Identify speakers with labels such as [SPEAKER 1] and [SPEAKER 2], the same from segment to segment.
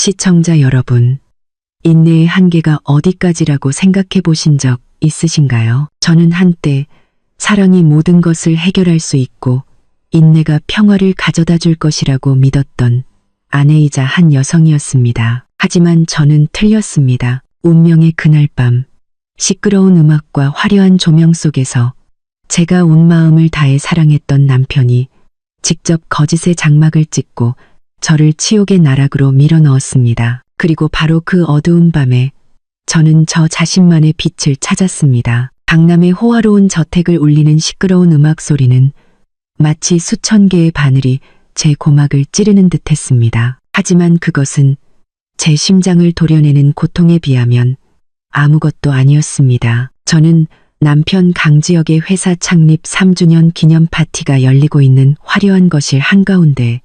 [SPEAKER 1] 시청자 여러분, 인내의 한계가 어디까지라고 생각해 보신 적 있으신가요? 저는 한때 사랑이 모든 것을 해결할 수 있고 인내가 평화를 가져다 줄 것이라고 믿었던 아내이자 한 여성이었습니다. 하지만 저는 틀렸습니다. 운명의 그날 밤, 시끄러운 음악과 화려한 조명 속에서 제가 온 마음을 다해 사랑했던 남편이 직접 거짓의 장막을 찍고 저를 치욕의 나락으로 밀어넣었습니다. 그리고 바로 그 어두운 밤에 저는 저 자신만의 빛을 찾았습니다. 강남의 호화로운 저택을 울리는 시끄러운 음악 소리는 마치 수천 개의 바늘이 제 고막을 찌르는 듯 했습니다. 하지만 그것은 제 심장을 도려내는 고통에 비하면 아무것도 아니었습니다. 저는 남편 강지혁의 회사 창립 3주년 기념 파티가 열리고 있는 화려한 거실 한가운데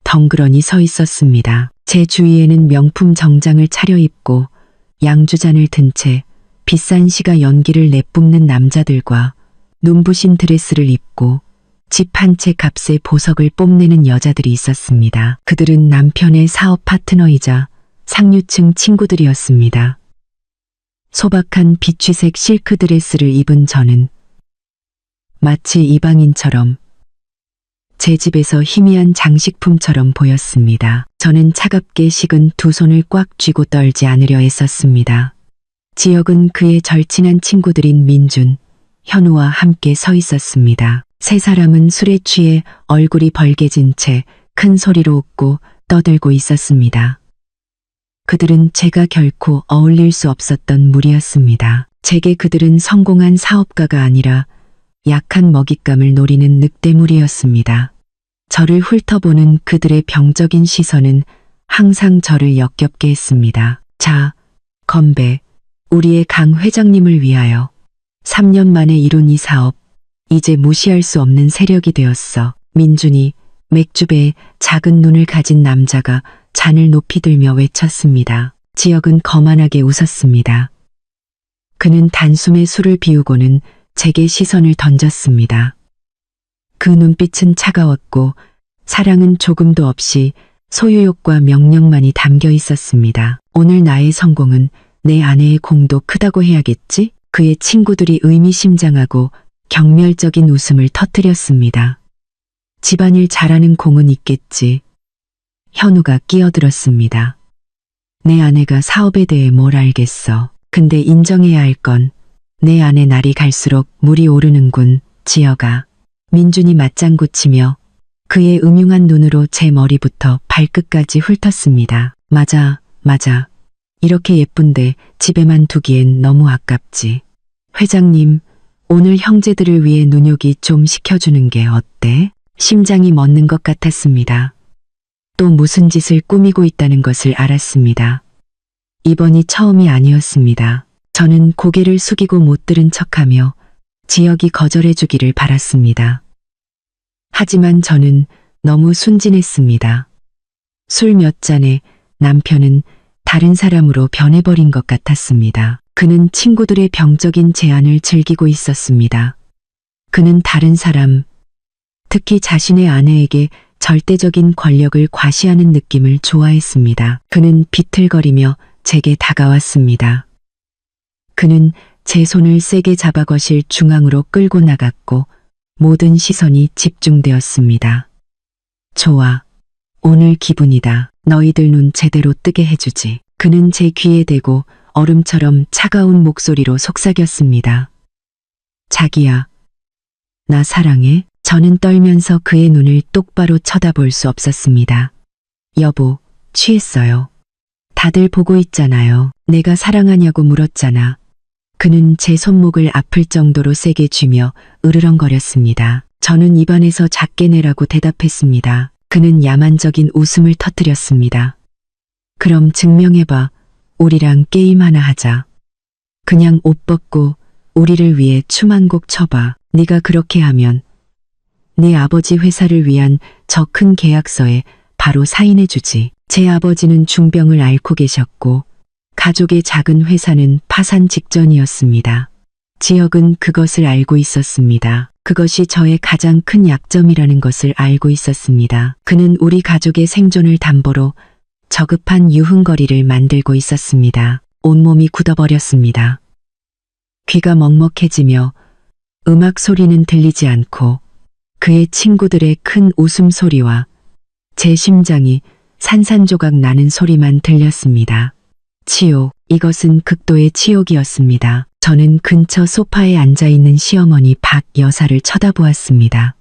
[SPEAKER 1] 덩그러니 서 있었습니다. 제 주위에는 명품 정장을 차려입고 양주잔을 든 채 비싼 시가 연기를 내뿜는 남자들과 눈부신 드레스를 입고 집 한 채 값의 보석을 뽐내는 여자들이 있었습니다. 그들은 남편의 사업 파트너이자 상류층 친구들이었습니다. 소박한 비취색 실크 드레스를 입은 저는 마치 이방인처럼 제 집에서 희미한 장식품처럼 보였습니다. 저는 차갑게 식은 두 손을 꽉 쥐고 떨지 않으려 애썼습니다. 지혁은 그의 절친한 친구들인 민준, 현우와 함께 서 있었습니다. 세 사람은 술에 취해 얼굴이 벌개진 채 큰 소리로 웃고 떠들고 있었습니다. 그들은 제가 결코 어울릴 수 없었던 무리였습니다. 제게 그들은 성공한 사업가가 아니라 약한 먹잇감을 노리는 늑대무리였습니다. 저를 훑어보는 그들의 병적인 시선은 항상 저를 역겹게 했습니다. 자, 건배, 우리의 강 회장님을 위하여 3년 만에 이룬 이 사업, 이제 무시할 수 없는 세력이 되었어. 민준이 맥주배에 작은 눈을 가진 남자가 잔을 높이 들며 외쳤습니다. 지혁은 거만하게 웃었습니다. 그는 단숨에 술을 비우고는 제게 시선을 던졌습니다. 그 눈빛은 차가웠고 사랑은 조금도 없이 소유욕과 명령만이 담겨 있었습니다. 오늘 나의 성공은 내 아내의 공도 크다고 해야겠지? 그의 친구들이 의미심장하고 경멸적인 웃음을 터뜨렸습니다. 집안일 잘하는 공은 있겠지. 현우가 끼어들었습니다. 내 아내가 사업에 대해 뭘 알겠어. 근데 인정해야 할 건 내 아내 날이 갈수록 물이 오르는군, 지혁아. 민준이 맞장구 치며 그의 음흉한 눈으로 제 머리부터 발끝까지 훑었습니다. 맞아. 이렇게 예쁜데 집에만 두기엔 너무 아깝지. 회장님, 오늘 형제들을 위해 눈요기 좀 시켜주는 게 어때? 심장이 멎는 것 같았습니다. 또 무슨 짓을 꾸미고 있다는 것을 알았습니다. 이번이 처음이 아니었습니다. 저는 고개를 숙이고 못 들은 척하며 지혁이 거절해주기를 바랐습니다. 하지만 저는 너무 순진했습니다. 술 몇 잔에 남편은 다른 사람으로 변해버린 것 같았습니다. 그는 친구들의 병적인 제안을 즐기고 있었습니다. 그는 다른 사람, 특히 자신의 아내에게 절대적인 권력을 과시하는 느낌을 좋아했습니다. 그는 비틀거리며 제게 다가왔습니다. 그는 제 손을 세게 잡아 거실 중앙으로 끌고 나갔고 모든 시선이 집중되었습니다. 좋아. 오늘 기분이다. 너희들 눈 제대로 뜨게 해주지. 그는 제 귀에 대고 얼음처럼 차가운 목소리로 속삭였습니다. 자기야, 나 사랑해? 저는 떨면서 그의 눈을 똑바로 쳐다볼 수 없었습니다. 여보, 취했어요. 다들 보고 있잖아요. 내가 사랑하냐고 물었잖아. 그는 제 손목을 아플 정도로 세게 쥐며 으르렁거렸습니다. 저는 입안에서 작게 내라고 대답했습니다. 그는 야만적인 웃음을 터뜨렸습니다. 그럼 증명해봐. 우리랑 게임 하나 하자. 그냥 옷 벗고 우리를 위해 춤 한 곡 춰봐. 네가 그렇게 하면 네 아버지 회사를 위한 저 큰 계약서에 바로 사인해주지. 제 아버지는 중병을 앓고 계셨고 가족의 작은 회사는 파산 직전이었습니다. 지혁은 그것을 알고 있었습니다. 그것이 저의 가장 큰 약점이라는 것을 알고 있었습니다. 그는 우리 가족의 생존을 담보로 저급한 유흥거리를 만들고 있었습니다. 온몸이 굳어버렸습니다. 귀가 먹먹해지며 음악 소리는 들리지 않고 그의 친구들의 큰 웃음소리와 제 심장이 산산조각 나는 소리만 들렸습니다. 치욕, 이것은 극도의 치욕이었습니다. 저는 근처 소파에 앉아있는 시어머니 박 여사를 쳐다보았습니다.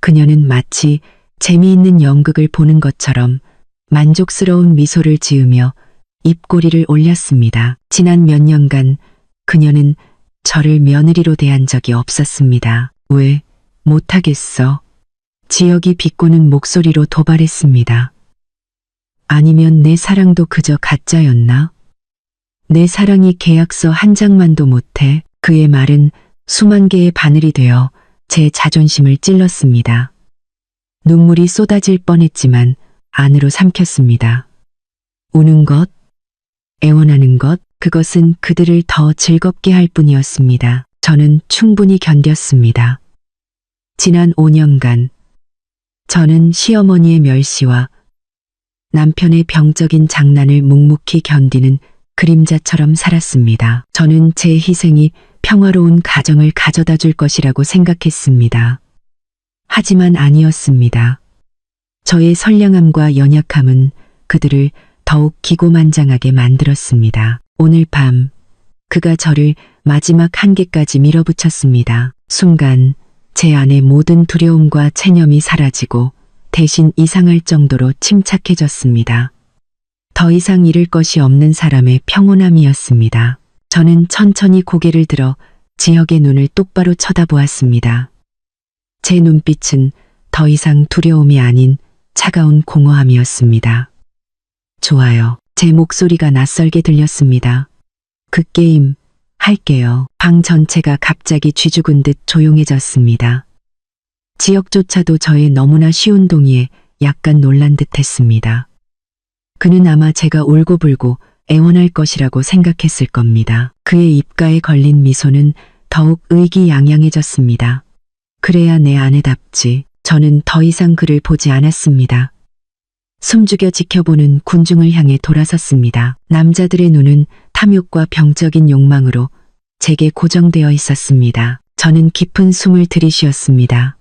[SPEAKER 1] 그녀는 마치 재미있는 연극을 보는 것처럼 만족스러운 미소를 지으며 입꼬리를 올렸습니다. 지난 몇 년간 그녀는 저를 며느리로 대한 적이 없었습니다. 왜 못하겠어? 지역이 비꼬는 목소리로 도발했습니다. 아니면 내 사랑도 그저 가짜였나? 내 사랑이 계약서 한 장만도 못해? 그의 말은 수만 개의 바늘이 되어 제 자존심을 찔렀습니다. 눈물이 쏟아질 뻔했지만 안으로 삼켰습니다. 우는 것, 애원하는 것, 그것은 그들을 더 즐겁게 할 뿐이었습니다. 저는 충분히 견뎠습니다. 지난 5년간 저는 시어머니의 멸시와 남편의 병적인 장난을 묵묵히 견디는 그림자처럼 살았습니다. 저는 제 희생이 평화로운 가정을 가져다 줄 것이라고 생각했습니다. 하지만 아니었습니다. 저의 선량함과 연약함은 그들을 더욱 기고만장하게 만들었습니다. 오늘 밤 그가 저를 마지막 한계까지 밀어붙였습니다. 순간 제 안의 모든 두려움과 체념이 사라지고 대신 이상할 정도로 침착해졌습니다. 더 이상 잃을 것이 없는 사람의 평온함이었습니다. 저는 천천히 고개를 들어 지혁의 눈을 똑바로 쳐다보았습니다. 제 눈빛은 더 이상 두려움이 아닌 차가운 공허함이었습니다. 좋아요. 제 목소리가 낯설게 들렸습니다. 그 게임 할게요. 방 전체가 갑자기 쥐죽은 듯 조용해졌습니다. 지역조차도 저의 너무나 쉬운 동의에 약간 놀란 듯 했습니다. 그는 아마 제가 울고불고 애원할 것이라고 생각했을 겁니다. 그의 입가에 걸린 미소는 더욱 의기양양해졌습니다. 그래야 내 아내답지. 저는 더 이상 그를 보지 않았습니다. 숨죽여 지켜보는 군중을 향해 돌아섰습니다. 남자들의 눈은 탐욕과 병적인 욕망으로 제게 고정되어 있었습니다. 저는 깊은 숨을 들이쉬었습니다.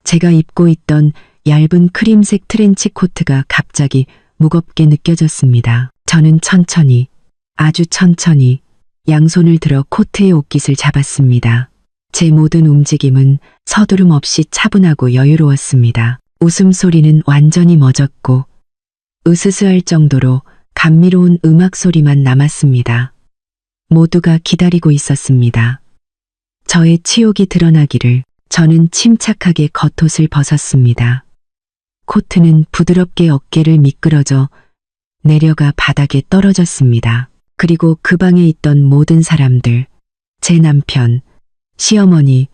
[SPEAKER 1] 제가 입고 있던 얇은 크림색 트렌치 코트가 갑자기 무겁게 느껴졌습니다. 저는 천천히, 아주 천천히 양손을 들어 코트의 옷깃을 잡았습니다. 제 모든 움직임은 서두름 없이 차분하고 여유로웠습니다. 웃음소리는 완전히 멎었고 으스스할 정도로 감미로운 음악 소리만 남았습니다. 모두가 기다리고 있었습니다. 저의 치욕이 드러나기를. 저는 침착하게 겉옷을 벗었습니다. 코트는 부드럽게 어깨를 미끄러져 내려가 바닥에 떨어졌습니다. 그리고 그 방에 있던 모든 사람들, 제 남편, 시어머니,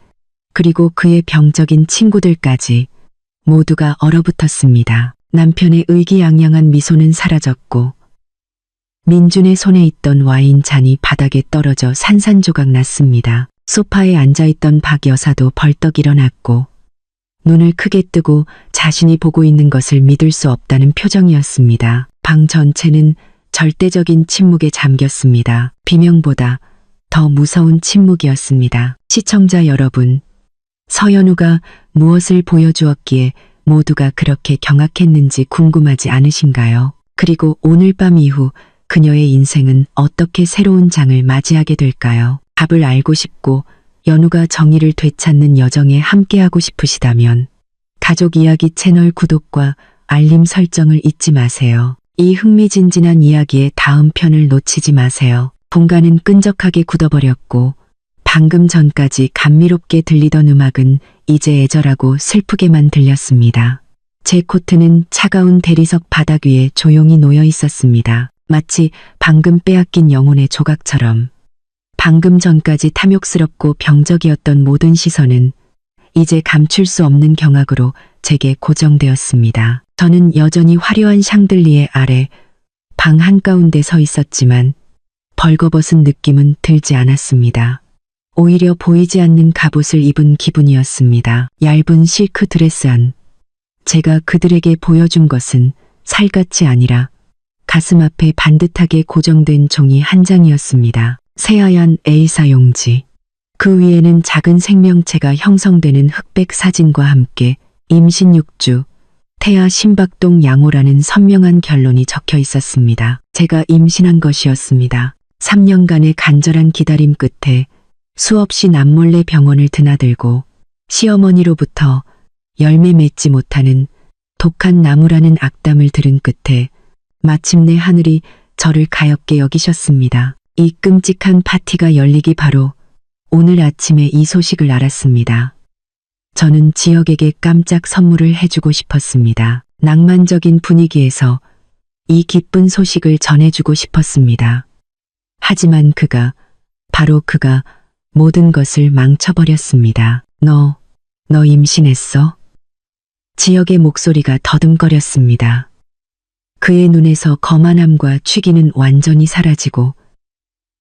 [SPEAKER 1] 그리고 그의 병적인 친구들까지 모두가 얼어붙었습니다. 남편의 의기양양한 미소는 사라졌고 민준의 손에 있던 와인 잔이 바닥에 떨어져 산산조각 났습니다. 소파에 앉아있던 박 여사도 벌떡 일어났고 눈을 크게 뜨고 자신이 보고 있는 것을 믿을 수 없다는 표정이었습니다. 방 전체는 절대적인 침묵에 잠겼습니다. 비명보다 더 무서운 침묵이었습니다. 시청자 여러분, 서연우가 무엇을 보여주었기에 모두가 그렇게 경악했는지 궁금하지 않으신가요? 그리고 오늘 밤 이후 그녀의 인생은 어떻게 새로운 장을 맞이하게 될까요? 답을 알고 싶고 연우가 정의를 되찾는 여정에 함께하고 싶으시다면 가족 이야기 채널 구독과 알림 설정을 잊지 마세요. 이 흥미진진한 이야기의 다음 편을 놓치지 마세요. 공간은 끈적하게 굳어버렸고 방금 전까지 감미롭게 들리던 음악은 이제 애절하고 슬프게만 들렸습니다. 제 코트는 차가운 대리석 바닥 위에 조용히 놓여 있었습니다. 마치 방금 빼앗긴 영혼의 조각처럼. 방금 전까지 탐욕스럽고 병적이었던 모든 시선은 이제 감출 수 없는 경악으로 제게 고정되었습니다. 저는 여전히 화려한 샹들리에 아래 방 한가운데 서 있었지만 벌거벗은 느낌은 들지 않았습니다. 오히려 보이지 않는 갑옷을 입은 기분이었습니다. 얇은 실크 드레스 안. 제가 그들에게 보여준 것은 살갗이 아니라 가슴 앞에 반듯하게 고정된 종이 한 장이었습니다. 새하얀 A사 용지. 그 위에는 작은 생명체가 형성되는 흑백 사진과 함께 임신 6주, 태아 심박동 양호라는 선명한 결론이 적혀 있었습니다. 제가 임신한 것이었습니다. 3년간의 간절한 기다림 끝에 수없이 남몰래 병원을 드나들고 시어머니로부터 열매 맺지 못하는 독한 나무라는 악담을 들은 끝에 마침내 하늘이 저를 가엾게 여기셨습니다. 이 끔찍한 파티가 열리기 바로 오늘 아침에 이 소식을 알았습니다. 저는 지역에게 깜짝 선물을 해주고 싶었습니다. 낭만적인 분위기에서 이 기쁜 소식을 전해주고 싶었습니다. 하지만 바로 그가 모든 것을 망쳐버렸습니다. 너 임신했어? 지역의 목소리가 더듬거렸습니다. 그의 눈에서 거만함과 취기는 완전히 사라지고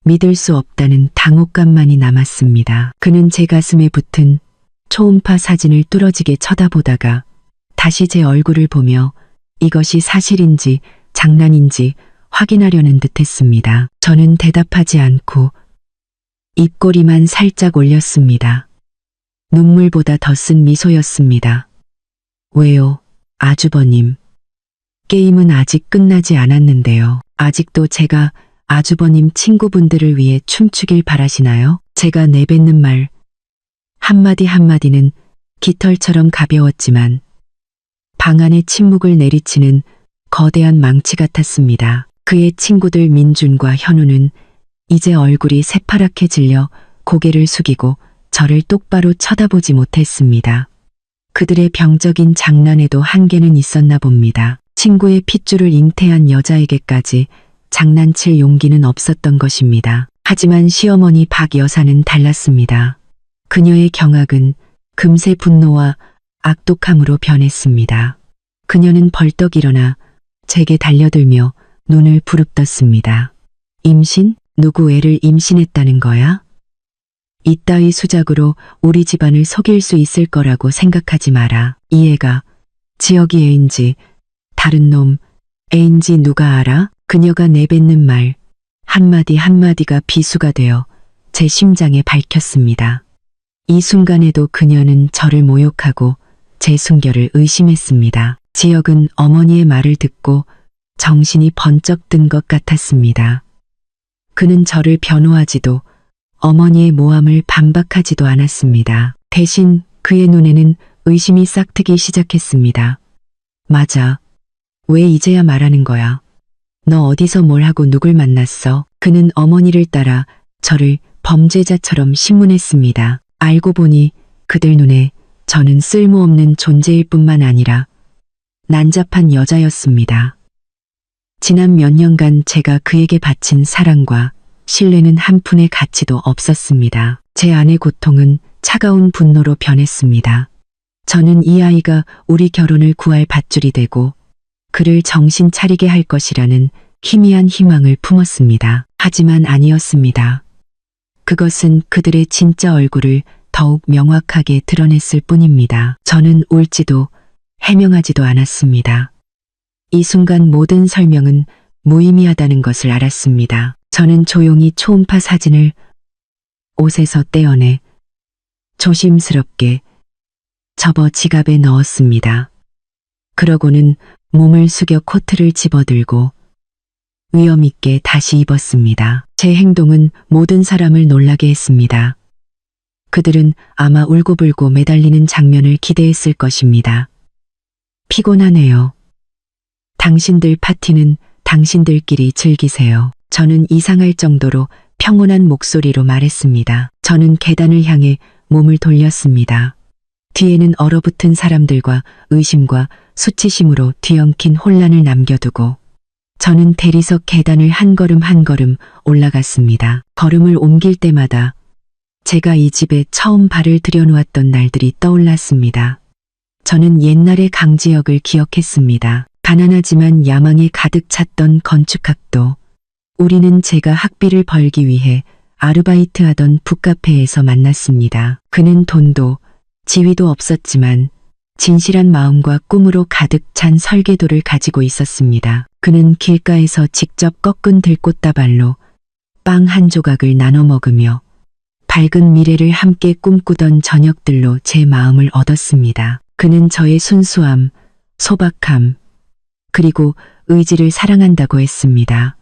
[SPEAKER 1] 믿을 수 없다는 당혹감만이 남았습니다. 그는 제 가슴에 붙은 초음파 사진을 뚫어지게 쳐다보다가 다시 제 얼굴을 보며 이것이 사실인지 장난인지 확인하려는 듯했습니다. 저는 대답하지 않고 입꼬리만 살짝 올렸습니다. 눈물보다 더 쓴 미소였습니다. 왜요, 아주버님? 게임은 아직 끝나지 않았는데요. 아직도 제가 아주버님 친구분들을 위해 춤추길 바라시나요? 제가 내뱉는 말 한마디 한마디는 깃털처럼 가벼웠지만 방 안의 침묵을 내리치는 거대한 망치 같았습니다. 그의 친구들 민준과 현우는 이제 얼굴이 새파랗게 질려 고개를 숙이고 저를 똑바로 쳐다보지 못했습니다. 그들의 병적인 장난에도 한계는 있었나 봅니다. 친구의 핏줄을 잉태한 여자에게까지 장난칠 용기는 없었던 것입니다. 하지만 시어머니 박 여사는 달랐습니다. 그녀의 경악은 금세 분노와 악독함으로 변했습니다. 그녀는 벌떡 일어나 제게 달려들며 눈을 부릅떴습니다. 임신? 누구 애를 임신했다는 거야? 이따위 수작으로 우리 집안을 속일 수 있을 거라고 생각하지 마라. 이 애가 지역이 애인지 다른 놈 애인지 누가 알아? 그녀가 내뱉는 말 한마디 한마디가 비수가 되어 제 심장에 밝혔습니다. 이 순간에도 그녀는 저를 모욕하고 제 순결을 의심했습니다. 지역은 어머니의 말을 듣고 정신이 번쩍 든 것 같았습니다. 그는 저를 변호하지도 어머니의 모함을 반박하지도 않았습니다. 대신 그의 눈에는 의심이 싹트기 시작했습니다. 맞아. 왜 이제야 말하는 거야? 너 어디서 뭘 하고 누굴 만났어? 그는 어머니를 따라 저를 범죄자처럼 신문했습니다. 알고 보니 그들 눈에 저는 쓸모없는 존재일 뿐만 아니라 난잡한 여자였습니다. 지난 몇 년간 제가 그에게 바친 사랑과 신뢰는 한 푼의 가치도 없었습니다. 제 안의 고통은 차가운 분노로 변했습니다. 저는 이 아이가 우리 결혼을 구할 밧줄이 되고 그를 정신 차리게 할 것이라는 희미한 희망을 품었습니다. 하지만 아니었습니다. 그것은 그들의 진짜 얼굴을 더욱 명확하게 드러냈을 뿐입니다. 저는 울지도 해명하지도 않았습니다. 이 순간 모든 설명은 무의미하다는 것을 알았습니다. 저는 조용히 초음파 사진을 옷에서 떼어내 조심스럽게 접어 지갑에 넣었습니다. 그러고는 몸을 숙여 코트를 집어들고 위험 있게 다시 입었습니다. 제 행동은 모든 사람을 놀라게 했습니다. 그들은 아마 울고불고 매달리는 장면을 기대했을 것입니다. 피곤하네요. 당신들 파티는 당신들끼리 즐기세요. 저는 이상할 정도로 평온한 목소리로 말했습니다. 저는 계단을 향해 몸을 돌렸습니다. 뒤에는 얼어붙은 사람들과 의심과 수치심으로 뒤엉킨 혼란을 남겨두고 저는 대리석 계단을 한 걸음 한 걸음 올라갔습니다. 걸음을 옮길 때마다 제가 이 집에 처음 발을 들여놓았던 날들이 떠올랐습니다. 저는 옛날의 강지역을 기억했습니다. 가난하지만 야망에 가득 찼던 건축학도. 우리는 제가 학비를 벌기 위해 아르바이트하던 북카페에서 만났습니다. 그는 돈도 지위도 없었지만 진실한 마음과 꿈으로 가득 찬 설계도를 가지고 있었습니다. 그는 길가에서 직접 꺾은 들꽃다발로 빵 한 조각을 나눠 먹으며 밝은 미래를 함께 꿈꾸던 저녁들로 제 마음을 얻었습니다. 그는 저의 순수함, 소박함, 그리고 의지를 사랑한다고 했습니다.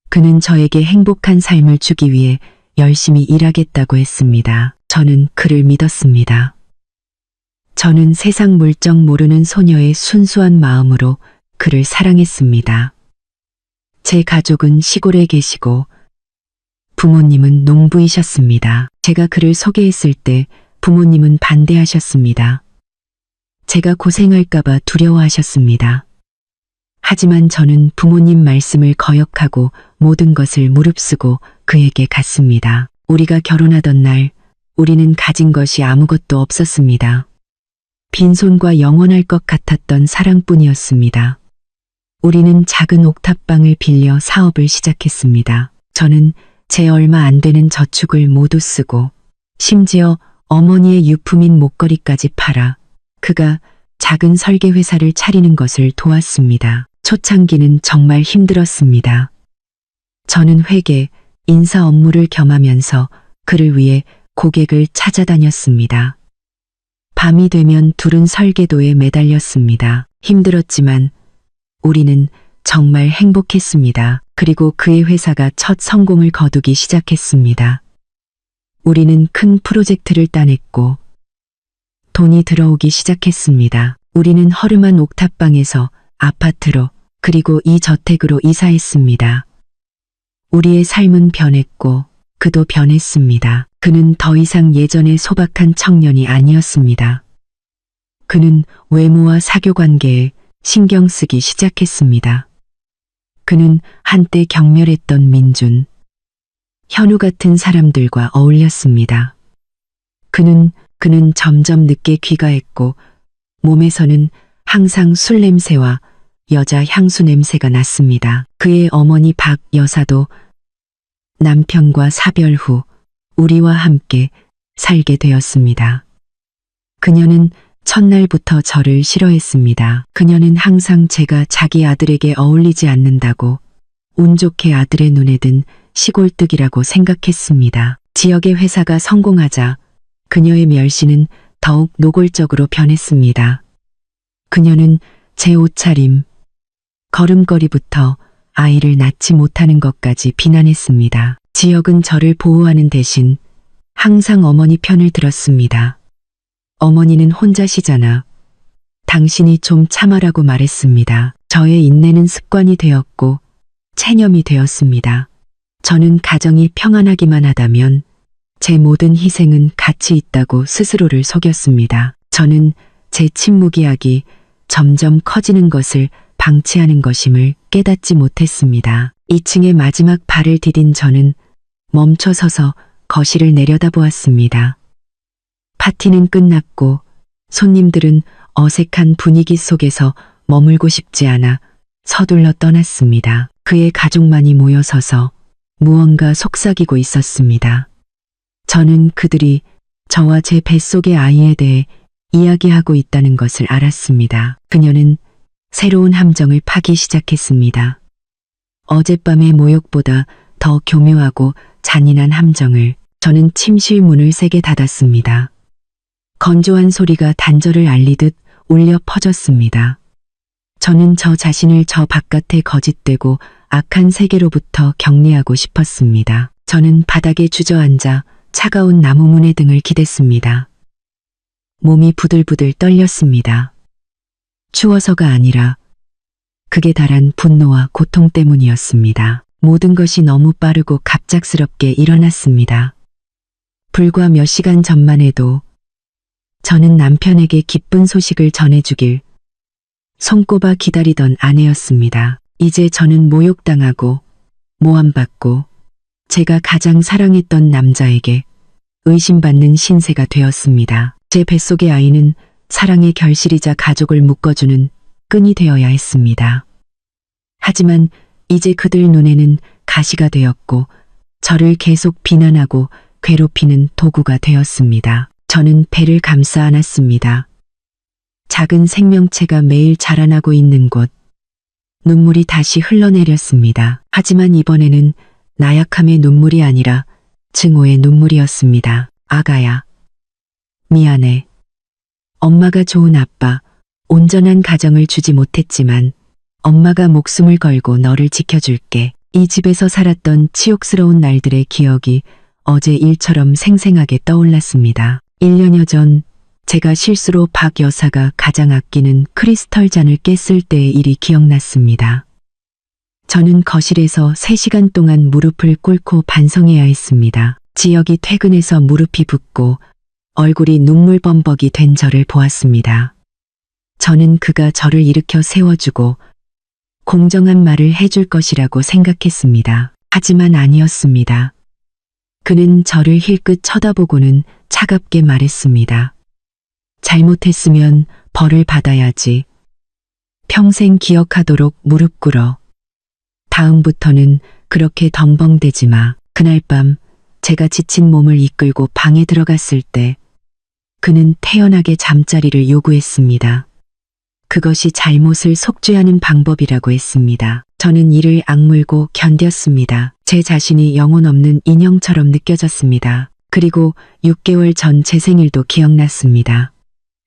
[SPEAKER 1] 그는 저에게 행복한 삶을 주기 위해 열심히 일하겠다고 했습니다. 저는 그를 믿었습니다. 저는 세상 물정 모르는 소녀의 순수한 마음으로 그를 사랑했습니다. 제 가족은 시골에 계시고 부모님은 농부이셨습니다. 제가 그를 소개했을 때 부모님은 반대하셨습니다. 제가 고생할까봐 두려워하셨습니다. 하지만 저는 부모님 말씀을 거역하고 모든 것을 무릅쓰고 그에게 갔습니다. 우리가 결혼하던 날 우리는 가진 것이 아무것도 없었습니다. 빈손과 영원할 것 같았던 사랑뿐이었습니다. 우리는 작은 옥탑방을 빌려 사업을 시작했습니다. 저는 제 얼마 안 되는 저축을 모두 쓰고 심지어 어머니의 유품인 목걸이까지 팔아 그가 작은 설계 회사를 차리는 것을 도왔습니다. 초창기는 정말 힘들었습니다. 저는 회계, 인사 업무를 겸하면서 그를 위해 고객을 찾아다녔습니다. 밤이 되면 둘은 설계도에 매달렸습니다. 힘들었지만 우리는 정말 행복했습니다. 그리고 그의 회사가 첫 성공을 거두기 시작했습니다. 우리는 큰 프로젝트를 따냈고 돈이 들어오기 시작했습니다. 우리는 허름한 옥탑방에서 아파트로 그리고 이 저택으로 이사했습니다. 우리의 삶은 변했고 그도 변했습니다. 그는 더 이상 예전의 소박한 청년이 아니었습니다. 그는 외모와 사교관계에 신경 쓰기 시작했습니다. 그는 한때 경멸했던 민준, 현우 같은 사람들과 어울렸습니다. 그는 점점 늦게 귀가했고 몸에서는 항상 술 냄새와 여자 향수 냄새가 났습니다. 그의 어머니 박 여사도 남편과 사별 후 우리와 함께 살게 되었습니다. 그녀는 첫날부터 저를 싫어했습니다. 그녀는 항상 제가 자기 아들에게 어울리지 않는다고 운 좋게 아들의 눈에 든 시골뜨기라고 생각했습니다. 지역의 회사가 성공하자 그녀의 멸시는 더욱 노골적으로 변했습니다. 그녀는 제 옷차림, 걸음걸이부터 아이를 낳지 못하는 것까지 비난했습니다. 지역은 저를 보호하는 대신 항상 어머니 편을 들었습니다. 어머니는 혼자시잖아. 당신이 좀 참아라고 말했습니다. 저의 인내는 습관이 되었고 체념이 되었습니다. 저는 가정이 평안하기만 하다면 제 모든 희생은 가치 있다고 스스로를 속였습니다. 저는 제 침묵이야기 점점 커지는 것을 방치하는 것임을 깨닫지 못했습니다. 2층의 마지막 발을 디딘 저는 멈춰 서서 거실을 내려다보았습니다. 파티는 끝났고 손님들은 어색한 분위기 속에서 머물고 싶지 않아 서둘러 떠났습니다. 그의 가족만이 모여서서 무언가 속삭이고 있었습니다. 저는 그들이 저와 제 뱃속의 아이에 대해 이야기하고 있다는 것을 알았습니다. 그녀는 새로운 함정을 파기 시작했습니다. 어젯밤의 모욕보다 더 교묘하고 잔인한 함정을. 저는 침실 문을 세게 닫았습니다. 건조한 소리가 단절을 알리듯 울려 퍼졌습니다. 저는 저 자신을 저 바깥에 거짓되고 악한 세계로부터 격리하고 싶었습니다. 저는 바닥에 주저앉아 차가운 나무문의 등을 기댔습니다. 몸이 부들부들 떨렸습니다. 추워서가 아니라 극에 달한 분노와 고통 때문이었습니다. 모든 것이 너무 빠르고 갑작스럽게 일어났습니다. 불과 몇 시간 전만 해도 저는 남편에게 기쁜 소식을 전해주길 손꼽아 기다리던 아내였습니다. 이제 저는 모욕당하고 모함받고 제가 가장 사랑했던 남자에게 의심받는 신세가 되었습니다. 제 뱃속의 아이는 사랑의 결실이자 가족을 묶어주는 끈이 되어야 했습니다. 하지만 이제 그들 눈에는 가시가 되었고 저를 계속 비난하고 괴롭히는 도구가 되었습니다. 저는 배를 감싸 안았습니다. 작은 생명체가 매일 자라나고 있는 곳. 눈물이 다시 흘러내렸습니다. 하지만 이번에는 나약함의 눈물이 아니라 증오의 눈물이었습니다. 아가야. 미안해. 엄마가 좋은 아빠, 온전한 가정을 주지 못했지만 엄마가 목숨을 걸고 너를 지켜줄게. 이 집에서 살았던 치욕스러운 날들의 기억이 어제 일처럼 생생하게 떠올랐습니다. 1년여 전 제가 실수로 박 여사가 가장 아끼는 크리스털 잔을 깼을 때의 일이 기억났습니다. 저는 거실에서 3시간 동안 무릎을 꿇고 반성해야 했습니다. 지혁이 퇴근해서 무릎이 붓고 얼굴이 눈물범벅이 된 저를 보았습니다. 저는 그가 저를 일으켜 세워주고 공정한 말을 해줄 것이라고 생각했습니다. 하지만 아니었습니다. 그는 저를 힐끗 쳐다보고는 차갑게 말했습니다. 잘못했으면 벌을 받아야지. 평생 기억하도록 무릎 꿇어. 다음부터는 그렇게 덤벙대지 마. 그날 밤 제가 지친 몸을 이끌고 방에 들어갔을 때 그는 태연하게 잠자리를 요구했습니다. 그것이 잘못을 속죄하는 방법이라고 했습니다. 저는 이를 악물고 견뎠습니다. 제 자신이 영혼 없는 인형처럼 느껴졌습니다. 그리고 6개월 전 제 생일도 기억났습니다.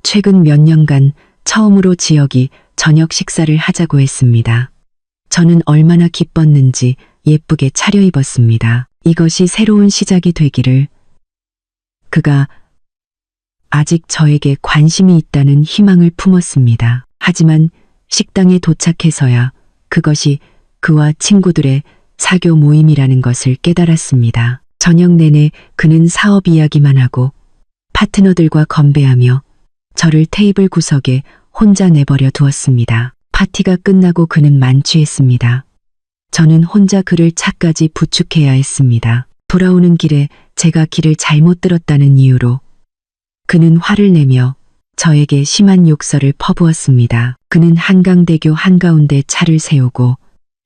[SPEAKER 1] 최근 몇 년간 처음으로 지혁이 저녁 식사를 하자고 했습니다. 저는 얼마나 기뻤는지 예쁘게 차려입었습니다. 이것이 새로운 시작이 되기를. 그가 아직 저에게 관심이 있다는 희망을 품었습니다. 하지만 식당에 도착해서야 그것이 그와 친구들의 사교 모임이라는 것을 깨달았습니다. 저녁 내내 그는 사업 이야기만 하고 파트너들과 건배하며 저를 테이블 구석에 혼자 내버려 두었습니다. 파티가 끝나고 그는 만취했습니다. 저는 혼자 그를 차까지 부축해야 했습니다. 돌아오는 길에 제가 길을 잘못 들었다는 이유로 그는 화를 내며 저에게 심한 욕설을 퍼부었습니다. 그는 한강대교 한가운데 차를 세우고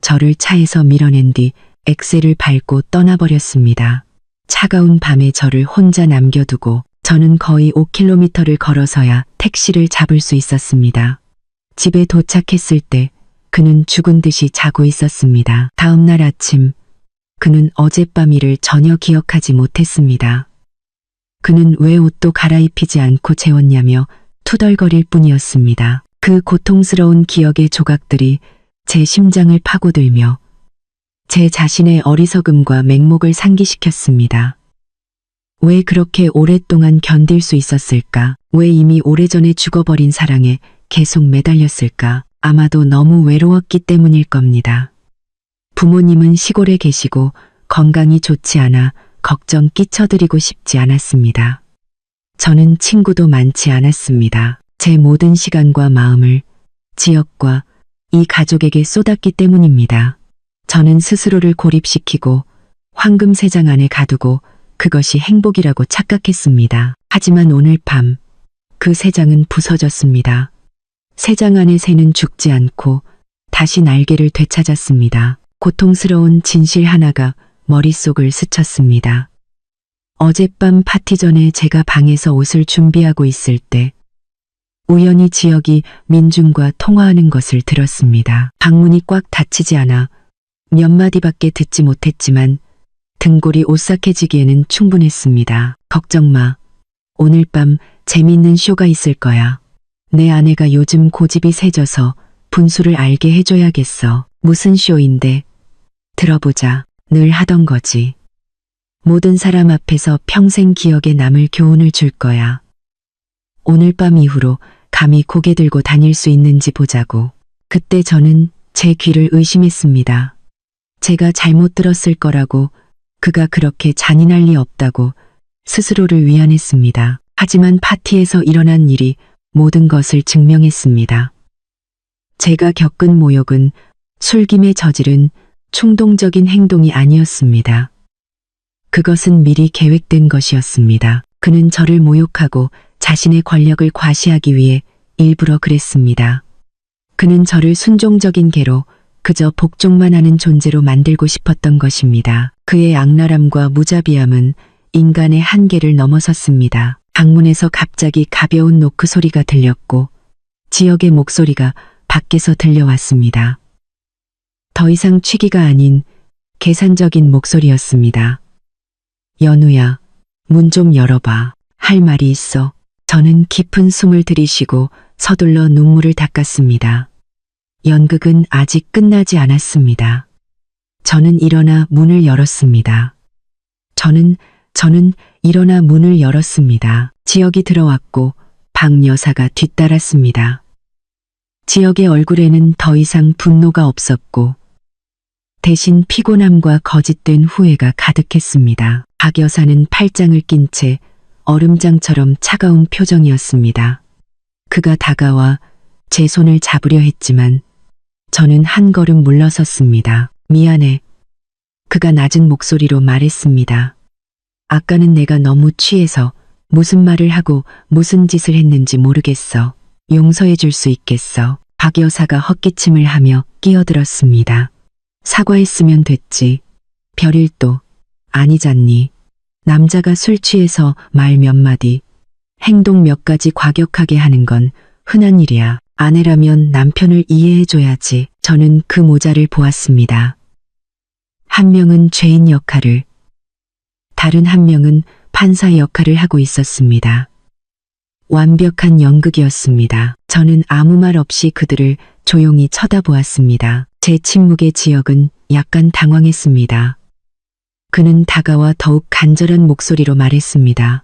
[SPEAKER 1] 저를 차에서 밀어낸 뒤 엑셀을 밟고 떠나버렸습니다. 차가운 밤에 저를 혼자 남겨두고 저는 거의 5km를 걸어서야 택시를 잡을 수 있었습니다. 집에 도착했을 때 그는 죽은 듯이 자고 있었습니다. 다음 날 아침 그는 어젯밤 일을 전혀 기억하지 못했습니다. 그는 왜 옷도 갈아입히지 않고 재웠냐며 투덜거릴 뿐이었습니다. 그 고통스러운 기억의 조각들이 제 심장을 파고들며 제 자신의 어리석음과 맹목을 상기시켰습니다. 왜 그렇게 오랫동안 견딜 수 있었을까? 왜 이미 오래전에 죽어버린 사랑에 계속 매달렸을까? 아마도 너무 외로웠기 때문일 겁니다. 부모님은 시골에 계시고 건강이 좋지 않아 걱정 끼쳐드리고 싶지 않았습니다. 저는 친구도 많지 않았습니다. 제 모든 시간과 마음을 지혁과 이 가족에게 쏟았기 때문입니다. 저는 스스로를 고립시키고 황금 세장 안에 가두고 그것이 행복이라고 착각했습니다. 하지만 오늘 밤 그 세장은 부서졌습니다. 세장 안의 새는 죽지 않고 다시 날개를 되찾았습니다. 고통스러운 진실 하나가 머릿속을 스쳤습니다. 어젯밤 파티 전에 제가 방에서 옷을 준비하고 있을 때 우연히 지혁이 민준과 통화하는 것을 들었습니다. 방문이 꽉 닫히지 않아 몇 마디밖에 듣지 못했지만 등골이 오싹해지기에는 충분했습니다. 걱정 마. 오늘 밤 재밌는 쇼가 있을 거야. 내 아내가 요즘 고집이 세져서 분수를 알게 해줘야겠어. 무슨 쇼인데? 들어보자. 늘 하던 거지. 모든 사람 앞에서 평생 기억에 남을 교훈을 줄 거야. 오늘 밤 이후로 감히 고개 들고 다닐 수 있는지 보자고. 그때 저는 제 귀를 의심했습니다. 제가 잘못 들었을 거라고, 그가 그렇게 잔인할 리 없다고 스스로를 위안했습니다. 하지만 파티에서 일어난 일이 모든 것을 증명했습니다. 제가 겪은 모욕은 술김에 저지른 충동적인 행동이 아니었습니다. 그것은 미리 계획된 것이었습니다. 그는 저를 모욕하고 자신의 권력을 과시하기 위해 일부러 그랬습니다. 그는 저를 순종적인 개로 그저 복종만 하는 존재로 만들고 싶었던 것입니다. 그의 악랄함과 무자비함은 인간의 한계를 넘어섰습니다. 방문에서 갑자기 가벼운 노크 소리가 들렸고 지역의 목소리가 밖에서 들려왔습니다. 더 이상 취기가 아닌 계산적인 목소리였습니다. 연우야, 문 좀 열어봐. 할 말이 있어. 저는 깊은 숨을 들이쉬고 서둘러 눈물을 닦았습니다. 연극은 아직 끝나지 않았습니다. 저는 일어나 문을 열었습니다. 저는 일어나 문을 열었습니다. 지역이 들어왔고 박 여사가 뒤따랐습니다. 지역의 얼굴에는 더 이상 분노가 없었고 대신 피곤함과 거짓된 후회가 가득했습니다. 박 여사는 팔짱을 낀 채 얼음장처럼 차가운 표정이었습니다. 그가 다가와 제 손을 잡으려 했지만 저는 한 걸음 물러섰습니다. 미안해. 그가 낮은 목소리로 말했습니다. 아까는 내가 너무 취해서 무슨 말을 하고 무슨 짓을 했는지 모르겠어. 용서해 줄 수 있겠어. 박 여사가 헛기침을 하며 끼어들었습니다. 사과했으면 됐지. 별일도 아니잖니. 남자가 술 취해서 말 몇 마디, 행동 몇 가지 과격하게 하는 건 흔한 일이야. 아내라면 남편을 이해해줘야지. 저는 그 모자를 보았습니다. 한 명은 죄인 역할을, 다른 한 명은 판사 역할을 하고 있었습니다. 완벽한 연극이었습니다. 저는 아무 말 없이 그들을 조용히 쳐다보았습니다. 제 침묵의 지역은 약간 당황했습니다. 그는 다가와 더욱 간절한 목소리로 말했습니다.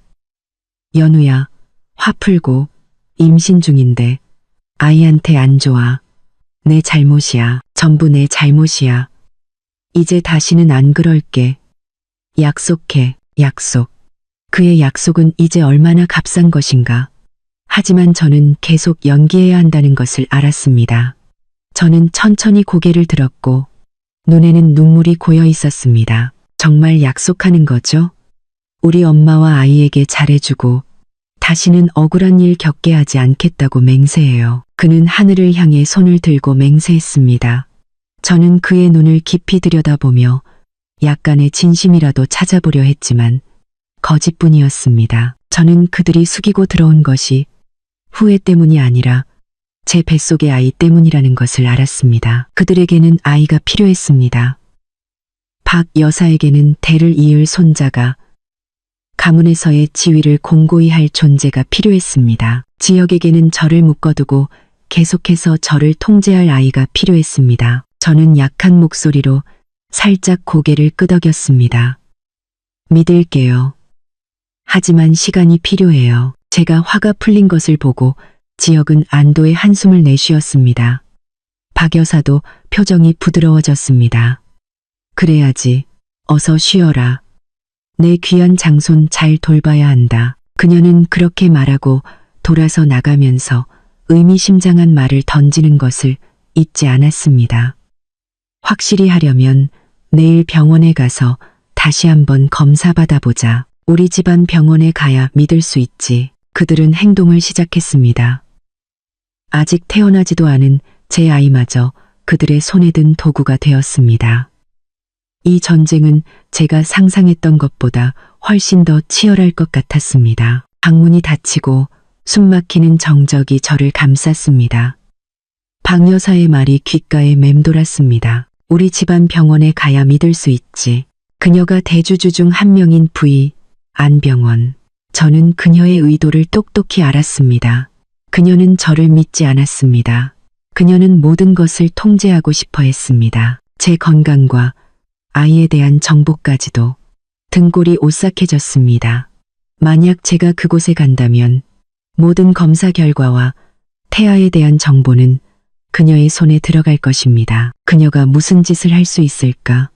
[SPEAKER 1] 연우야, 화 풀고 임신 중인데 아이한테 안 좋아. 내 잘못이야. 전부 내 잘못이야. 이제 다시는 안 그럴게. 약속해, 약속. 그의 약속은 이제 얼마나 값싼 것인가. 하지만 저는 계속 연기해야 한다는 것을 알았습니다. 저는 천천히 고개를 들었고 눈에는 눈물이 고여 있었습니다. 정말 약속하는 거죠? 우리 엄마와 아이에게 잘해주고 다시는 억울한 일 겪게 하지 않겠다고 맹세해요. 그는 하늘을 향해 손을 들고 맹세했습니다. 저는 그의 눈을 깊이 들여다보며 약간의 진심이라도 찾아보려 했지만 거짓뿐이었습니다. 저는 그들이 숙이고 들어온 것이 후회 때문이 아니라 제 뱃속의 아이 때문이라는 것을 알았습니다. 그들에게는 아이가 필요했습니다. 박 여사에게는 대를 이을 손자가, 가문에서의 지위를 공고히 할 존재가 필요했습니다. 지역에게는 저를 묶어두고 계속해서 저를 통제할 아이가 필요했습니다. 저는 약한 목소리로 살짝 고개를 끄덕였습니다. 믿을게요. 하지만 시간이 필요해요. 제가 화가 풀린 것을 보고 지역은 안도의 한숨을 내쉬었습니다. 박 여사도 표정이 부드러워졌습니다. 그래야지. 어서 쉬어라. 내 귀한 장손 잘 돌봐야 한다. 그녀는 그렇게 말하고 돌아서 나가면서 의미심장한 말을 던지는 것을 잊지 않았습니다. 확실히 하려면 내일 병원에 가서 다시 한번 검사받아 보자. 우리 집안 병원에 가야 믿을 수 있지. 그들은 행동을 시작했습니다. 아직 태어나지도 않은 제 아이마저 그들의 손에 든 도구가 되었습니다. 이 전쟁은 제가 상상했던 것보다 훨씬 더 치열할 것 같았습니다. 방문이 닫히고 숨막히는 정적이 저를 감쌌습니다. 박 여사의 말이 귓가에 맴돌았습니다. 우리 집안 병원에 가야 믿을 수 있지. 그녀가 대주주 중 한 명인 부의 안병원. 저는 그녀의 의도를 똑똑히 알았습니다. 그녀는 저를 믿지 않았습니다. 그녀는 모든 것을 통제하고 싶어 했습니다. 제 건강과 아이에 대한 정보까지도. 등골이 오싹해졌습니다. 만약 제가 그곳에 간다면 모든 검사 결과와 태아에 대한 정보는 그녀의 손에 들어갈 것입니다. 그녀가 무슨 짓을 할 수 있을까?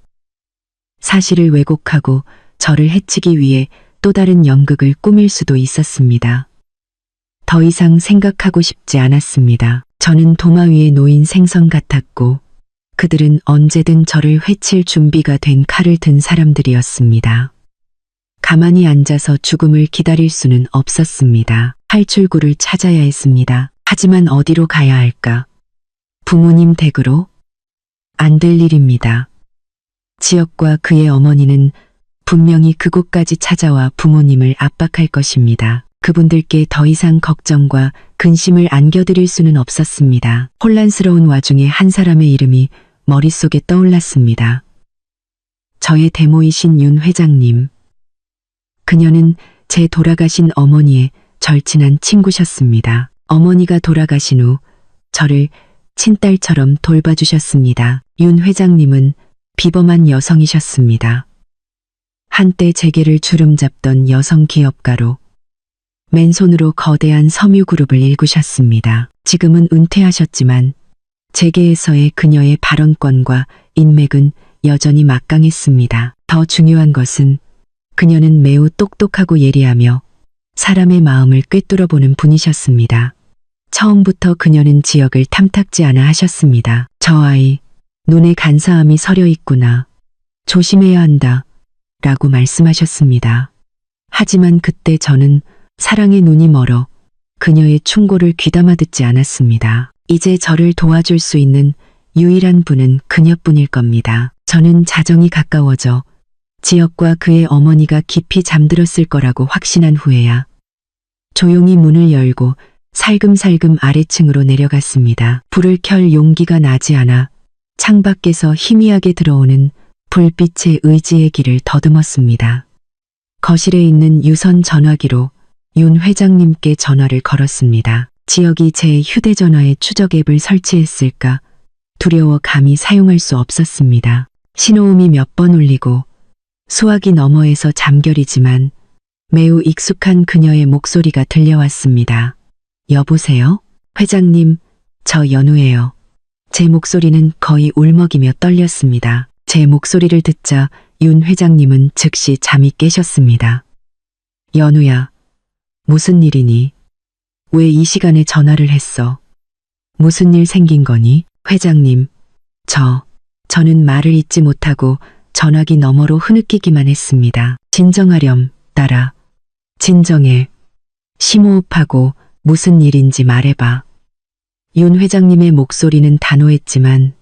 [SPEAKER 1] 사실을 왜곡하고 저를 해치기 위해 또 다른 연극을 꾸밀 수도 있었습니다. 더 이상 생각하고 싶지 않았습니다. 저는 도마 위에 놓인 생선 같았고 그들은 언제든 저를 회칠 준비가 된 칼을 든 사람들이었습니다. 가만히 앉아서 죽음을 기다릴 수는 없었습니다. 탈출구를 찾아야 했습니다. 하지만 어디로 가야 할까? 부모님 댁으로? 안 될 일입니다. 지역과 그의 어머니는 분명히 그곳까지 찾아와 부모님을 압박할 것입니다. 그분들께 더 이상 걱정과 근심을 안겨드릴 수는 없었습니다. 혼란스러운 와중에 한 사람의 이름이 머릿속에 떠올랐습니다. 저의 대모이신 윤 회장님. 그녀는 제 돌아가신 어머니의 절친한 친구셨습니다. 어머니가 돌아가신 후 저를 친딸처럼 돌봐주셨습니다. 윤 회장님은 비범한 여성이셨습니다. 한때 재계를 주름잡던 여성 기업가로 맨손으로 거대한 섬유그룹을 일구셨습니다. 지금은 은퇴하셨지만 재계에서의 그녀의 발언권과 인맥은 여전히 막강했습니다. 더 중요한 것은 그녀는 매우 똑똑하고 예리하며 사람의 마음을 꿰뚫어보는 분이셨습니다. 처음부터 그녀는 지역을 탐탁지 않아 하셨습니다. 저 아이, 눈에 간사함이 서려 있구나. 조심해야 한다. 라고 말씀하셨습니다. 하지만 그때 저는 사랑의 눈이 멀어 그녀의 충고를 귀담아 듣지 않았습니다. 이제 저를 도와줄 수 있는 유일한 분은 그녀뿐일 겁니다. 저는 자정이 가까워져 지역과 그의 어머니가 깊이 잠들었을 거라고 확신한 후에야 조용히 문을 열고 살금살금 아래층으로 내려갔습니다. 불을 켤 용기가 나지 않아 창밖에서 희미하게 들어오는 불빛의 의지의 길을 더듬었습니다. 거실에 있는 유선 전화기로 윤 회장님께 전화를 걸었습니다. 지역이 제 휴대전화에 추적 앱을 설치했을까 두려워 감히 사용할 수 없었습니다. 신호음이 몇 번 울리고 수화기 너머에서 잠결이지만 매우 익숙한 그녀의 목소리가 들려왔습니다. 여보세요? 회장님, 저 연우예요. 제 목소리는 거의 울먹이며 떨렸습니다. 제 목소리를 듣자 윤 회장님은 즉시 잠이 깨셨습니다. 연우야, 무슨 일이니? 왜 이 시간에 전화를 했어? 무슨 일 생긴 거니? 회장님, 저는 말을 잇지 못하고 전화기 너머로 흐느끼기만 했습니다. 진정하렴, 딸아. 진정해. 심호흡하고 무슨 일인지 말해봐. 윤 회장님의 목소리는 단호했지만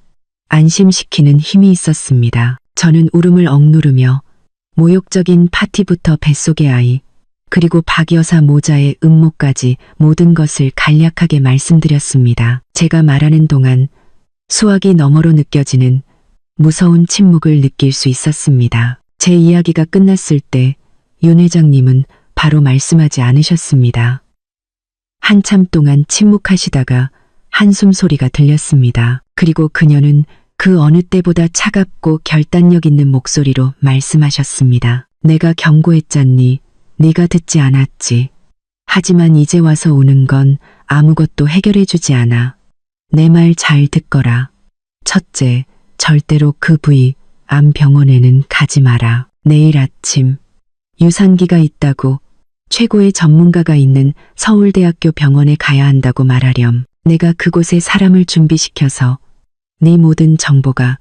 [SPEAKER 1] 안심시키는 힘이 있었습니다. 저는 울음을 억누르며 모욕적인 파티부터 뱃속의 아이, 그리고 박 여사 모자의 음모까지 모든 것을 간략하게 말씀드렸습니다. 제가 말하는 동안 수화기 너머로 느껴지는 무서운 침묵을 느낄 수 있었습니다. 제 이야기가 끝났을 때 윤 회장님은 바로 말씀하지 않으셨습니다. 한참 동안 침묵하시다가 한숨 소리가 들렸습니다. 그리고 그녀는 그 어느 때보다 차갑고 결단력 있는 목소리로 말씀하셨습니다. 내가 경고했잖니. 네가 듣지 않았지. 하지만 이제 와서 우는 건 아무것도 해결해주지 않아. 내 말 잘 듣거라. 첫째, 절대로 그 부위 암 병원에는 가지 마라. 내일 아침 유산기가 있다고 최고의 전문가가 있는 서울대학교 병원에 가야 한다고 말하렴. 내가 그곳에 사람을 준비시켜서 네 모든 정보가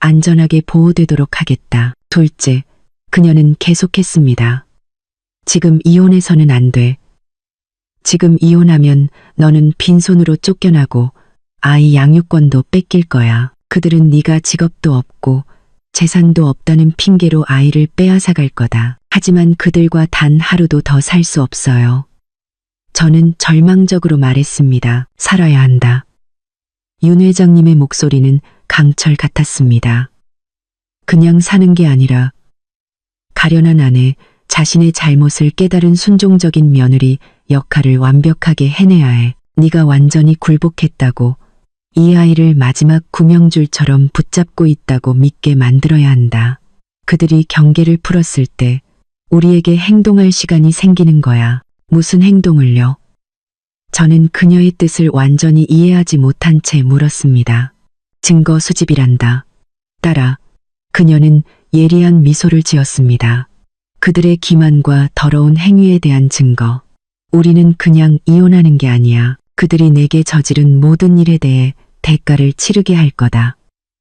[SPEAKER 1] 안전하게 보호되도록 하겠다. 둘째, 그녀는 계속했습니다. 지금 이혼해서는 안 돼. 지금 이혼하면 너는 빈손으로 쫓겨나고 아이 양육권도 뺏길 거야. 그들은 네가 직업도 없고 재산도 없다는 핑계로 아이를 빼앗아갈 거다. 하지만 그들과 단 하루도 더 살 수 없어요. 저는 절망적으로 말했습니다. 살아야 한다. 윤 회장님의 목소리는 강철 같았습니다. 그냥 사는 게 아니라 가련한 아내, 자신의 잘못을 깨달은 순종적인 며느리 역할을 완벽하게 해내야 해. 네가 완전히 굴복했다고, 이 아이를 마지막 구명줄처럼 붙잡고 있다고 믿게 만들어야 한다. 그들이 경계를 풀었을 때 우리에게 행동할 시간이 생기는 거야. 무슨 행동을요? 저는 그녀의 뜻을 완전히 이해하지 못한 채 물었습니다. 증거 수집이란다. 딸아. 그녀는 예리한 미소를 지었습니다. 그들의 기만과 더러운 행위에 대한 증거. 우리는 그냥 이혼하는 게 아니야. 그들이 내게 저지른 모든 일에 대해 대가를 치르게 할 거다.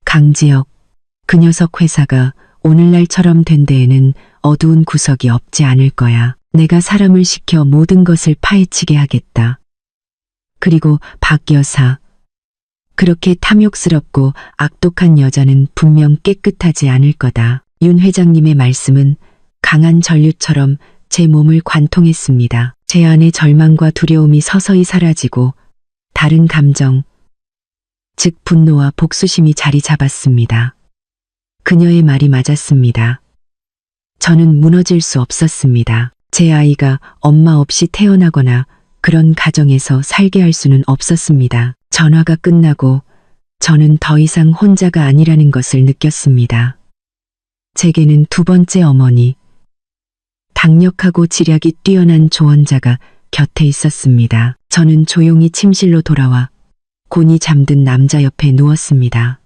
[SPEAKER 1] 강지혁, 그 녀석 회사가 오늘날처럼 된 데에는 어두운 구석이 없지 않을 거야. 내가 사람을 시켜 모든 것을 파헤치게 하겠다. 그리고 박 여사, 그렇게 탐욕스럽고 악독한 여자는 분명 깨끗하지 않을 거다. 윤 회장님의 말씀은 강한 전류처럼 제 몸을 관통했습니다. 제 안에 절망과 두려움이 서서히 사라지고 다른 감정, 즉 분노와 복수심이 자리 잡았습니다. 그녀의 말이 맞았습니다. 저는 무너질 수 없었습니다. 제 아이가 엄마 없이 태어나거나 그런 가정에서 살게 할 수는 없었습니다. 전화가 끝나고 저는 더 이상 혼자가 아니라는 것을 느꼈습니다. 제게는 두 번째 어머니, 강력하고 지략이 뛰어난 조언자가 곁에 있었습니다. 저는 조용히 침실로 돌아와 곤히 잠든 남자 옆에 누웠습니다.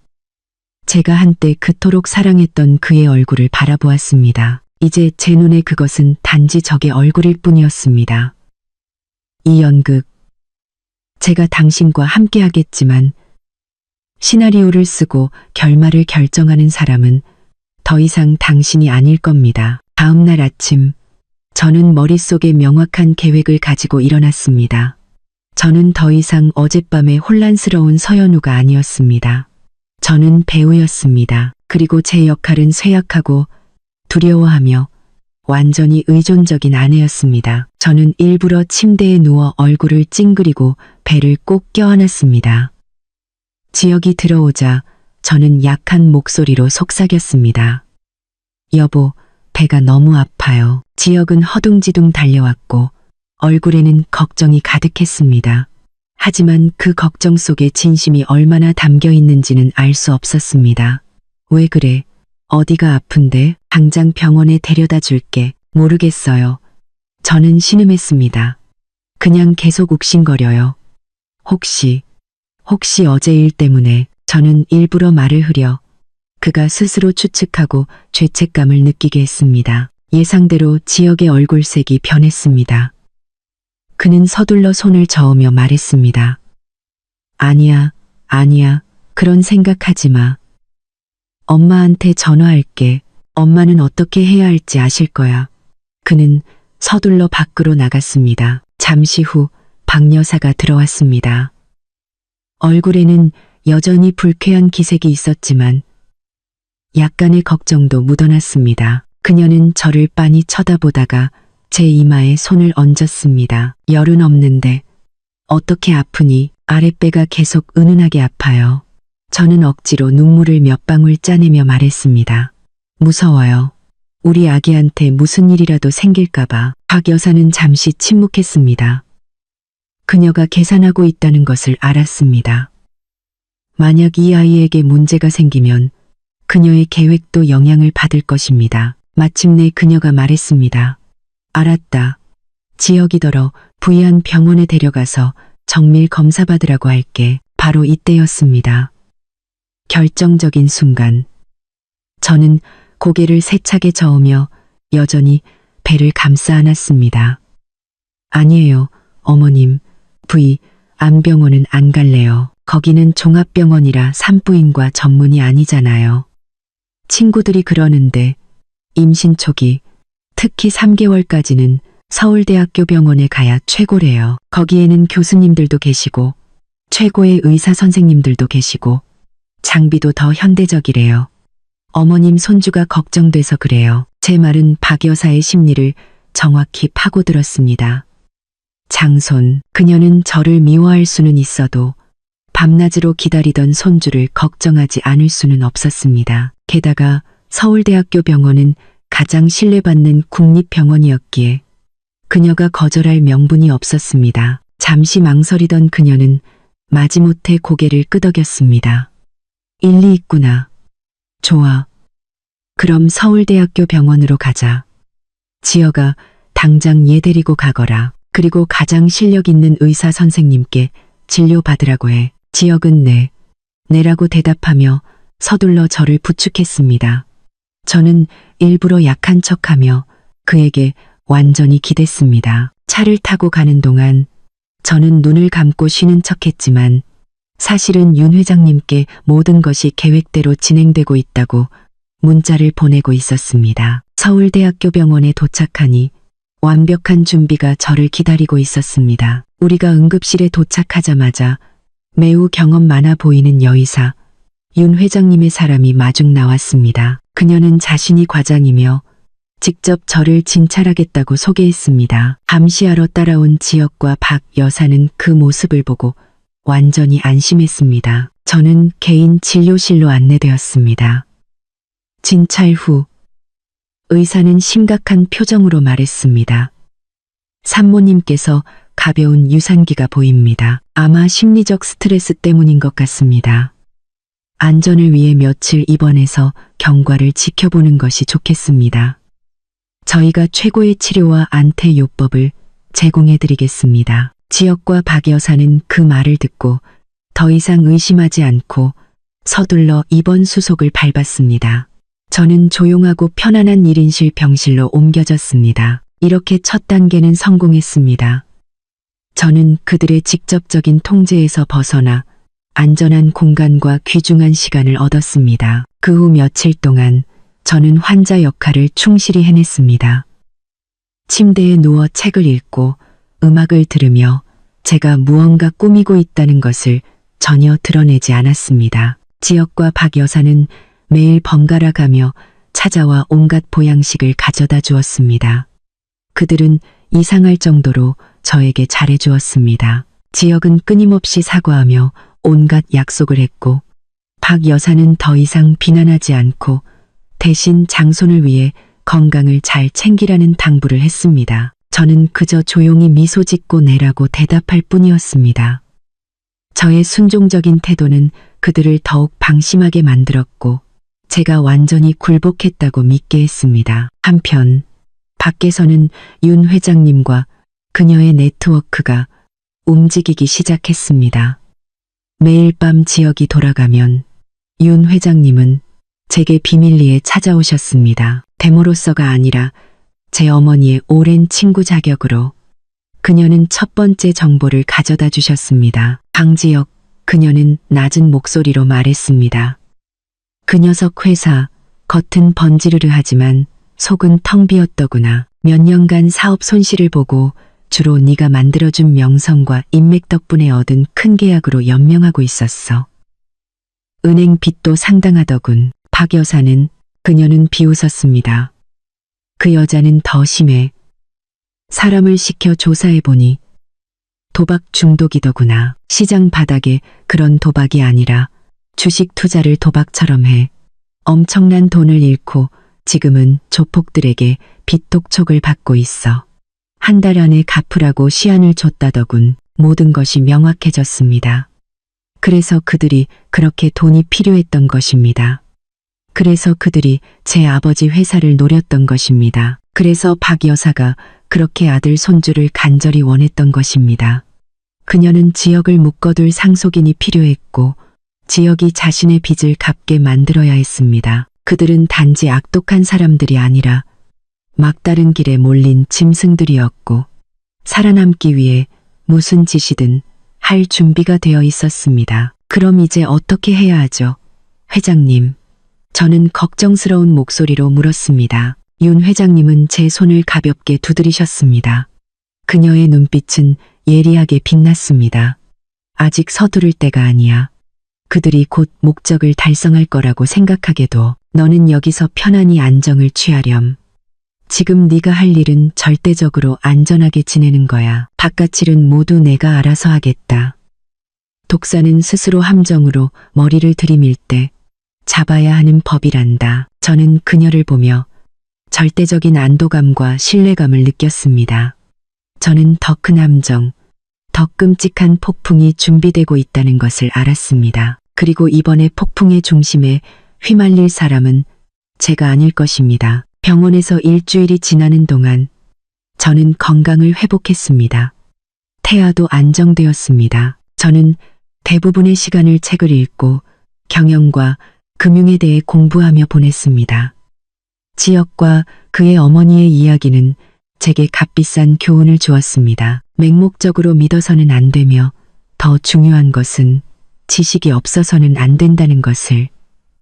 [SPEAKER 1] 제가 한때 그토록 사랑했던 그의 얼굴을 바라보았습니다. 이제 제 눈에 그것은 단지 적의 얼굴일 뿐이었습니다. 이 연극, 제가 당신과 함께 하겠지만 시나리오를 쓰고 결말을 결정하는 사람은 더 이상 당신이 아닐 겁니다. 다음 날 아침, 저는 머릿속에 명확한 계획을 가지고 일어났습니다. 저는 더 이상 어젯밤의 혼란스러운 서연우가 아니었습니다. 저는 배우였습니다. 그리고 제 역할은 쇠약하고 두려워하며 완전히 의존적인 아내였습니다. 저는 일부러 침대에 누워 얼굴을 찡그리고 배를 꼭 껴안았습니다. 지혁이 들어오자 저는 약한 목소리로 속삭였습니다. 여보, 배가 너무 아파요. 지혁은 허둥지둥 달려왔고 얼굴에는 걱정이 가득했습니다. 하지만 그 걱정 속에 진심이 얼마나 담겨 있는지는 알 수 없었습니다. 왜 그래? 어디가 아픈데? 당장 병원에 데려다 줄게. 모르겠어요. 저는 신음했습니다. 그냥 계속 욱신거려요. 혹시 어제 일 때문에. 저는 일부러 말을 흐려 그가 스스로 추측하고 죄책감을 느끼게 했습니다. 예상대로 지혁의 얼굴색이 변했습니다. 그는 서둘러 손을 저으며 말했습니다. 아니야, 그런 생각하지 마. 엄마한테 전화할게. 엄마는 어떻게 해야 할지 아실 거야. 그는 서둘러 밖으로 나갔습니다. 잠시 후 박 여사가 들어왔습니다. 얼굴에는 여전히 불쾌한 기색이 있었지만 약간의 걱정도 묻어났습니다. 그녀는 저를 빤히 쳐다보다가 제 이마에 손을 얹었습니다. 열은 없는데 어떻게 아프니? 아랫배가 계속 은은하게 아파요. 저는 억지로 눈물을 몇 방울 짜내며 말했습니다. 무서워요. 우리 아기한테 무슨 일이라도 생길까봐. 박 여사는 잠시 침묵했습니다. 그녀가 계산하고 있다는 것을 알았습니다. 만약 이 아이에게 문제가 생기면 그녀의 계획도 영향을 받을 것입니다. 마침내 그녀가 말했습니다. 알았다. 지혁이더러 부이한 병원에 데려가서 정밀 검사 받으라고 할게. 바로 이때였습니다. 결정적인 순간. 저는 고개를 세차게 저으며 여전히 배를 감싸 안았습니다. 아니에요, 어머님. 부이, 암병원은 안 갈래요. 거기는 종합병원이라 산부인과 전문이 아니잖아요. 친구들이 그러는데 임신 초기, 특히 3개월까지는 서울대학교 병원에 가야 최고래요. 거기에는 교수님들도 계시고 최고의 의사 선생님들도 계시고 장비도 더 현대적이래요. 어머님 손주가 걱정돼서 그래요. 제 말은 박 여사의 심리를 정확히 파고들었습니다. 장손, 그녀는 저를 미워할 수는 있어도 밤낮으로 기다리던 손주를 걱정하지 않을 수는 없었습니다. 게다가 서울대학교 병원은 가장 신뢰받는 국립병원이었기에 그녀가 거절할 명분이 없었습니다. 잠시 망설이던 그녀는 마지못해 고개를 끄덕였습니다. 일리 있구나. 좋아. 그럼 서울대학교 병원으로 가자. 지혁아, 당장 얘 데리고 가거라. 그리고 가장 실력 있는 의사 선생님께 진료받으라고 해. 지혁은 네라고 대답하며 서둘러 저를 부축했습니다. 저는 일부러 약한 척하며 그에게 완전히 기댔습니다. 차를 타고 가는 동안 저는 눈을 감고 쉬는 척했지만 사실은 윤 회장님께 모든 것이 계획대로 진행되고 있다고 문자를 보내고 있었습니다. 서울대학교 병원에 도착하니 완벽한 준비가 저를 기다리고 있었습니다. 우리가 응급실에 도착하자마자 매우 경험 많아 보이는 여의사 윤 회장님의 사람이 마중 나왔습니다. 그녀는 자신이 과장이며 직접 저를 진찰하겠다고 소개했습니다. 감시하러 따라온 지역과 박 여사는 그 모습을 보고 완전히 안심했습니다. 저는 개인 진료실로 안내되었습니다. 진찰 후 의사는 심각한 표정으로 말했습니다. 산모님께서 가벼운 유산기가 보입니다. 아마 심리적 스트레스 때문인 것 같습니다. 안전을 위해 며칠 입원해서 경과를 지켜보는 것이 좋겠습니다. 저희가 최고의 치료와 안퇴요법을 제공해 드리겠습니다. 지역과 박 여사는 그 말을 듣고 더 이상 의심하지 않고 서둘러 입원 수속을 밟았습니다. 저는 조용하고 편안한 1인실 병실로 옮겨졌습니다. 이렇게 첫 단계는 성공했습니다. 저는 그들의 직접적인 통제에서 벗어나 안전한 공간과 귀중한 시간을 얻었습니다. 그 후 며칠 동안 저는 환자 역할을 충실히 해냈습니다. 침대에 누워 책을 읽고 음악을 들으며 제가 무언가 꾸미고 있다는 것을 전혀 드러내지 않았습니다. 지역과 박 여사는 매일 번갈아 가며 찾아와 온갖 보양식을 가져다 주었습니다. 그들은 이상할 정도로 저에게 잘해주었습니다. 지역은 끊임없이 사과하며 온갖 약속을 했고 박 여사는 더 이상 비난하지 않고 대신 장손을 위해 건강을 잘 챙기라는 당부를 했습니다. 저는 그저 조용히 미소 짓고 내라고 대답할 뿐이었습니다. 저의 순종적인 태도는 그들을 더욱 방심하게 만들었고 제가 완전히 굴복했다고 믿게 했습니다. 한편 밖에서는 윤 회장님과 그녀의 네트워크가 움직이기 시작했습니다. 매일 밤 지역이 돌아가면 윤 회장님은 제게 비밀리에 찾아오셨습니다. 데모로서가 아니라 제 어머니의 오랜 친구 자격으로 그녀는 첫 번째 정보를 가져다 주셨습니다. 강지혁, 그녀는 낮은 목소리로 말했습니다. 그 녀석 회사, 겉은 번지르르 하지만 속은 텅 비었더구나. 몇 년간 사업 손실을 보고 주로 네가 만들어준 명성과 인맥 덕분에 얻은 큰 계약으로 연명하고 있었어. 은행 빚도 상당하더군. 박 여사는 그녀는 비웃었습니다. 그 여자는 더 심해. 사람을 시켜 조사해보니 도박 중독이더구나. 시장 바닥에 그런 도박이 아니라 주식 투자를 도박처럼 해 엄청난 돈을 잃고 지금은 조폭들에게 빚독촉을 받고 있어. 한 달 안에 갚으라고 시한을 줬다더군. 모든 것이 명확해졌습니다. 그래서 그들이 그렇게 돈이 필요했던 것입니다. 그래서 그들이 제 아버지 회사를 노렸던 것입니다. 그래서 박 여사가 그렇게 아들 손주를 간절히 원했던 것입니다. 그녀는 지역을 묶어둘 상속인이 필요했고 지역이 자신의 빚을 갚게 만들어야 했습니다. 그들은 단지 악독한 사람들이 아니라 막다른 길에 몰린 짐승들이었고 살아남기 위해 무슨 짓이든 할 준비가 되어 있었습니다. 그럼 이제 어떻게 해야 하죠? 회장님. 저는 걱정스러운 목소리로 물었습니다. 윤 회장님은 제 손을 가볍게 두드리셨습니다. 그녀의 눈빛은 예리하게 빛났습니다. 아직 서두를 때가 아니야. 그들이 곧 목적을 달성할 거라고 생각하게도 너는 여기서 편안히 안정을 취하렴. 지금 네가 할 일은 절대적으로 안전하게 지내는 거야. 바깥 일은 모두 내가 알아서 하겠다. 독사는 스스로 함정으로 머리를 들이밀 때 잡아야 하는 법이란다. 저는 그녀를 보며 절대적인 안도감과 신뢰감을 느꼈습니다. 저는 더 큰 함정, 더 끔찍한 폭풍이 준비되고 있다는 것을 알았습니다. 그리고 이번에 폭풍의 중심에 휘말릴 사람은 제가 아닐 것입니다. 병원에서 일주일이 지나는 동안 저는 건강을 회복했습니다. 태아도 안정되었습니다. 저는 대부분의 시간을 책을 읽고 경영과 금융에 대해 공부하며 보냈습니다. 지역과 그의 어머니의 이야기는 제게 값비싼 교훈을 주었습니다. 맹목적으로 믿어서는 안 되며 더 중요한 것은 지식이 없어서는 안 된다는 것을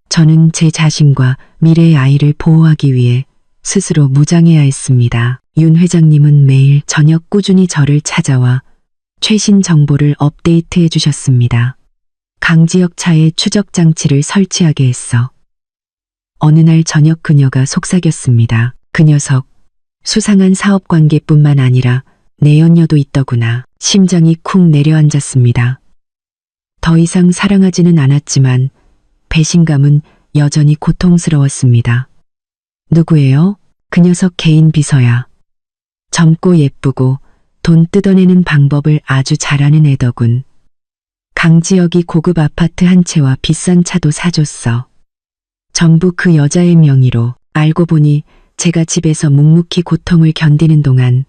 [SPEAKER 1] 저는 제 자신과 미래의 아이를 보호하기 위해 스스로 무장해야 했습니다. 윤 회장님은 매일 저녁 꾸준히 저를 찾아와 최신 정보를 업데이트해 주셨습니다. 강지혁 차에 추적 장치를 설치하게 했어. 어느 날 저녁 그녀가 속삭였습니다. 그 녀석 수상한 사업 관계뿐만 아니라 내연녀도 있더구나. 심장이 쿵 내려앉았습니다. 더 이상 사랑하지는 않았지만 배신감은 여전히 고통스러웠습니다. 누구예요? 그 녀석 개인 비서야. 젊고 예쁘고 돈 뜯어내는 방법을 아주 잘하는 애더군. 강지혁이 고급 아파트 한 채와 비싼 차도 사줬어. 전부 그 여자의 명의로. 알고 보니 제가 집에서 묵묵히 고통을 견디는 동안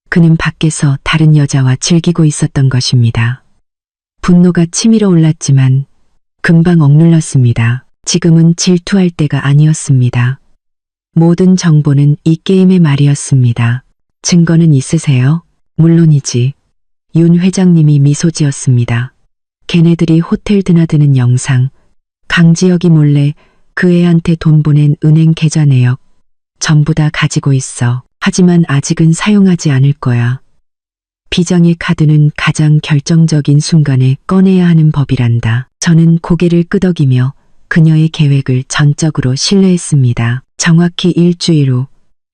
[SPEAKER 1] 그는 밖에서 다른 여자와 즐기고 있었던 것입니다. 분노가 치밀어 올랐지만 금방 억눌렀습니다. 지금은 질투할 때가 아니었습니다. 모든 정보는 이 게임의 말이었습니다. 증거는 있으세요? 물론이지. 윤 회장님이 미소 지었습니다. 걔네들이 호텔 드나드는 영상, 강지혁이 몰래 그 애한테 돈 보낸 은행 계좌 내역 전부 다 가지고 있어. 하지만 아직은 사용하지 않을 거야. 비장의 카드는 가장 결정적인 순간에 꺼내야 하는 법이란다. 저는 고개를 끄덕이며 그녀의 계획을 전적으로 신뢰했습니다. 정확히 일주일 후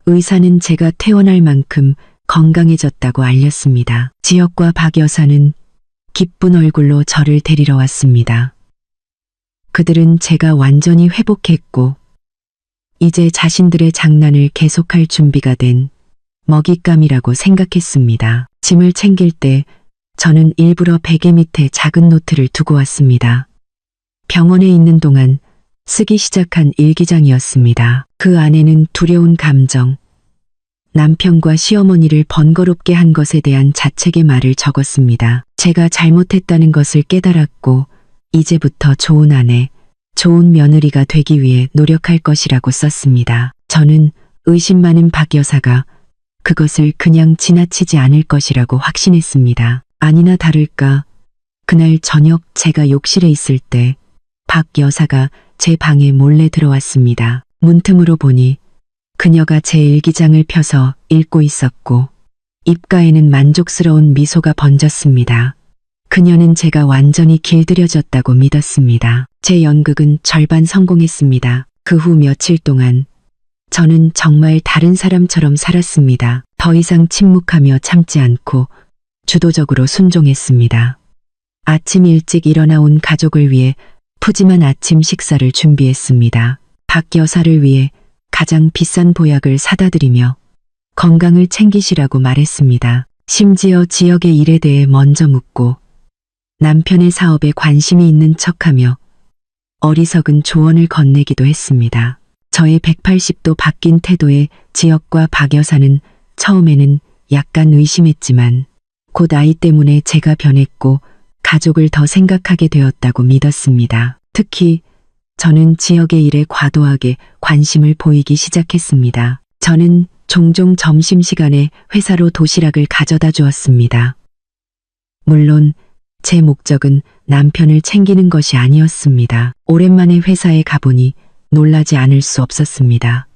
[SPEAKER 1] 의사는 제가 퇴원할 만큼 건강해졌다고 알렸습니다. 지혁과 박 여사는 기쁜 얼굴로 저를 데리러 왔습니다. 그들은 제가 완전히 회복했고 이제 자신들의 장난을 계속할 준비가 된 먹잇감이라고 생각했습니다. 짐을 챙길 때 저는 일부러 베개 밑에 작은 노트를 두고 왔습니다. 병원에 있는 동안 쓰기 시작한 일기장이었습니다. 그 안에는 두려운 감정, 남편과 시어머니를 번거롭게 한 것에 대한 자책의 말을 적었습니다. 제가 잘못했다는 것을 깨달았고 이제부터 좋은 아내, 좋은 며느리가 되기 위해 노력할 것이라고 썼습니다. 저는 의심 많은 박 여사가 그것을 그냥 지나치지 않을 것이라고 확신했습니다. 아니나 다를까 그날 저녁 제가 욕실에 있을 때 박 여사가 제 방에 몰래 들어왔습니다. 문틈으로 보니 그녀가 제 일기장을 펴서 읽고 있었고 입가에는 만족스러운 미소가 번졌습니다. 그녀는 제가 완전히 길들여졌다고 믿었습니다. 제 연극은 절반 성공했습니다. 그 후 며칠 동안 저는 정말 다른 사람처럼 살았습니다. 더 이상 침묵하며 참지 않고 주도적으로 순종했습니다. 아침 일찍 일어나 온 가족을 위해 푸짐한 아침 식사를 준비했습니다. 박 여사를 위해 가장 비싼 보약을 사다 드리며 건강을 챙기시라고 말했습니다. 심지어 지역의 일에 대해 먼저 묻고 남편의 사업에 관심이 있는 척하며 어리석은 조언을 건네기도 했습니다. 저의 180도 바뀐 태도에 지역과 박 여사는 처음에는 약간 의심했지만 곧 아이 때문에 제가 변했고 가족을 더 생각하게 되었다고 믿었습니다. 특히 저는 지역의 일에 과도하게 관심을 보이기 시작했습니다. 저는 종종 점심시간에 회사로 도시락을 가져다 주었습니다. 물론 제 목적은 남편을 챙기는 것이 아니었습니다. 오랜만에 회사에 가보니 놀라지 않을 수 없었습니다.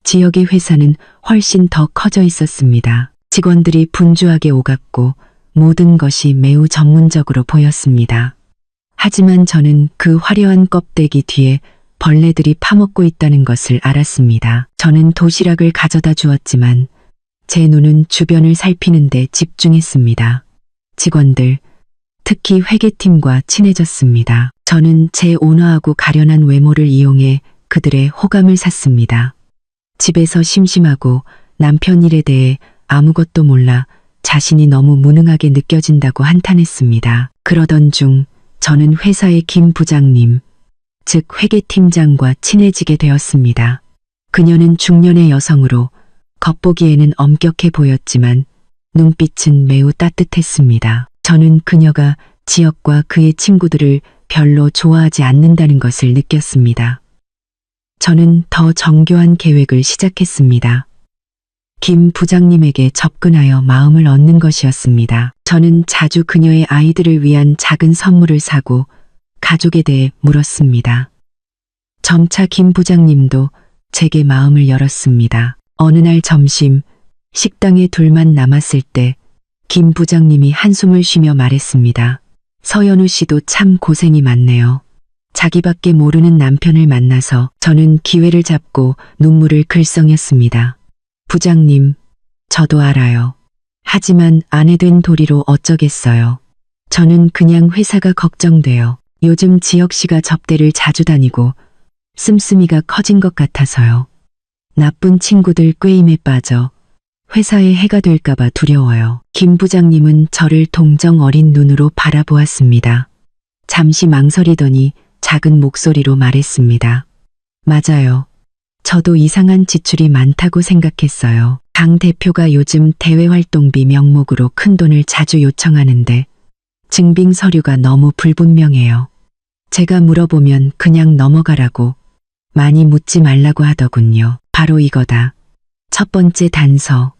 [SPEAKER 1] 지역의 회사는 훨씬 더 커져 있었습니다. 직원들이 분주하게 오갔고 모든 것이 매우 전문적으로 보였습니다. 하지만 저는 그 화려한 껍데기 뒤에 벌레들이 파먹고 있다는 것을 알았습니다. 저는 도시락을 가져다 주었지만 제 눈은 주변을 살피는 데 집중했습니다. 직원들, 특히 회계팀과 친해졌습니다. 저는 제 온화하고 가련한 외모를 이용해 그들의 호감을 샀습니다. 집에서 심심하고 남편 일에 대해 아무것도 몰라 자신이 너무 무능하게 느껴진다고 한탄했습니다. 그러던 중 저는 회사의 김 부장님, 즉 회계팀장과 친해지게 되었습니다. 그녀는 중년의 여성으로 겉보기에는 엄격해 보였지만 눈빛은 매우 따뜻했습니다. 저는 그녀가 지역과 그의 친구들을 별로 좋아하지 않는다는 것을 느꼈습니다. 저는 더 정교한 계획을 시작했습니다. 김 부장님에게 접근하여 마음을 얻는 것이었습니다. 저는 자주 그녀의 아이들을 위한 작은 선물을 사고 가족에 대해 물었습니다. 점차 김 부장님도 제게 마음을 열었습니다. 어느 날 점심, 식당에 둘만 남았을 때 김 부장님이 한숨을 쉬며 말했습니다. 서연우 씨도 참 고생이 많네요. 자기밖에 모르는 남편을 만나서 저는 기회를 잡고 눈물을 글썽였습니다. 부장님, 저도 알아요. 하지만 아내 된 도리로 어쩌겠어요. 저는 그냥 회사가 걱정돼요. 요즘 지혁 씨가 접대를 자주 다니고 씀씀이가 커진 것 같아서요. 나쁜 친구들 꾀임에 빠져 회사에 해가 될까봐 두려워요. 김 부장님은 저를 동정 어린 눈으로 바라보았습니다. 잠시 망설이더니 작은 목소리로 말했습니다. 맞아요. 저도 이상한 지출이 많다고 생각했어요. 당 대표가 요즘 대외 활동비 명목으로 큰돈을 자주 요청하는데 증빙 서류가 너무 불분명해요. 제가 물어보면 그냥 넘어가라고, 많이 묻지 말라고 하더군요. 바로 이거다. 첫 번째 단서.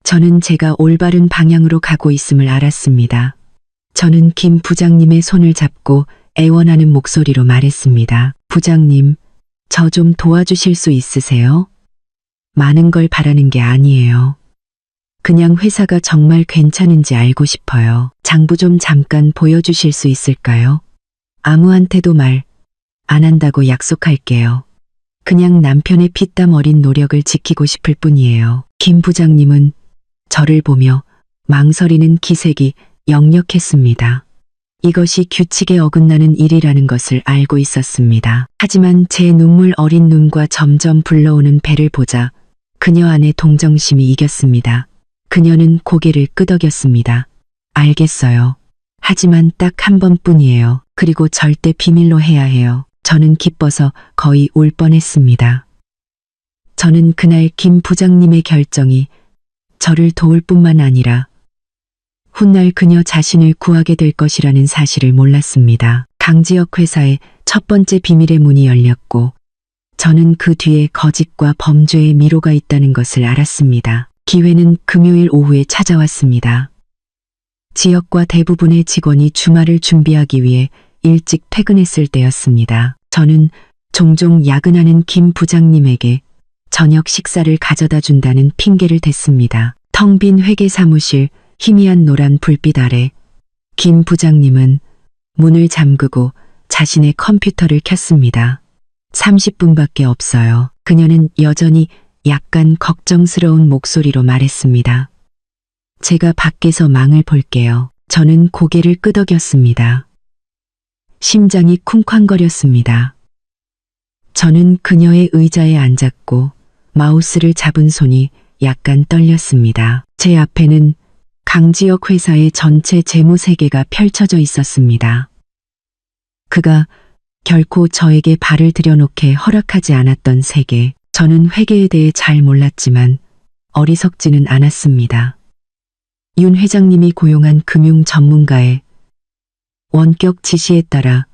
[SPEAKER 1] 저는 제가 올바른 방향으로 가고 있음을 알았습니다. 저는 김 부장님의 손을 잡고 애원하는 목소리로 말했습니다. 부장님, 저 좀 도와주실 수 있으세요? 많은 걸 바라는 게 아니에요. 그냥 회사가 정말 괜찮은지 알고 싶어요. 장부 좀 잠깐 보여주실 수 있을까요? 아무한테도 말 안 한다고 약속할게요. 그냥 남편의 피땀 어린 노력을 지키고 싶을 뿐이에요. 김 부장님은 저를 보며 망설이는 기색이 역력했습니다. 이것이 규칙에 어긋나는 일이라는 것을 알고 있었습니다. 하지만 제 눈물 어린 눈과 점점 불러오는 배를 보자 그녀 안의 동정심이 이겼습니다. 그녀는 고개를 끄덕였습니다. 알겠어요. 하지만 딱 한 번뿐이에요. 그리고 절대 비밀로 해야 해요. 저는 기뻐서 거의 울 뻔했습니다. 저는 그날 김 부장님의 결정이 저를 도울 뿐만 아니라 훗날 그녀 자신을 구하게 될 것이라는 사실을 몰랐습니다. 강지혁 회사의 첫 번째 비밀의 문이 열렸고 저는 그 뒤에 거짓과 범죄의 미로가 있다는 것을 알았습니다. 기회는 금요일 오후에 찾아왔습니다. 지역과 대부분의 직원이 주말을 준비하기 위해 일찍 퇴근했을 때였습니다. 저는 종종 야근하는 김 부장님에게 저녁 식사를 가져다 준다는 핑계를 댔습니다. 텅 빈 회계 사무실, 희미한 노란 불빛 아래 김 부장님은 문을 잠그고 자신의 컴퓨터를 켰습니다. 30분밖에 없어요. 그녀는 여전히 약간 걱정스러운 목소리로 말했습니다. 제가 밖에서 망을 볼게요. 저는 고개를 끄덕였습니다. 심장이 쿵쾅거렸습니다. 저는 그녀의 의자에 앉았고 마우스를 잡은 손이 약간 떨렸습니다. 제 앞에는 강지혁 회사의 전체 재무 세계가 펼쳐져 있었습니다. 그가 결코 저에게 발을 들여놓게 허락하지 않았던 세계. 저는 회계에 대해 잘 몰랐지만 어리석지는 않았습니다. 윤 회장님이 고용한 금융 전문가의 원격 지시에 따라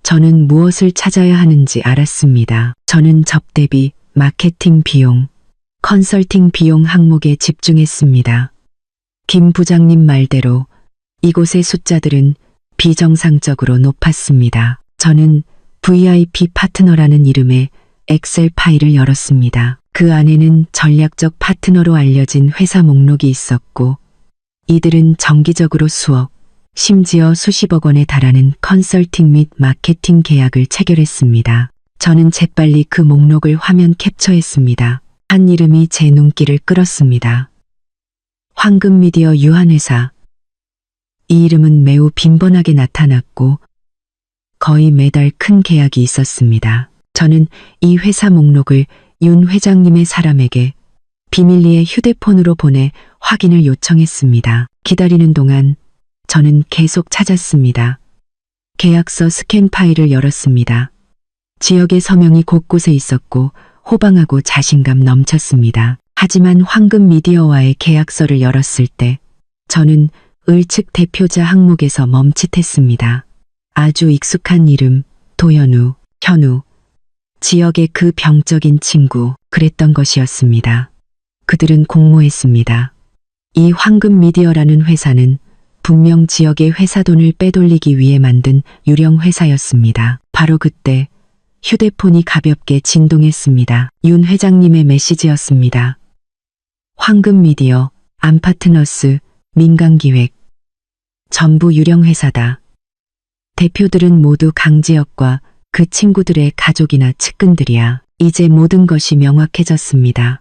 [SPEAKER 1] 저는 무엇을 찾아야 하는지 알았습니다. 저는 접대비, 마케팅 비용, 컨설팅 비용 항목에 집중했습니다. 김 부장님 말대로 이곳의 숫자들은 비정상적으로 높았습니다. 저는 VIP 파트너라는 이름의 엑셀 파일을 열었습니다. 그 안에는 전략적 파트너로 알려진 회사 목록이 있었고 이들은 정기적으로 수억, 심지어 수십억 원에 달하는 컨설팅 및 마케팅 계약을 체결했습니다. 저는 재빨리 그 목록을 화면 캡처했습니다. 한 이름이 제 눈길을 끌었습니다. 황금미디어 유한회사. 이 이름은 매우 빈번하게 나타났고 거의 매달 큰 계약이 있었습니다. 저는 이 회사 목록을 윤 회장님의 사람에게 비밀리에 휴대폰으로 보내 확인을 요청했습니다. 기다리는 동안 저는 계속 찾았습니다. 계약서 스캔 파일을 열었습니다. 지역의 서명이 곳곳에 있었고 호방하고 자신감 넘쳤습니다. 하지만 황금미디어와의 계약서를 열었을 때 저는 을측 대표자 항목에서 멈칫했습니다. 아주 익숙한 이름, 도현우, 현우. 지역의 그 병적인 친구, 그랬던 것이었습니다. 그들은 공모했습니다. 이 황금미디어라는 회사는 분명 지역의 회사 돈을 빼돌리기 위해 만든 유령 회사였습니다. 바로 그때 휴대폰이 가볍게 진동했습니다. 윤 회장님의 메시지였습니다. 황금미디어, 암파트너스, 민간기획. 전부 유령 회사다. 대표들은 모두 강지혁과 그 친구들의 가족이나 측근들이야. 이제 모든 것이 명확해졌습니다.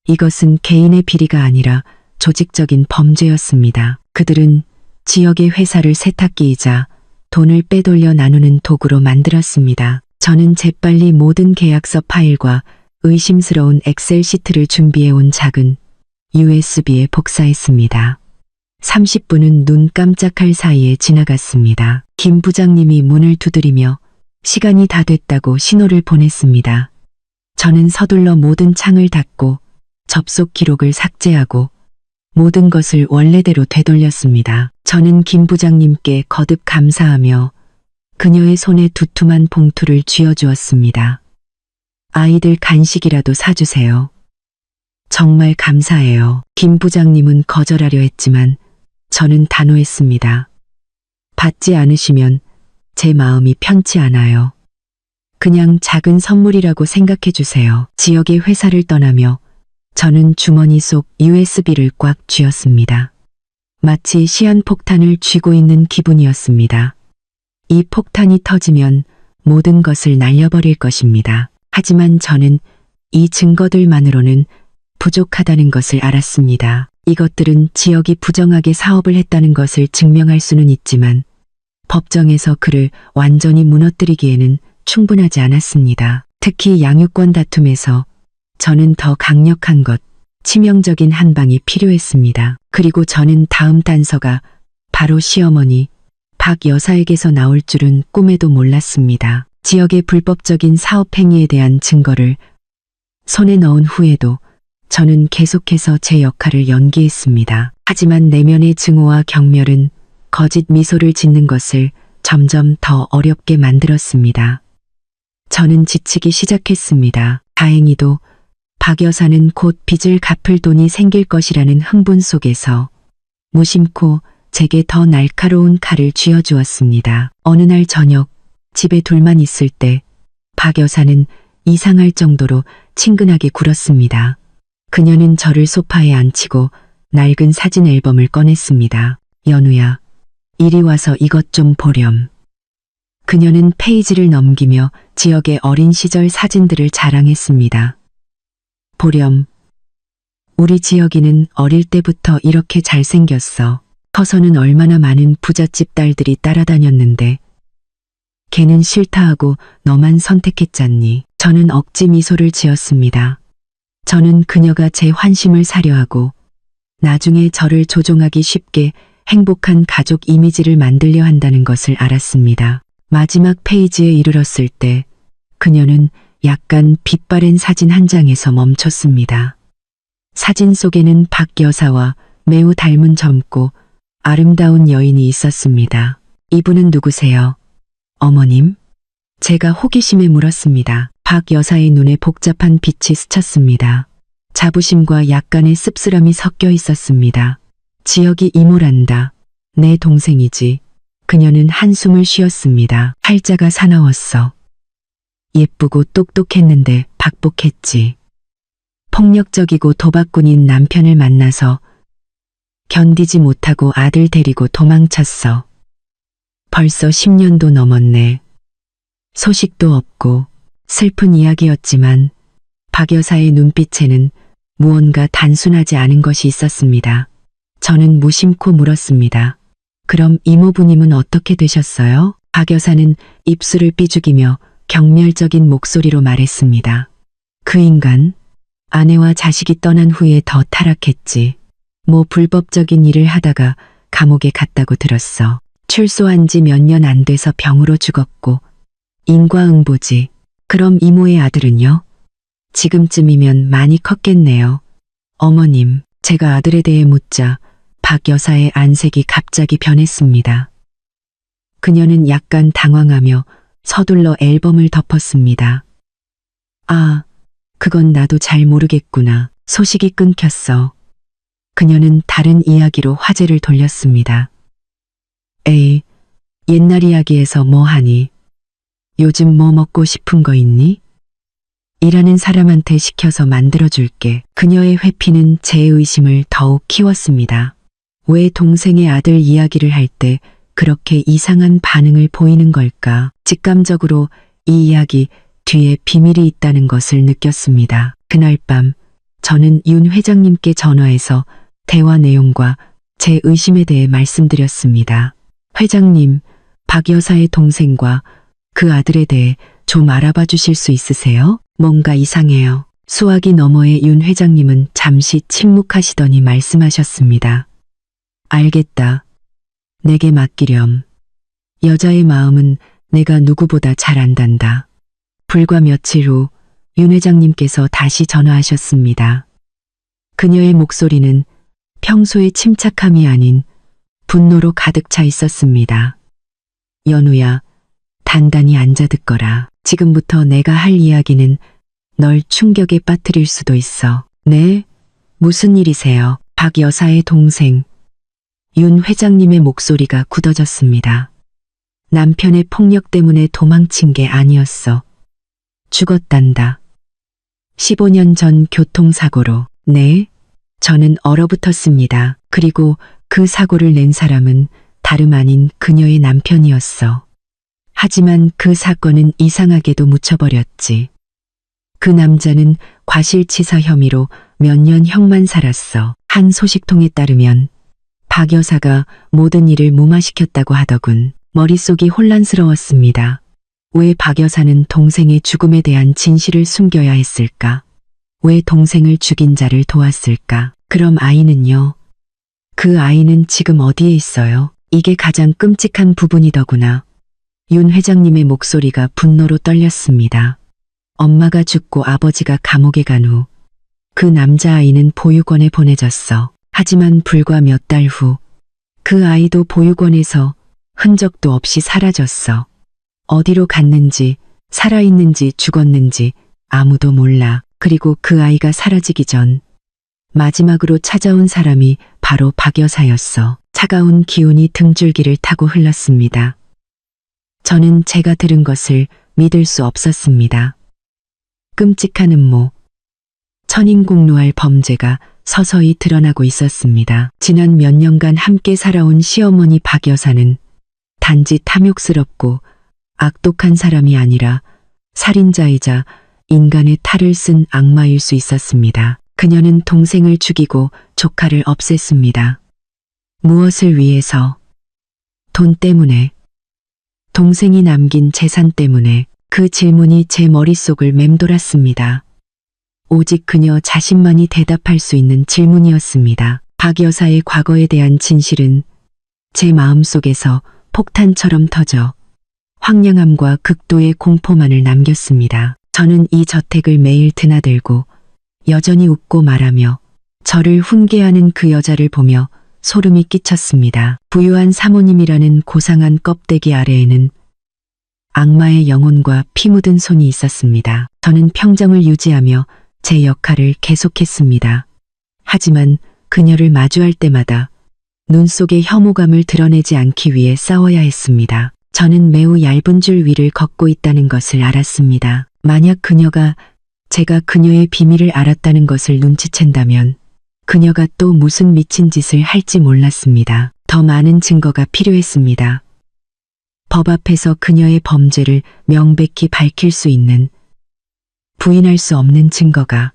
[SPEAKER 1] 이것은 개인의 비리가 아니라 조직적인 범죄였습니다. 그들은 지역의 회사를 세탁기이자 돈을 빼돌려 나누는 도구로 만들었습니다. 저는 재빨리 모든 계약서 파일과 의심스러운 엑셀 시트를 준비해온 작은 USB에 복사했습니다. 30분은 눈 깜짝할 사이에 지나갔습니다. 김 부장님이 문을 두드리며 시간이 다 됐다고 신호를 보냈습니다. 저는 서둘러 모든 창을 닫고 접속 기록을 삭제하고 모든 것을 원래대로 되돌렸습니다. 저는 김 부장님께 거듭 감사하며 그녀의 손에 두툼한 봉투를 쥐어주었습니다. 아이들 간식이라도 사주세요. 정말 감사해요. 김 부장님은 거절하려 했지만 저는 단호했습니다. 받지 않으시면 제 마음이 편치 않아요. 그냥 작은 선물이라고 생각해 주세요. 지역의 회사를 떠나며 저는 주머니 속 USB를 꽉 쥐었습니다. 마치 시한폭탄을 쥐고 있는 기분이었습니다. 이 폭탄이 터지면 모든 것을 날려버릴 것입니다. 하지만 저는 이 증거들만으로는 부족하다는 것을 알았습니다. 이것들은 지역이 부정하게 사업을 했다는 것을 증명할 수는 있지만 법정에서 그를 완전히 무너뜨리기에는 충분하지 않았습니다. 특히 양육권 다툼에서 저는 더 강력한 것, 치명적인 한 방이 필요했습니다. 그리고 저는 다음 단서가 바로 시어머니 박 여사에게서 나올 줄은 꿈에도 몰랐습니다. 지역의 불법적인 사업 행위에 대한 증거를 손에 넣은 후에도 저는 계속해서 제 역할을 연기했습니다. 하지만 내면의 증오와 경멸은 거짓 미소를 짓는 것을 점점 더 어렵게 만들었습니다. 저는 지치기 시작했습니다. 다행히도 박 여사는 곧 빚을 갚을 돈이 생길 것이라는 흥분 속에서 무심코 제게 더 날카로운 칼을 쥐어주었습니다. 어느 날 저녁 집에 둘만 있을 때 박 여사는 이상할 정도로 친근하게 굴었습니다. 그녀는 저를 소파에 앉히고 낡은 사진 앨범을 꺼냈습니다. 연우야, 이리 와서 이것 좀 보렴. 그녀는 페이지를 넘기며 지역의 어린 시절 사진들을 자랑했습니다. 보렴. 우리 지역이는 어릴 때부터 이렇게 잘생겼어. 커서는 얼마나 많은 부잣집 딸들이 따라다녔는데 걔는 싫다 하고 너만 선택했잖니. 저는 억지 미소를 지었습니다. 저는 그녀가 제 환심을 사려 하고 나중에 저를 조종하기 쉽게 행복한 가족 이미지를 만들려 한다는 것을 알았습니다. 마지막 페이지에 이르렀을 때 그녀는 약간 빛바랜 사진 한 장에서 멈췄습니다. 사진 속에는 박 여사와 매우 닮은 젊고 아름다운 여인이 있었습니다. 이분은 누구세요? 어머님? 제가 호기심에 물었습니다. 박 여사의 눈에 복잡한 빛이 스쳤습니다. 자부심과 약간의 씁쓸함이 섞여 있었습니다. 지역이 이모란다. 내 동생이지. 그녀는 한숨을 쉬었습니다. 팔자가 사나웠어. 예쁘고 똑똑했는데 박복했지. 폭력적이고 도박꾼인 남편을 만나서 견디지 못하고 아들 데리고 도망쳤어. 벌써 10년도 넘었네. 소식도 없고 슬픈 이야기였지만 박 여사의 눈빛에는 무언가 단순하지 않은 것이 있었습니다. 저는 무심코 물었습니다. 그럼 이모부님은 어떻게 되셨어요? 박 여사는 입술을 삐죽이며 경멸적인 목소리로 말했습니다. 그 인간, 아내와 자식이 떠난 후에 더 타락했지. 뭐 불법적인 일을 하다가 감옥에 갔다고 들었어. 출소한 지 몇 년 안 돼서 병으로 죽었고 인과응보지. 그럼 이모의 아들은요? 지금쯤이면 많이 컸겠네요. 어머님, 제가 아들에 대해 묻자 박 여사의 안색이 갑자기 변했습니다. 그녀는 약간 당황하며 서둘러 앨범을 덮었습니다. 아, 그건 나도 잘 모르겠구나. 소식이 끊겼어. 그녀는 다른 이야기로 화제를 돌렸습니다. 에이, 옛날 이야기에서 뭐 하니? 요즘 뭐 먹고 싶은 거 있니? 일하는 사람한테 시켜서 만들어줄게. 그녀의 회피는 제 의심을 더욱 키웠습니다. 왜 동생의 아들 이야기를 할 때 그렇게 이상한 반응을 보이는 걸까? 직감적으로 이 이야기 뒤에 비밀이 있다는 것을 느꼈습니다. 그날 밤 저는 윤 회장님께 전화해서 대화 내용과 제 의심에 대해 말씀드렸습니다. 회장님, 박 여사의 동생과 그 아들에 대해 좀 알아봐 주실 수 있으세요? 뭔가 이상해요. 수화기 너머의 윤 회장님은 잠시 침묵하시더니 말씀하셨습니다. 알겠다. 내게 맡기렴. 여자의 마음은 내가 누구보다 잘 안단다. 불과 며칠 후 윤 회장님께서 다시 전화하셨습니다. 그녀의 목소리는 평소의 침착함이 아닌 분노로 가득 차 있었습니다. 연우야, 단단히 앉아 듣거라. 지금부터 내가 할 이야기는 널 충격에 빠뜨릴 수도 있어. 네? 무슨 일이세요? 박 여사의 동생. 윤 회장님의 목소리가 굳어졌습니다. 남편의 폭력 때문에 도망친 게 아니었어. 죽었단다. 15년 전 교통사고로. 네? 저는 얼어붙었습니다. 그리고 그 사고를 낸 사람은 다름 아닌 그녀의 남편이었어. 하지만 그 사건은 이상하게도 묻혀버렸지. 그 남자는 과실치사 혐의로 몇 년 형만 살았어. 한 소식통에 따르면 박 여사가 모든 일을 무마시켰다고 하더군. 머릿속이 혼란스러웠습니다. 왜 박 여사는 동생의 죽음에 대한 진실을 숨겨야 했을까? 왜 동생을 죽인 자를 도왔을까? 그럼 아이는요? 그 아이는 지금 어디에 있어요? 이게 가장 끔찍한 부분이더구나. 윤 회장님의 목소리가 분노로 떨렸습니다. 엄마가 죽고 아버지가 감옥에 간 후 그 남자아이는 보육원에 보내졌어. 하지만 불과 몇 달 후 그 아이도 보육원에서 흔적도 없이 사라졌어. 어디로 갔는지, 살아있는지 죽었는지 아무도 몰라. 그리고 그 아이가 사라지기 전 마지막으로 찾아온 사람이 바로 박 여사였어. 차가운 기운이 등줄기를 타고 흘렀습니다. 저는 제가 들은 것을 믿을 수 없었습니다. 끔찍한 음모, 천인국노할 범죄가 서서히 드러나고 있었습니다. 지난 몇 년간 함께 살아온 시어머니 박 여사는 단지 탐욕스럽고 악독한 사람이 아니라 살인자이자 인간의 탈을 쓴 악마일 수 있었습니다. 그녀는 동생을 죽이고 조카를 없앴습니다. 무엇을 위해서? 돈 때문에. 동생이 남긴 재산 때문에. 그 질문이 제 머릿속을 맴돌았습니다. 오직 그녀 자신만이 대답할 수 있는 질문이었습니다. 박 여사의 과거에 대한 진실은 제 마음속에서 폭탄처럼 터져 황량함과 극도의 공포만을 남겼습니다. 저는 이 저택을 매일 드나들고 여전히 웃고 말하며 저를 훈계하는 그 여자를 보며 소름이 끼쳤습니다. 부유한 사모님이라는 고상한 껍데기 아래에는 악마의 영혼과 피 묻은 손이 있었습니다. 저는 평정을 유지하며 제 역할을 계속했습니다. 하지만 그녀를 마주할 때마다 눈 속의 혐오감을 드러내지 않기 위해 싸워야 했습니다. 저는 매우 얇은 줄 위를 걷고 있다는 것을 알았습니다. 만약 그녀가 제가 그녀의 비밀을 알았다는 것을 눈치챈다면 그녀가 또 무슨 미친 짓을 할지 몰랐습니다. 더 많은 증거가 필요했습니다. 법 앞에서 그녀의 범죄를 명백히 밝힐 수 있는, 부인할 수 없는 증거가.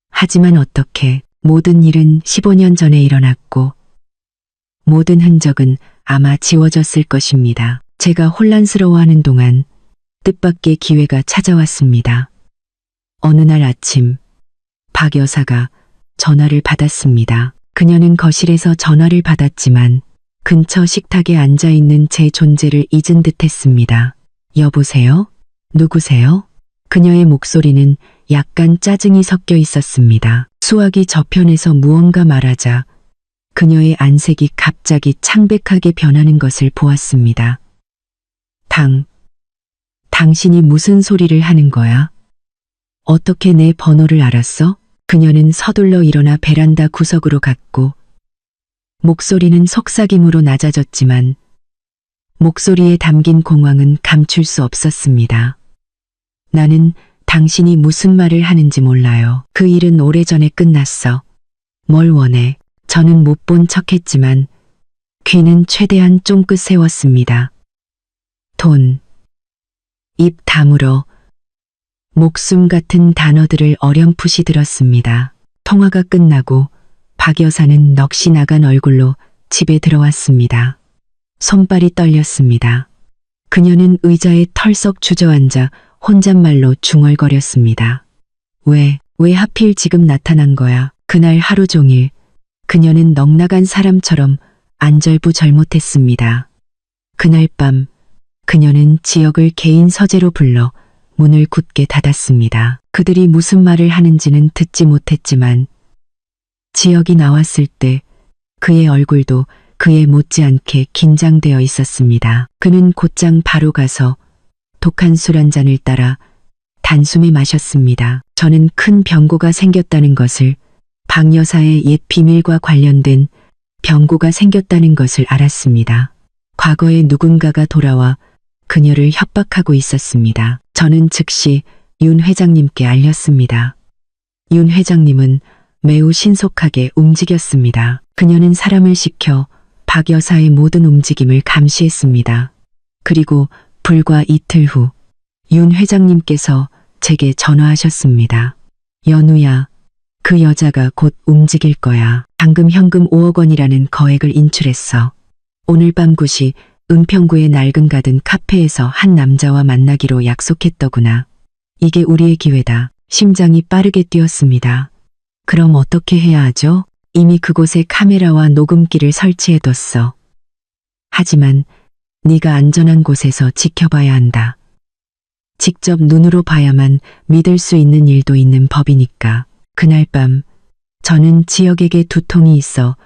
[SPEAKER 1] 하지만 어떻게? 모든 일은 15년 전에 일어났고 모든 흔적은 아마 지워졌을 것입니다. 제가 혼란스러워하는 동안 뜻밖의 기회가 찾아왔습니다. 어느 날 아침 박 여사가 전화를 받았습니다. 그녀는 거실에서 전화를 받았지만 근처 식탁에 앉아있는 제 존재를 잊은 듯했습니다. 여보세요? 누구세요? 그녀의 목소리는 약간 짜증이 섞여 있었습니다. 수화기 저편에서 무언가 말하자 그녀의 안색이 갑자기 창백하게 변하는 것을 보았습니다. 당신이 무슨 소리를 하는 거야? 어떻게 내 번호를 알았어? 그녀는 서둘러 일어나 베란다 구석으로 갔고 목소리는 속삭임으로 낮아졌지만 목소리에 담긴 공황은 감출 수 없었습니다. 나는 당신이 무슨 말을 하는지 몰라요. 그 일은 오래전에 끝났어. 뭘 원해? 저는 못 본 척했지만 귀는 최대한 쫑긋 세웠습니다. 돈. 입 다물어 목숨 같은 단어들을 어렴풋이 들었습니다. 통화가 끝나고 박 여사는 넋이 나간 얼굴로 집에 들어왔습니다. 손발이 떨렸습니다. 그녀는 의자에 털썩 주저앉아 혼잣말로 중얼거렸습니다. 왜 하필 지금 나타난 거야? 그날 하루 종일 그녀는 넋나간 사람처럼 안절부절 못했습니다. 그날 밤 그녀는 지역을 개인 서재로 불러 문을 굳게 닫았습니다. 그들이 무슨 말을 하는지는 듣지 못했지만 지역이 나왔을 때 그의 얼굴도 그에 못지않게 긴장되어 있었습니다. 그는 곧장 바로 가서 독한 술 한 잔을 따라 단숨에 마셨습니다. 저는 큰 병고가 생겼다는 것을, 박 여사의 옛 비밀과 관련된 병고가 생겼다는 것을 알았습니다. 과거에 누군가가 돌아와 그녀를 협박하고 있었습니다. 저는 즉시 윤 회장님께 알렸습니다. 윤 회장님은 매우 신속하게 움직였습니다. 그녀는 사람을 시켜 박 여사의 모든 움직임을 감시했습니다. 그리고 불과 이틀 후 윤 회장님께서 제게 전화하셨습니다. 연우야, 그 여자가 곧 움직일 거야. 방금 현금 5억 원이라는 거액을 인출했어. 오늘 밤 9시 은평구의 낡은 가든 카페에서 한 남자와 만나기로 약속했더구나. 이게 우리의 기회다. 심장이 빠르게 뛰었습니다. 그럼 어떻게 해야 하죠? 이미 그곳에 카메라와 녹음기를 설치해뒀어. 하지만 네가 안전한 곳에서 지켜봐야 한다. 직접 눈으로 봐야만 믿을 수 있는 일도 있는 법이니까. 그날 밤 저는 지역에게 두통이 있어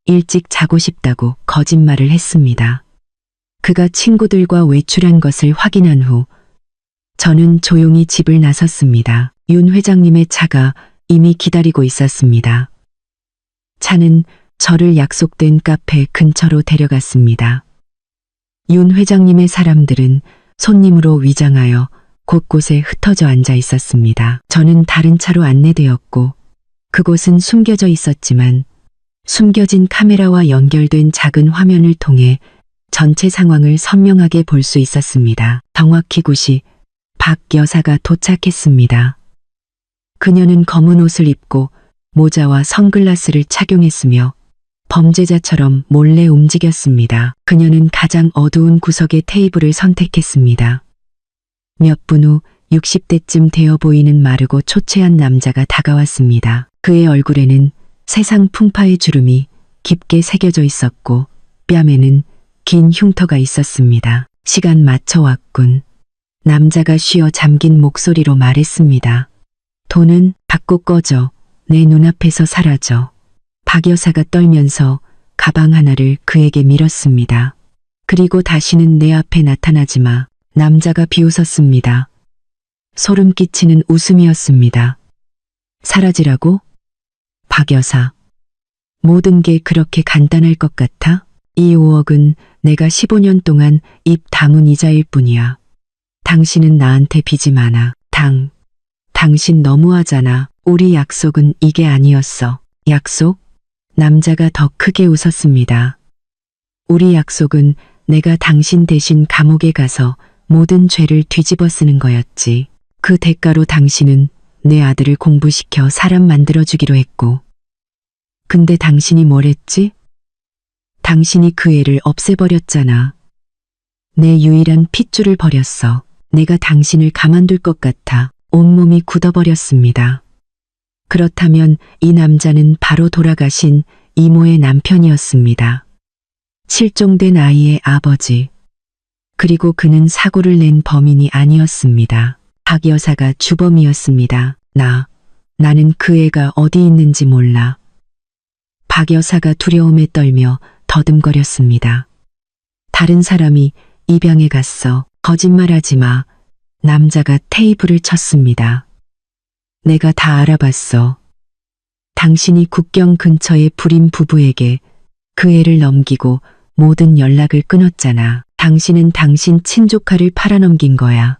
[SPEAKER 1] 일찍 자고 싶다고 거짓말을 했습니다. 그가 친구들과 외출한 것을 확인한 후 저는 조용히 집을 나섰습니다. 윤 회장님의 차가 이미 기다리고 있었습니다. 차는 저를 약속된 카페 근처로 데려갔습니다. 윤 회장님의 사람들은 손님으로 위장하여 곳곳에 흩어져 앉아 있었습니다. 저는 다른 차로 안내되었고 그곳은 숨겨져 있었지만 숨겨진 카메라와 연결된 작은 화면을 통해 전체 상황을 선명하게 볼 수 있었습니다. 정확히 9시 박 여사가 도착했습니다. 그녀는 검은 옷을 입고 모자와 선글라스를 착용했으며 범죄자처럼 몰래 움직였습니다. 그녀는 가장 어두운 구석의 테이블을 선택했습니다. 몇 분 후 60대쯤 되어 보이는 마르고 초췌한 남자가 다가왔습니다. 그의 얼굴에는 세상 풍파의 주름이 깊게 새겨져 있었고 뺨에는 긴 흉터가 있었습니다. 시간 맞춰 왔군. 남자가 쉬어 잠긴 목소리로 말했습니다. 돈은 받고 꺼져. 내 눈앞에서 사라져. 박 여사가 떨면서 가방 하나를 그에게 밀었습니다. 그리고 다시는 내 앞에 나타나지 마. 남자가 비웃었습니다. 소름 끼치는 웃음이었습니다. 사라지라고? 박 여사. 모든 게 그렇게 간단할 것 같아? 이 5억은 내가 15년 동안 입 다문 이자일 뿐이야. 당신은 나한테 빚이 많아. 당신 너무하잖아. 우리 약속은 이게 아니었어. 약속? 남자가 더 크게 웃었습니다. 우리 약속은 내가 당신 대신 감옥에 가서 모든 죄를 뒤집어 쓰는 거였지. 그 대가로 당신은 내 아들을 공부시켜 사람 만들어주기로 했고. 근데 당신이 뭘 했지? 당신이 그 애를 없애버렸잖아. 내 유일한 핏줄을 버렸어. 내가 당신을 가만둘 것 같아 온몸이 굳어버렸습니다. 그렇다면 이 남자는 바로 돌아가신 이모의 남편이었습니다. 실종된 아이의 아버지. 그리고 그는 사고를 낸 범인이 아니었습니다. 박 여사가 주범이었습니다. 나는 그 애가 어디 있는지 몰라. 박 여사가 두려움에 떨며 더듬거렸습니다. 다른 사람이 입양해 갔어. 거짓말하지 마. 남자가 테이블을 쳤습니다. 내가 다 알아봤어. 당신이 국경 근처의 불임 부부에게 그 애를 넘기고 모든 연락을 끊었잖아. 당신은 당신 친조카를 팔아넘긴 거야.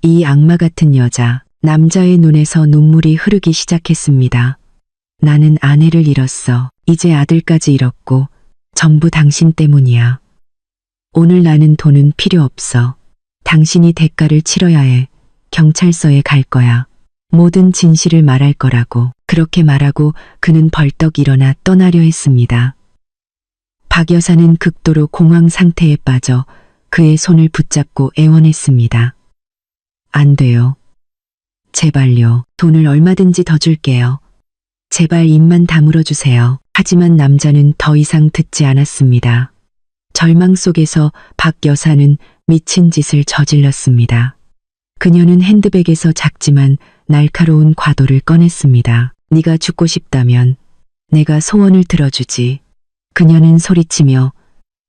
[SPEAKER 1] 이 악마 같은 여자. 남자의 눈에서 눈물이 흐르기 시작했습니다. 나는 아내를 잃었어. 이제 아들까지 잃었고 전부 당신 때문이야. 오늘 나는 돈은 필요 없어. 당신이 대가를 치러야 해. 경찰서에 갈 거야. 모든 진실을 말할 거라고. 그렇게 말하고 그는 벌떡 일어나 떠나려 했습니다. 박 여사는 극도로 공황 상태에 빠져 그의 손을 붙잡고 애원했습니다. 안 돼요. 제발요. 돈을 얼마든지 더 줄게요. 제발 입만 다물어 주세요. 하지만 남자는 더 이상 듣지 않았습니다. 절망 속에서 박 여사는 미친 짓을 저질렀습니다. 그녀는 핸드백에서 작지만 날카로운 과도를 꺼냈습니다. 네가 죽고 싶다면 내가 소원을 들어주지. 그녀는 소리치며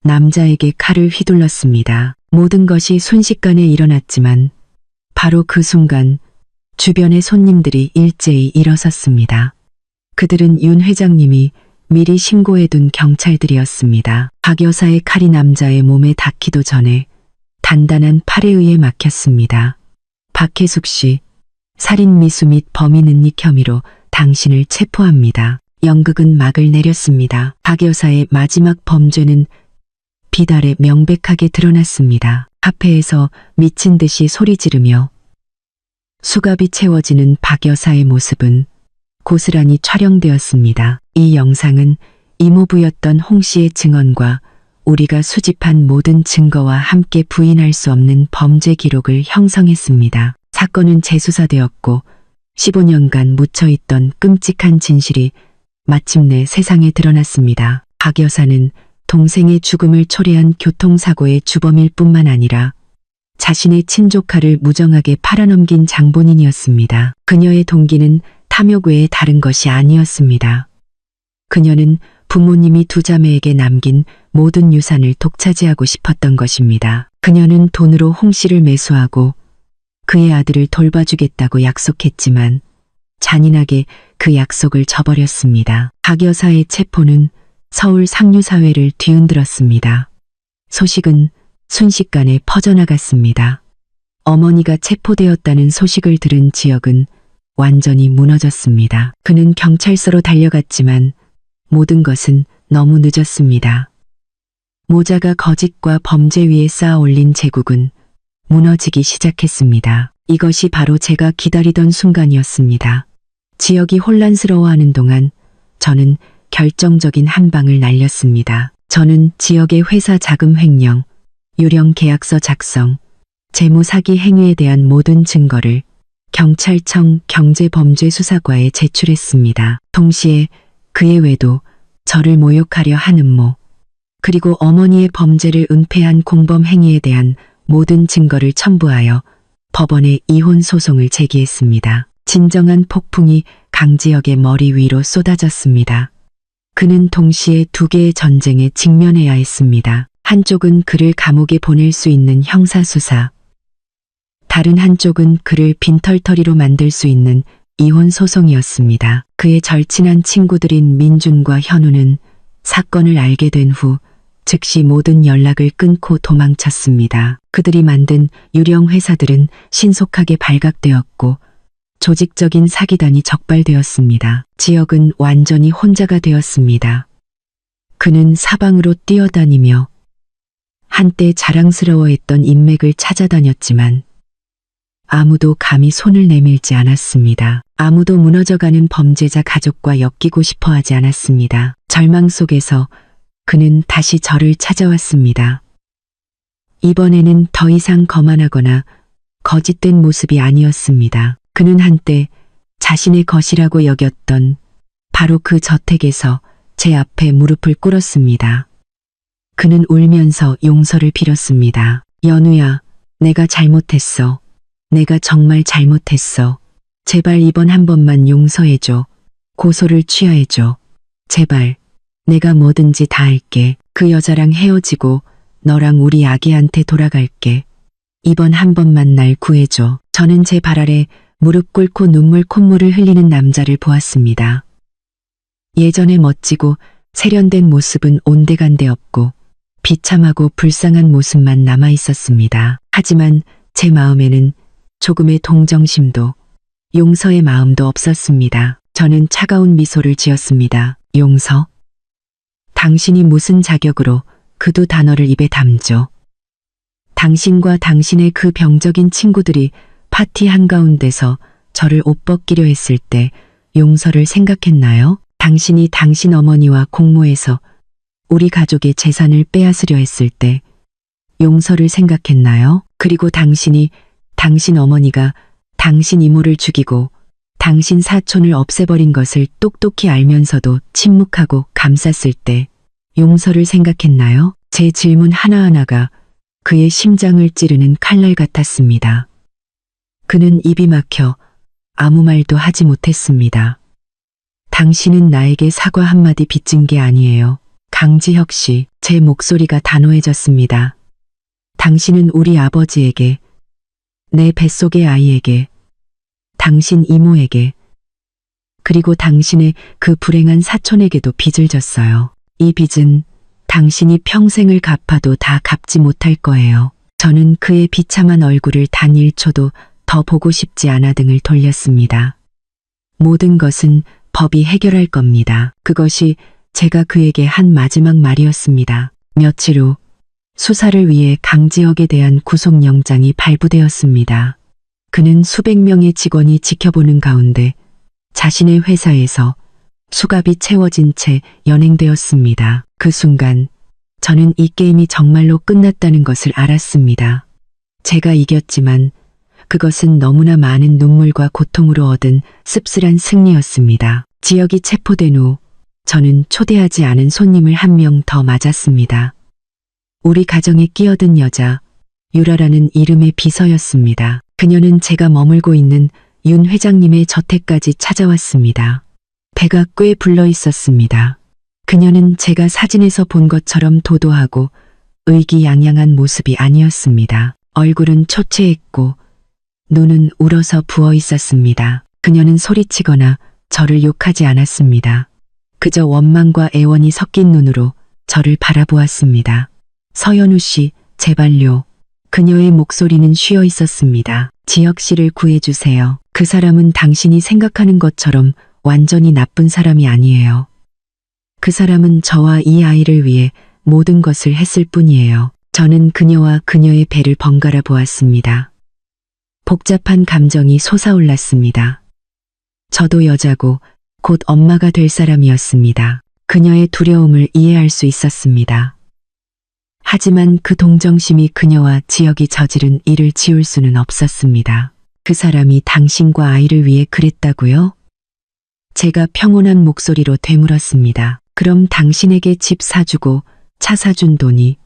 [SPEAKER 1] 남자에게 칼을 휘둘렀습니다. 모든 것이 순식간에 일어났지만 바로 그 순간 주변의 손님들이 일제히 일어섰습니다. 그들은 윤 회장님이 미리 신고해둔 경찰들이었습니다. 박 여사의 칼이 남자의 몸에 닿기도 전에 단단한 팔에 의해 막혔습니다. 박혜숙 씨, 살인 미수 및 범인 은닉 혐의로 당신을 체포합니다. 연극은 막을 내렸습니다. 박 여사의 마지막 범죄는 비달에 명백하게 드러났습니다. 카페에서 미친 듯이 소리 지르며 수갑이 채워지는 박 여사의 모습은 고스란히 촬영되었습니다. 이 영상은 이모부였던 홍 씨의 증언과 우리가 수집한 모든 증거와 함께 부인할 수 없는 범죄 기록을 형성했습니다. 사건은 재수사되었고 15년간 묻혀있던 끔찍한 진실이 마침내 세상에 드러났습니다. 박 여사는 동생의 죽음을 초래한 교통사고의 주범일 뿐만 아니라 자신의 친조카를 무정하게 팔아넘긴 장본인이었습니다. 그녀의 동기는 탐욕 외에 다른 것이 아니었습니다. 그녀는 부모님이 두 자매에게 남긴 모든 유산을 독차지하고 싶었던 것입니다. 그녀는 돈으로 홍 씨를 매수하고 그의 아들을 돌봐주겠다고 약속했지만 잔인하게 그 약속을 저버렸습니다. 박 여사의 체포는 서울 상류사회를 뒤흔들었습니다. 소식은 순식간에 퍼져나갔습니다. 어머니가 체포되었다는 소식을 들은 지역은 완전히 무너졌습니다. 그는 경찰서로 달려갔지만 모든 것은 너무 늦었습니다. 모자가 거짓과 범죄 위에 쌓아 올린 제국은 무너지기 시작했습니다. 이것이 바로 제가 기다리던 순간이었습니다. 지역이 혼란스러워하는 동안 저는 결정적인 한 방을 날렸습니다. 저는 지역의 회사 자금 횡령, 유령 계약서 작성, 재무 사기 행위에 대한 모든 증거를 경찰청 경제범죄수사과에 제출했습니다. 동시에 그의 외도 저를 모욕하려 한 음모, 그리고 어머니의 범죄를 은폐한 공범 행위에 대한 모든 증거를 첨부하여 법원에 이혼 소송을 제기했습니다. 진정한 폭풍이 강지혁의 머리 위로 쏟아졌습니다. 그는 동시에 두 개의 전쟁에 직면해야 했습니다. 한쪽은 그를 감옥에 보낼 수 있는 형사수사, 다른 한쪽은 그를 빈털터리로 만들 수 있는 이혼 소송이었습니다. 그의 절친한 친구들인 민준과 현우는 사건을 알게 된 후 즉시 모든 연락을 끊고 도망쳤습니다. 그들이 만든 유령 회사들은 신속하게 발각되었고 조직적인 사기단이 적발되었습니다. 지역은 완전히 혼자가 되었습니다. 그는 사방으로 뛰어다니며 한때 자랑스러워했던 인맥을 찾아다녔지만 아무도 감히 손을 내밀지 않았습니다. 아무도 무너져가는 범죄자 가족과 엮이고 싶어 하지 않았습니다. 절망 속에서 그는 다시 저를 찾아왔습니다. 이번에는 더 이상 거만하거나 거짓된 모습이 아니었습니다. 그는 한때 자신의 것이라고 여겼던 바로 그 저택에서 제 앞에 무릎을 꿇었습니다. 그는 울면서 용서를 빌었습니다. 연우야, 내가 잘못했어. 내가 정말 잘못했어. 제발 이번 한 번만 용서해줘. 고소를 취하해줘. 제발. 내가 뭐든지 다 할게. 그 여자랑 헤어지고 너랑 우리 아기한테 돌아갈게. 이번 한 번만 날 구해줘. 저는 제 발 아래 무릎 꿇고 눈물 콧물을 흘리는 남자를 보았습니다. 예전의 멋지고 세련된 모습은 온데간데 없고 비참하고 불쌍한 모습만 남아 있었습니다. 하지만 제 마음에는 조금의 동정심도 용서의 마음도 없었습니다. 저는 차가운 미소를 지었습니다. 용서? 당신이 무슨 자격으로 그 두 단어를 입에 담죠? 당신과 당신의 그 병적인 친구들이 파티 한가운데서 저를 옷 벗기려 했을 때 용서를 생각했나요? 당신이 당신 어머니와 공모해서 우리 가족의 재산을 빼앗으려 했을 때 용서를 생각했나요? 그리고 당신이 당신 어머니가 당신 이모를 죽이고 당신 사촌을 없애버린 것을 똑똑히 알면서도 침묵하고 감쌌을 때 용서를 생각했나요? 제 질문 하나하나가 그의 심장을 찌르는 칼날 같았습니다. 그는 입이 막혀 아무 말도 하지 못했습니다. 당신은 나에게 사과 한마디 빚진 게 아니에요. 강지혁 씨, 제 목소리가 단호해졌습니다. 당신은 우리 아버지에게, 내 뱃속의 아이에게, 당신 이모에게, 그리고 당신의 그 불행한 사촌에게도 빚을 졌어요. 이 빚은 당신이 평생을 갚아도 다 갚지 못할 거예요. 저는 그의 비참한 얼굴을 단 1초도 더 보고 싶지 않아 등을 돌렸습니다. 모든 것은 법이 해결할 겁니다. 그것이 제가 그에게 한 마지막 말이었습니다. 며칠 후 수사를 위해 강지혁에 대한 구속영장이 발부되었습니다. 그는 수백 명의 직원이 지켜보는 가운데 자신의 회사에서 수갑이 채워진 채 연행되었습니다. 그 순간 저는 이 게임이 정말로 끝났다는 것을 알았습니다. 제가 이겼지만 그것은 너무나 많은 눈물과 고통으로 얻은 씁쓸한 승리였습니다. 지혁이 체포된 후 저는 초대하지 않은 손님을 한 명 더 맞았습니다. 우리 가정에 끼어든 여자, 유라라는 이름의 비서였습니다. 그녀는 제가 머물고 있는 윤 회장님의 저택까지 찾아왔습니다. 배가 꽤 불러 있었습니다. 그녀는 제가 사진에서 본 것처럼 도도하고 의기양양한 모습이 아니었습니다. 얼굴은 초췌했고 눈은 울어서 부어 있었습니다. 그녀는 소리치거나 저를 욕하지 않았습니다. 그저 원망과 애원이 섞인 눈으로 저를 바라보았습니다. 서연우 씨, 제발요. 그녀의 목소리는 쉬어 있었습니다. 지혁 씨를 구해주세요. 그 사람은 당신이 생각하는 것처럼 완전히 나쁜 사람이 아니에요. 그 사람은 저와 이 아이를 위해 모든 것을 했을 뿐이에요. 저는 그녀와 그녀의 배를 번갈아 보았습니다. 복잡한 감정이 솟아올랐습니다. 저도 여자고 곧 엄마가 될 사람이었습니다. 그녀의 두려움을 이해할 수 있었습니다. 하지만 그 동정심이 그녀와 지혁이 저지른 일을 지울 수는 없었습니다. 그 사람이 당신과 아이를 위해 그랬다고요? 제가 평온한 목소리로 되물었습니다. 그럼 당신에게 집 사주고 차 사준 돈이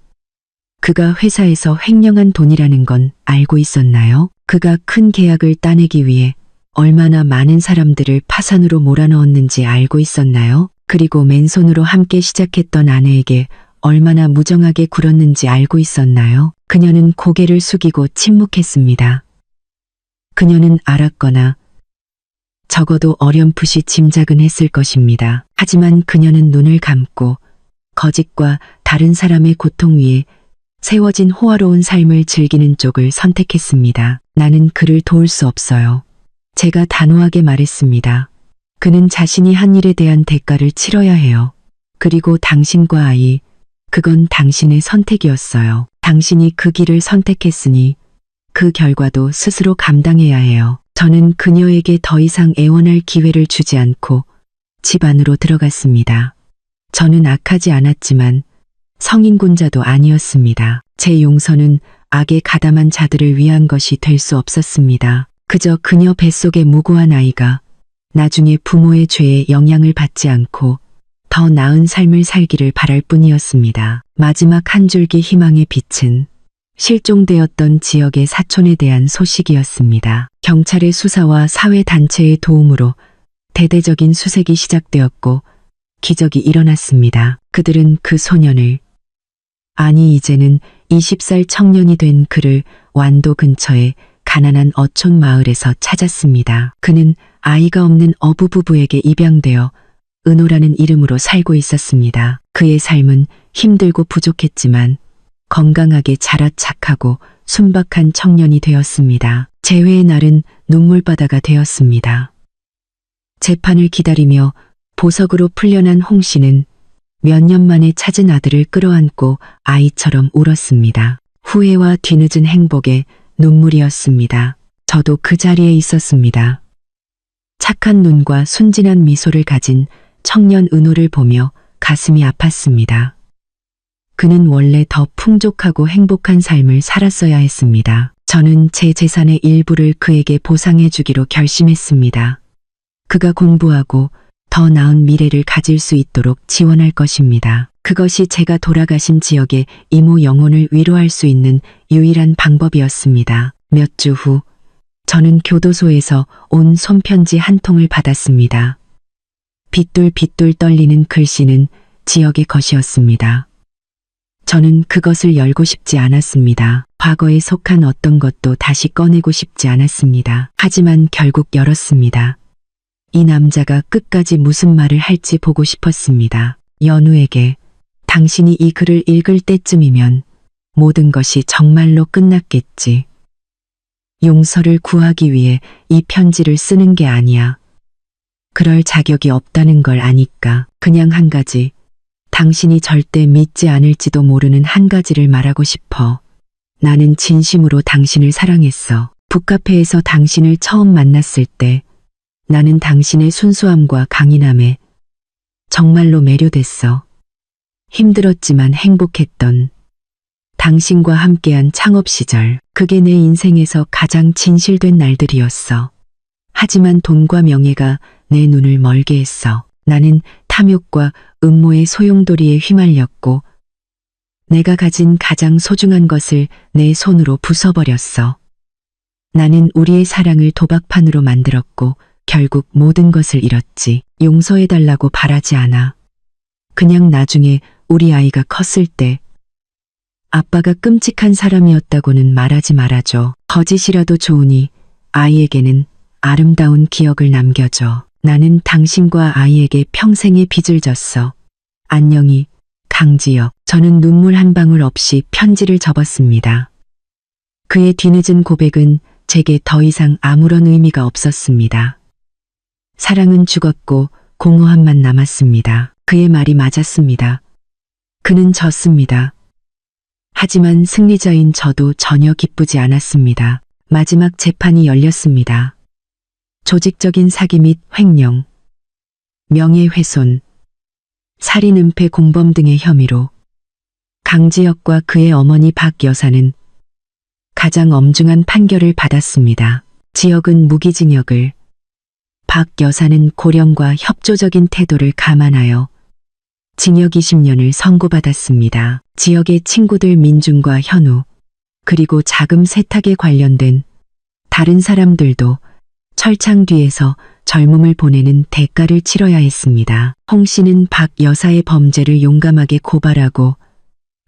[SPEAKER 1] 그가 회사에서 횡령한 돈이라는 건 알고 있었나요? 그가 큰 계약을 따내기 위해 얼마나 많은 사람들을 파산으로 몰아넣었는지 알고 있었나요? 그리고 맨손으로 함께 시작했던 아내에게 얼마나 무정하게 굴었는지 알고 있었나요? 그녀는 고개를 숙이고 침묵했습니다. 그녀는 알았거나 적어도 어렴풋이 짐작은 했을 것입니다. 하지만 그녀는 눈을 감고 거짓과 다른 사람의 고통 위에 세워진 호화로운 삶을 즐기는 쪽을 선택했습니다. 나는 그를 도울 수 없어요. 제가 단호하게 말했습니다. 그는 자신이 한 일에 대한 대가를 치러야 해요. 그리고 당신과 아이, 그건 당신의 선택이었어요. 당신이 그 길을 선택했으니 그 결과도 스스로 감당해야 해요. 저는 그녀에게 더 이상 애원할 기회를 주지 않고 집 안으로 들어갔습니다. 저는 악하지 않았지만 성인군자도 아니었습니다. 제 용서는 악에 가담한 자들을 위한 것이 될 수 없었습니다. 그저 그녀 뱃속의 무고한 아이가 나중에 부모의 죄에 영향을 받지 않고 더 나은 삶을 살기를 바랄 뿐이었습니다. 마지막 한 줄기 희망의 빛은 실종되었던 지역의 사촌에 대한 소식이었습니다. 경찰의 수사와 사회단체의 도움으로 대대적인 수색이 시작되었고 기적이 일어났습니다. 그들은 그 소년을, 아니 이제는 20살 청년이 된 그를 완도 근처의 가난한 어촌 마을에서 찾았습니다. 그는 아이가 없는 어부 부부에게 입양되어 은호라는 이름으로 살고 있었습니다. 그의 삶은 힘들고 부족했지만 건강하게 자라 착하고 순박한 청년이 되었습니다. 재회의 날은 눈물바다가 되었습니다. 재판을 기다리며 보석으로 풀려난 홍 씨는 몇 년 만에 찾은 아들을 끌어안고 아이처럼 울었습니다. 후회와 뒤늦은 행복에 눈물이었습니다. 저도 그 자리에 있었습니다. 착한 눈과 순진한 미소를 가진 청년 은호를 보며 가슴이 아팠습니다. 그는 원래 더 풍족하고 행복한 삶을 살았어야 했습니다. 저는 제 재산의 일부를 그에게 보상해 주기로 결심했습니다. 그가 공부하고 더 나은 미래를 가질 수 있도록 지원할 것입니다. 그것이 제가 돌아가신 지역의 이모 영혼을 위로할 수 있는 유일한 방법이었습니다. 몇 주 후, 저는 교도소에서 온 손편지 한 통을 받았습니다. 빗돌빗돌 떨리는 글씨는 지역의 것이었습니다. 저는 그것을 열고 싶지 않았습니다. 과거에 속한 어떤 것도 다시 꺼내고 싶지 않았습니다. 하지만 결국 열었습니다. 이 남자가 끝까지 무슨 말을 할지 보고 싶었습니다. 연우에게 당신이 이 글을 읽을 때쯤이면 모든 것이 정말로 끝났겠지. 용서를 구하기 위해 이 편지를 쓰는 게 아니야. 그럴 자격이 없다는 걸 아니까. 그냥 한 가지, 당신이 절대 믿지 않을지도 모르는 한 가지를 말하고 싶어. 나는 진심으로 당신을 사랑했어. 북카페에서 당신을 처음 만났을 때 나는 당신의 순수함과 강인함에 정말로 매료됐어. 힘들었지만 행복했던 당신과 함께한 창업 시절, 그게 내 인생에서 가장 진실된 날들이었어. 하지만 돈과 명예가 내 눈을 멀게 했어. 나는 탐욕과 음모의 소용돌이에 휘말렸고 내가 가진 가장 소중한 것을 내 손으로 부숴버렸어. 나는 우리의 사랑을 도박판으로 만들었고 결국 모든 것을 잃었지. 용서해달라고 바라지 않아. 그냥 나중에 우리 아이가 컸을 때 아빠가 끔찍한 사람이었다고는 말하지 말아줘. 거짓이라도 좋으니 아이에게는 아름다운 기억을 남겨줘. 나는 당신과 아이에게 평생의 빚을 졌어. 안녕히, 강지혁. 저는 눈물 한 방울 없이 편지를 접었습니다. 그의 뒤늦은 고백은 제게 더 이상 아무런 의미가 없었습니다. 사랑은 죽었고 공허함만 남았습니다. 그의 말이 맞았습니다. 그는 졌습니다. 하지만 승리자인 저도 전혀 기쁘지 않았습니다. 마지막 재판이 열렸습니다. 조직적인 사기 및 횡령, 명예훼손, 살인은폐 공범 등의 혐의로 강지혁과 그의 어머니 박 여사는 가장 엄중한 판결을 받았습니다. 지혁은 무기징역을, 박 여사는 고령과 협조적인 태도를 감안하여 징역 20년을 선고받았습니다. 지역의 친구들 민준과 현우, 그리고 자금 세탁에 관련된 다른 사람들도 철창 뒤에서 젊음을 보내는 대가를 치러야 했습니다. 홍 씨는 박 여사의 범죄를 용감하게 고발하고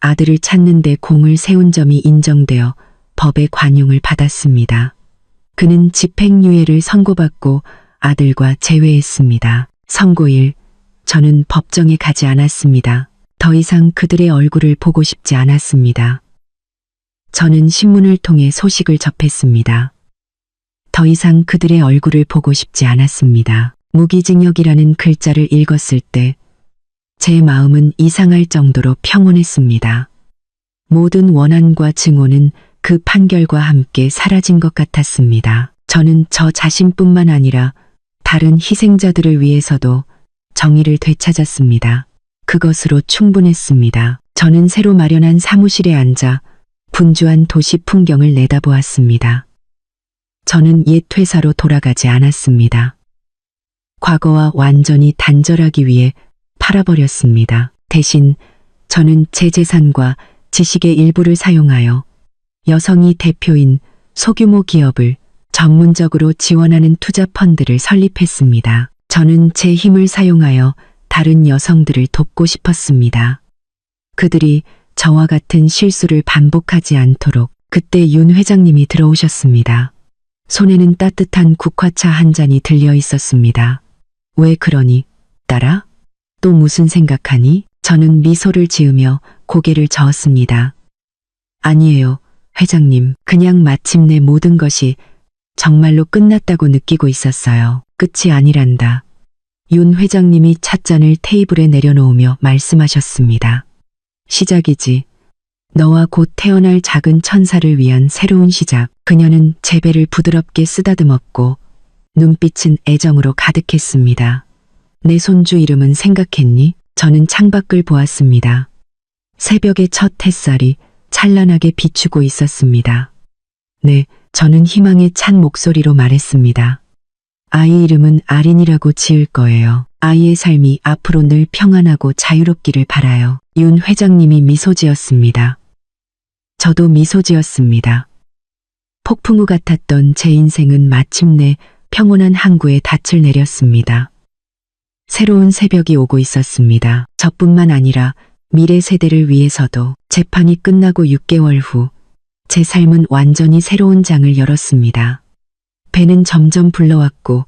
[SPEAKER 1] 아들을 찾는 데 공을 세운 점이 인정되어 법의 관용을 받았습니다. 그는 집행유예를 선고받고 아들과 재회했습니다. 선고일, 저는 법정에 가지 않았습니다. 더 이상 그들의 얼굴을 보고 싶지 않았습니다. 저는 신문을 통해 소식을 접했습니다. 더 이상 그들의 얼굴을 보고 싶지 않았습니다. 무기징역이라는 글자를 읽었을 때 제 마음은 이상할 정도로 평온했습니다. 모든 원한과 증오는 그 판결과 함께 사라진 것 같았습니다. 저는 저 자신뿐만 아니라 다른 희생자들을 위해서도 정의를 되찾았습니다. 그것으로 충분했습니다. 저는 새로 마련한 사무실에 앉아 분주한 도시 풍경을 내다보았습니다. 저는 옛 회사로 돌아가지 않았습니다. 과거와 완전히 단절하기 위해 팔아버렸습니다. 대신 저는 제 재산과 지식의 일부를 사용하여 여성이 대표인 소규모 기업을 전문적으로 지원하는 투자 펀드를 설립했습니다. 저는 제 힘을 사용하여 다른 여성들을 돕고 싶었습니다. 그들이 저와 같은 실수를 반복하지 않도록. 그때 윤 회장님이 들어오셨습니다. 손에는 따뜻한 국화차 한 잔이 들려 있었습니다. 왜 그러니, 딸아? 또 무슨 생각하니? 저는 미소를 지으며 고개를 저었습니다. 아니에요, 회장님. 그냥 마침내 모든 것이 정말로 끝났다고 느끼고 있었어요. 끝이 아니란다. 윤 회장님이 찻잔을 테이블에 내려놓으며 말씀하셨습니다. 시작이지. 너와 곧 태어날 작은 천사를 위한 새로운 시작. 그녀는 제 배를 부드럽게 쓰다듬었고 눈빛은 애정으로 가득했습니다. 내 손주 이름은 생각했니? 저는 창밖을 보았습니다. 새벽의 첫 햇살이 찬란하게 비추고 있었습니다. 네, 저는 희망에 찬 목소리로 말했습니다. 아이 이름은 아린이라고 지을 거예요. 아이의 삶이 앞으로 늘 평안하고 자유롭기를 바라요. 윤 회장님이 미소 지었습니다. 저도 미소 지었습니다. 폭풍우 같았던 제 인생은 마침내 평온한 항구에 닻을 내렸습니다. 새로운 새벽이 오고 있었습니다. 저뿐만 아니라 미래 세대를 위해서도. 재판이 끝나고 6개월 후 제 삶은 완전히 새로운 장을 열었습니다. 배는 점점 불러왔고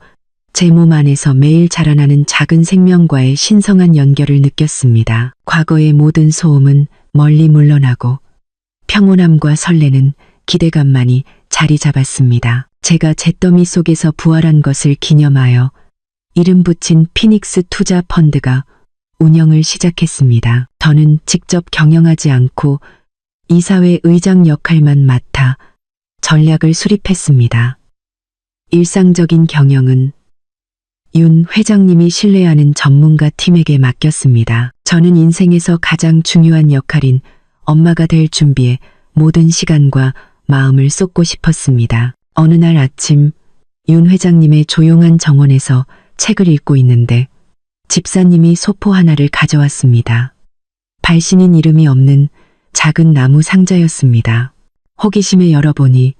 [SPEAKER 1] 제 몸 안에서 매일 자라나는 작은 생명과의 신성한 연결을 느꼈습니다. 과거의 모든 소음은 멀리 물러나고 평온함과 설레는 기대감만이 자리 잡았습니다. 제가 잿더미 속에서 부활한 것을 기념하여 이름 붙인 피닉스 투자 펀드가 운영을 시작했습니다. 저는 직접 경영하지 않고 이사회 의장 역할만 맡아 전략을 수립했습니다. 일상적인 경영은 윤 회장님이 신뢰하는 전문가 팀에게 맡겼습니다. 저는 인생에서 가장 중요한 역할인 엄마가 될 준비에 모든 시간과 마음을 쏟고 싶었습니다. 어느 날 아침 윤 회장님의 조용한 정원에서 책을 읽고 있는데 집사님이 소포 하나를 가져왔습니다. 발신인 이름이 없는 작은 나무 상자였습니다. 호기심에 열어보니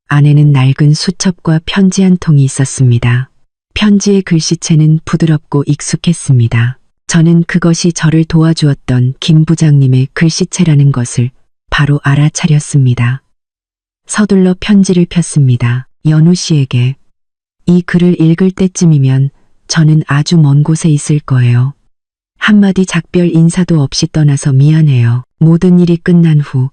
[SPEAKER 1] 안에는 낡은 수첩과 편지 한 통이 있었습니다. 편지의 글씨체는 부드럽고 익숙했습니다. 저는 그것이 저를 도와주었던 김 부장님의 글씨체라는 것을 바로 알아차렸습니다. 서둘러 편지를 폈습니다. 연우 씨에게. 이 글을 읽을 때쯤이면 저는 아주 먼 곳에 있을 거예요. 한마디 작별 인사도 없이 떠나서 미안해요. 모든 일이 끝난 후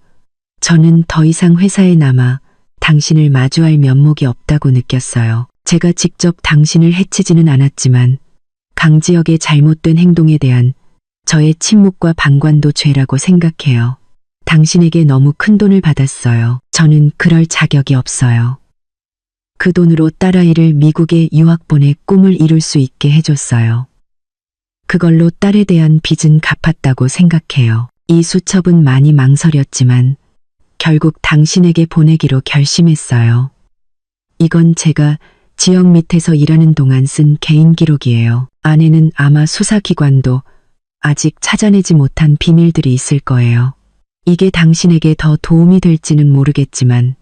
[SPEAKER 1] 저는 더 이상 회사에 남아 당신을 마주할 면목이 없다고 느꼈어요. 제가 직접 당신을 해치지는 않았지만 강지혁의 잘못된 행동에 대한 저의 침묵과 방관도 죄라고 생각해요. 당신에게 너무 큰 돈을 받았어요. 저는 그럴 자격이 없어요. 그 돈으로 딸아이를 미국에 유학 보내 꿈을 이룰 수 있게 해줬어요. 그걸로 딸에 대한 빚은 갚았다고 생각해요. 이 수첩은 많이 망설였지만 결국 당신에게 보내기로 결심했어요. 이건 제가 지역 밑에서 일하는 동안 쓴 개인 기록이에요. 안에는 아마 수사기관도 아직 찾아내지 못한 비밀들이 있을 거예요. 이게 당신에게 더 도움이 될지는 모르겠지만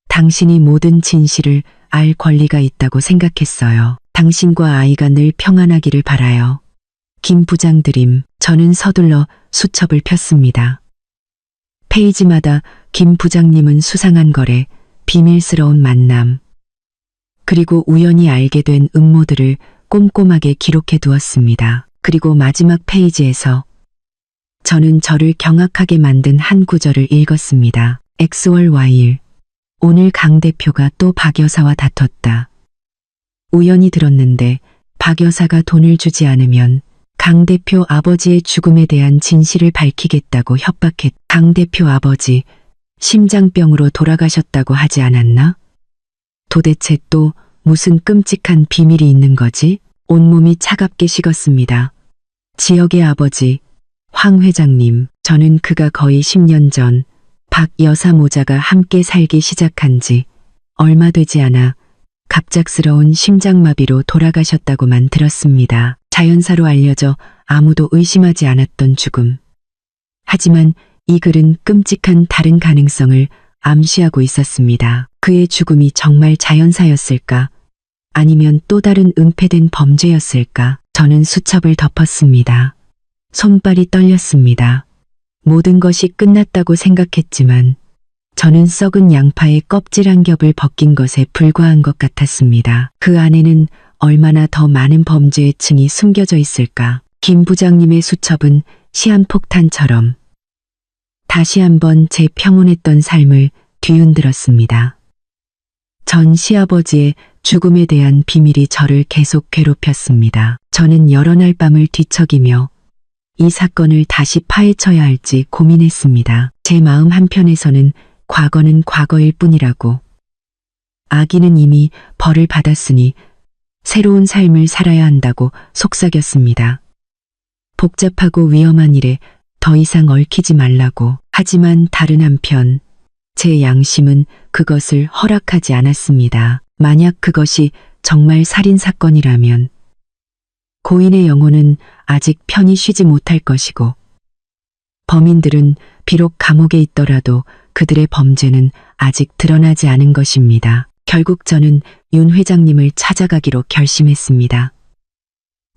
[SPEAKER 1] 당신이 모든 진실을 알 권리가 있다고 생각했어요. 당신과 아이가 늘 평안하기를 바라요. 김 부장 드림. 저는 서둘러 수첩을 폈습니다. 페이지마다 김 부장님은 수상한 거래, 비밀스러운 만남, 그리고 우연히 알게 된 음모들을 꼼꼼하게 기록해 두었습니다. 그리고 마지막 페이지에서 저는 저를 경악하게 만든 한 구절을 읽었습니다. X월 Y일. 오늘 강 대표가 또 박 여사와 다퉜다. 우연히 들었는데 박 여사가 돈을 주지 않으면 강 대표 아버지의 죽음에 대한 진실을 밝히겠다고 협박했. 강 대표 아버지 심장병으로 돌아가셨다고 하지 않았나? 도대체 또 무슨 끔찍한 비밀이 있는 거지? 온몸이 차갑게 식었습니다. 지역의 아버지 황 회장님. 저는 그가 거의 10년 전 박 여사 모자가 함께 살기 시작한 지 얼마 되지 않아 갑작스러운 심장마비로 돌아가셨다고만 들었습니다. 자연사로 알려져 아무도 의심하지 않았던 죽음. 하지만 이 글은 끔찍한 다른 가능성을 암시하고 있었습니다. 그의 죽음이 정말 자연사였을까? 아니면 또 다른 은폐된 범죄였을까? 저는 수첩을 덮었습니다. 손발이 떨렸습니다. 모든 것이 끝났다고 생각했지만 저는 썩은 양파의 껍질 한 겹을 벗긴 것에 불과한 것 같았습니다. 그 안에는 얼마나 더 많은 범죄의 층이 숨겨져 있을까? 김 부장님의 수첩은 시한폭탄처럼 다시 한번 제 평온했던 삶을 뒤흔들었습니다. 전 시아버지의 죽음에 대한 비밀이 저를 계속 괴롭혔습니다. 저는 여러 날 밤을 뒤척이며 이 사건을 다시 파헤쳐야 할지 고민했습니다. 제 마음 한편에서는 과거는 과거일 뿐이라고, 아기는 이미 벌을 받았으니 새로운 삶을 살아야 한다고 속삭였습니다. 복잡하고 위험한 일에 더 이상 얽히지 말라고. 하지만 다른 한편 제 양심은 그것을 허락하지 않았습니다. 만약 그것이 정말 살인사건이라면 고인의 영혼은 아직 편히 쉬지 못할 것이고, 범인들은 비록 감옥에 있더라도 그들의 범죄는 아직 드러나지 않은 것입니다. 결국 저는 윤 회장님을 찾아가기로 결심했습니다.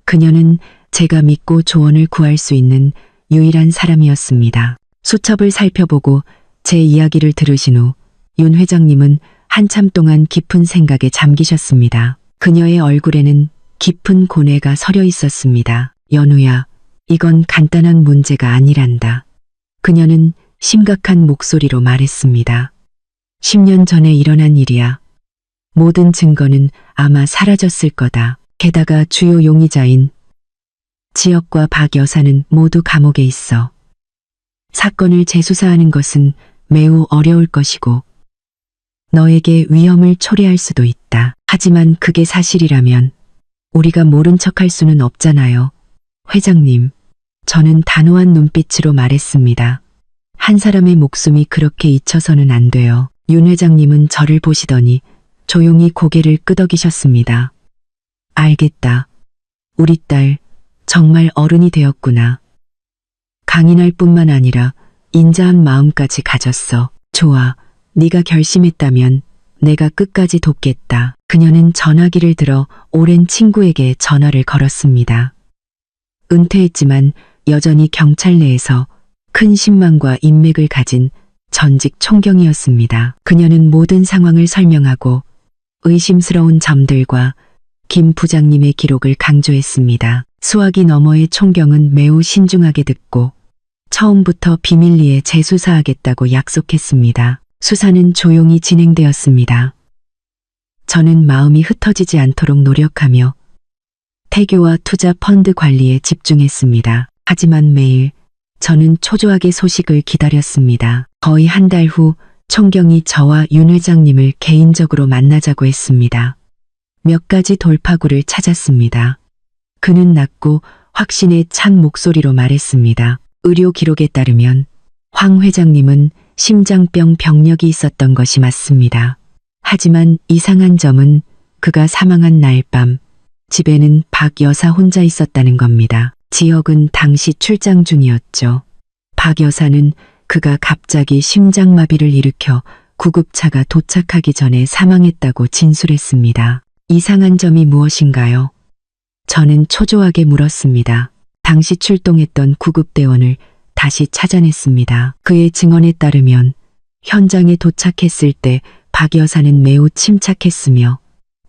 [SPEAKER 1] 그녀는 제가 믿고 조언을 구할 수 있는 유일한 사람이었습니다. 수첩을 살펴보고 제 이야기를 들으신 후 윤 회장님은 한참 동안 깊은 생각에 잠기셨습니다. 그녀의 얼굴에는 깊은 고뇌가 서려 있었습니다. 연우야, 이건 간단한 문제가 아니란다. 그녀는 심각한 목소리로 말했습니다. 10년 전에 일어난 일이야. 모든 증거는 아마 사라졌을 거다. 게다가 주요 용의자인 지역과 박 여사는 모두 감옥에 있어. 사건을 재수사하는 것은 매우 어려울 것이고 너에게 위험을 초래할 수도 있다. 하지만 그게 사실이라면 우리가 모른 척할 수는 없잖아요. 회장님, 저는 단호한 눈빛으로 말했습니다. 한 사람의 목숨이 그렇게 잊혀서는 안 돼요. 윤 회장님은 저를 보시더니 조용히 고개를 끄덕이셨습니다. 알겠다. 우리 딸 정말 어른이 되었구나. 강인할 뿐만 아니라 인자한 마음까지 가졌어. 좋아. 네가 결심했다면 내가 끝까지 돕겠다. 그녀는 전화기를 들어 오랜 친구에게 전화를 걸었습니다. 은퇴했지만 여전히 경찰 내에서 큰 신망과 인맥을 가진 전직 총경이었습니다. 그녀는 모든 상황을 설명하고 의심스러운 점들과 김 부장님의 기록을 강조했습니다. 수화기 너머의 총경은 매우 신중하게 듣고 처음부터 비밀리에 재수사하겠다고 약속했습니다. 수사는 조용히 진행되었습니다. 저는 마음이 흩어지지 않도록 노력하며 태교와 투자 펀드 관리에 집중했습니다. 하지만 매일 저는 초조하게 소식을 기다렸습니다. 거의 한 달 후 총경이 저와 윤 회장님을 개인적으로 만나자고 했습니다. 몇 가지 돌파구를 찾았습니다. 그는 낮고 확신에 찬 목소리로 말했습니다. 의료 기록에 따르면 황 회장님은 심장병 병력이 있었던 것이 맞습니다. 하지만 이상한 점은 그가 사망한 날 밤 집에는 박 여사 혼자 있었다는 겁니다. 지역은 당시 출장 중이었죠. 박 여사는 그가 갑자기 심장마비를 일으켜 구급차가 도착하기 전에 사망했다고 진술했습니다. 이상한 점이 무엇인가요? 저는 초조하게 물었습니다. 당시 출동했던 구급대원을 다시 찾아냈습니다. 그의 증언에 따르면 현장에 도착했을 때 박 여사는 매우 침착했으며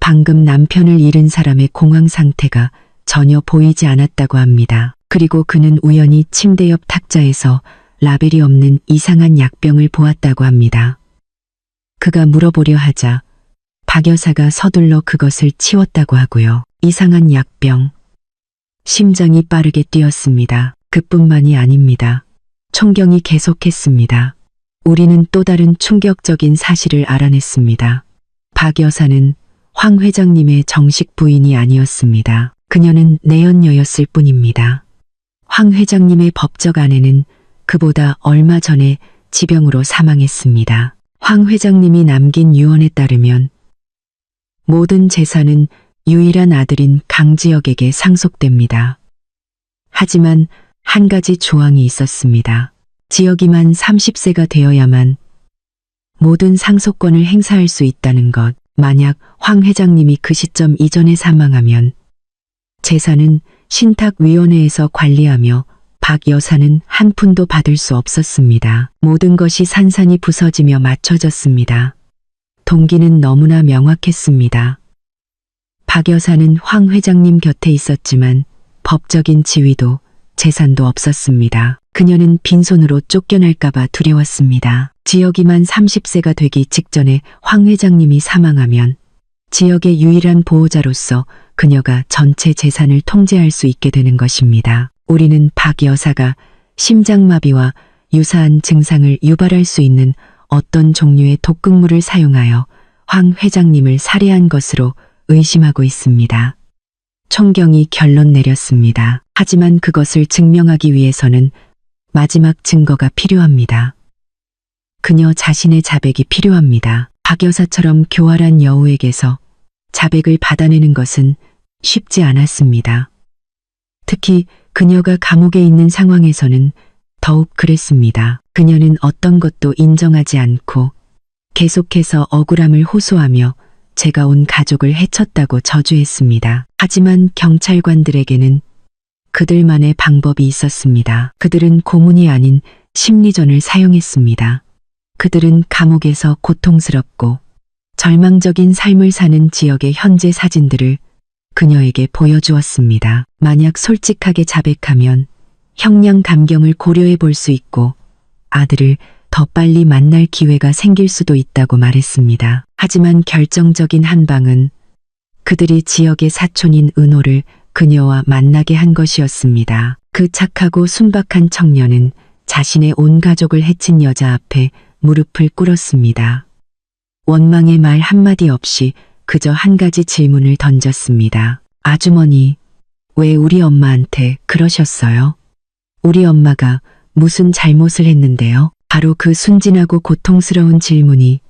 [SPEAKER 1] 방금 남편을 잃은 사람의 공황 상태가 전혀 보이지 않았다고 합니다. 그리고 그는 우연히 침대 옆 탁자에서 라벨이 없는 이상한 약병을 보았다고 합니다. 그가 물어보려 하자 박 여사가 서둘러 그것을 치웠다고 하고요. 이상한 약병. 심장이 빠르게 뛰었습니다. 그뿐만이 아닙니다. 총경이 계속했습니다. 우리는 또 다른 충격적인 사실을 알아냈습니다. 박 여사는 황 회장님의 정식 부인이 아니었습니다. 그녀는 내연녀였을 뿐입니다. 황 회장님의 법적 아내는 그보다 얼마 전에 지병으로 사망했습니다. 황 회장님이 남긴 유언에 따르면 모든 재산은 유일한 아들인 강지혁에게 상속됩니다. 하지만 한 가지 조항이 있었습니다. 지혁이만 30세가 되어야만 모든 상속권을 행사할 수 있다는 것. 만약 황 회장님이 그 시점 이전에 사망하면 재산은 신탁위원회에서 관리하며 박 여사는 한 푼도 받을 수 없었습니다. 모든 것이 산산이 부서지며 맞춰졌습니다. 동기는 너무나 명확했습니다. 박 여사는 황 회장님 곁에 있었지만 법적인 지위도 재산도 없었습니다. 그녀는 빈손으로 쫓겨날까봐 두려웠습니다. 지혁이만 30세가 되기 직전에 황 회장님이 사망하면 지역의 유일한 보호자로서 그녀가 전체 재산을 통제할 수 있게 되는 것입니다. 우리는 박 여사가 심장마비와 유사한 증상을 유발할 수 있는 어떤 종류의 독극물을 사용하여 황 회장님을 살해한 것으로 의심하고 있습니다. 총경이 결론 내렸습니다. 하지만 그것을 증명하기 위해서는 마지막 증거가 필요합니다. 그녀 자신의 자백이 필요합니다. 박 여사처럼 교활한 여우에게서 자백을 받아내는 것은 쉽지 않았습니다. 특히 그녀가 감옥에 있는 상황에서는 더욱 그랬습니다. 그녀는 어떤 것도 인정하지 않고 계속해서 억울함을 호소하며 제가 온 가족을 해쳤다고 저주했습니다. 하지만 경찰관들에게는 그들만의 방법이 있었습니다. 그들은 고문이 아닌 심리전을 사용했습니다. 그들은 감옥에서 고통스럽고 절망적인 삶을 사는 지역의 현재 사진들을 그녀에게 보여주었습니다. 만약 솔직하게 자백하면 형량 감경을 고려해 볼 수 있고 아들을 더 빨리 만날 기회가 생길 수도 있다고 말했습니다. 하지만 결정적인 한 방은 그들이 지역의 사촌인 은호를 그녀와 만나게 한 것이었습니다. 그 착하고 순박한 청년은 자신의 온 가족을 해친 여자 앞에 무릎을 꿇었습니다. 원망의 말 한마디 없이 그저 한 가지 질문을 던졌습니다. 아주머니, 왜 우리 엄마한테 그러셨어요? 우리 엄마가 무슨 잘못을 했는데요? 바로 그 순진하고 고통스러운 질문이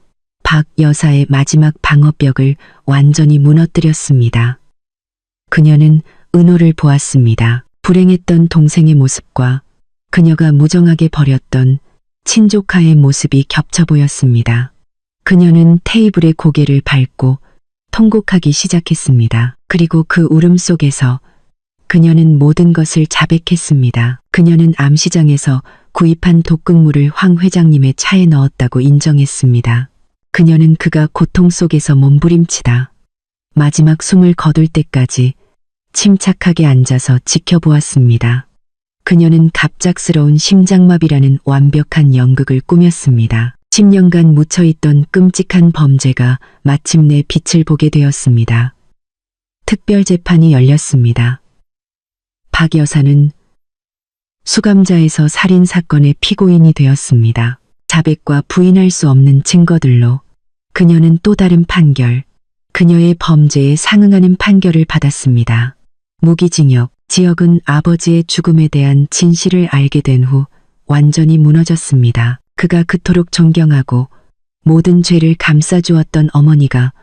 [SPEAKER 1] 박 여사의 마지막 방어벽을 완전히 무너뜨렸습니다. 그녀는 은호를 보았습니다. 불행했던 동생의 모습과 그녀가 무정하게 버렸던 친조카의 모습이 겹쳐 보였습니다. 그녀는 테이블에 고개를 밟고 통곡하기 시작했습니다. 그리고 그 울음 속에서 그녀는 모든 것을 자백했습니다. 그녀는 암시장에서 구입한 독극물을 황 회장님의 차에 넣었다고 인정했습니다. 그녀는 그가 고통 속에서 몸부림치다 마지막 숨을 거둘 때까지 침착하게 앉아서 지켜보았습니다. 그녀는 갑작스러운 심장마비라는 완벽한 연극을 꾸몄습니다. 10년간 묻혀있던 끔찍한 범죄가 마침내 빛을 보게 되었습니다. 특별재판이 열렸습니다. 박 여사는 수감자에서 살인사건의 피고인이 되었습니다. 자백과 부인할 수 없는 증거들로 그녀는 또 다른 판결, 그녀의 범죄에 상응하는 판결을 받았습니다. 무기징역. 지역은 아버지의 죽음에 대한 진실을 알게 된 후 완전히 무너졌습니다. 그가 그토록 존경하고 모든 죄를 감싸주었던 어머니가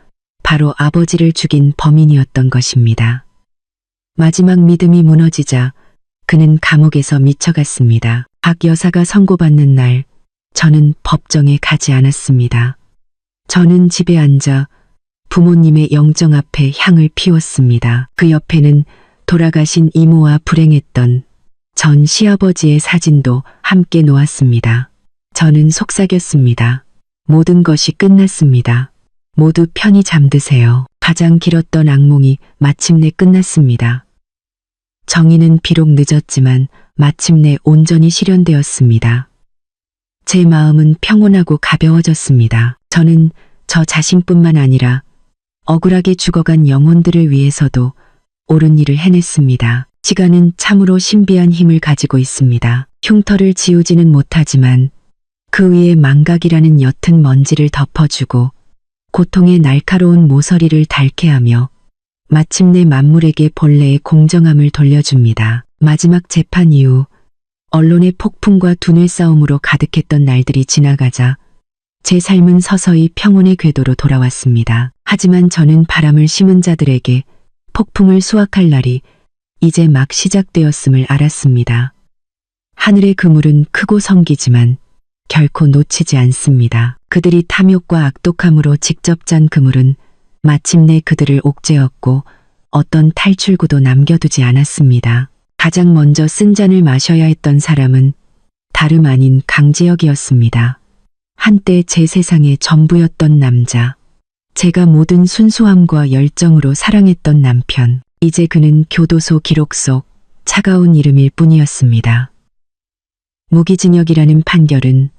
[SPEAKER 1] 바로 아버지를 죽인 범인이었던 것입니다. 마지막 믿음이 무너지자 그는 감옥에서 미쳐갔습니다. 박 여사가 선고받는 날 저는 법정에 가지 않았습니다. 저는 집에 앉아 부모님의 영정 앞에 향을 피웠습니다. 그 옆에는 돌아가신 이모와 불행했던 전 시아버지의 사진도 함께 놓았습니다. 저는 속삭였습니다. 모든 것이 끝났습니다. 모두 편히 잠드세요. 가장 길었던 악몽이 마침내 끝났습니다. 정의는 비록 늦었지만 마침내 온전히 실현되었습니다. 제 마음은 평온하고 가벼워졌습니다. 저는 저 자신뿐만 아니라 억울하게 죽어간 영혼들을 위해서도 옳은 일을 해냈습니다. 시간은 참으로 신비한 힘을 가지고 있습니다. 흉터를 지우지는 못하지만 그 위에 망각이라는 옅은 먼지를 덮어주고 고통의 날카로운 모서리를 닳게 하며 마침내 만물에게 본래의 공정함을 돌려줍니다. 마지막 재판 이후 언론의 폭풍과 두뇌 싸움으로 가득했던 날들이 지나가자 제 삶은 서서히 평온의 궤도로 돌아왔습니다. 하지만 저는 바람을 심은 자들에게 폭풍을 수확할 날이 이제 막 시작되었음을 알았습니다. 하늘의 그물은 크고 섬기지만 결코 놓치지 않습니다. 그들이 탐욕과 악독함으로 직접 짠 그물은 마침내 그들을 옥죄었고 어떤 탈출구도 남겨두지 않았습니다. 가장 먼저 쓴 잔을 마셔야 했던 사람은 다름 아닌 강지혁이었습니다. 한때 제 세상의 전부였던 남자. 제가 모든 순수함과 열정으로 사랑했던 남편. 이제 그는 교도소 기록 속 차가운 이름일 뿐이었습니다. 무기징역이라는 판결은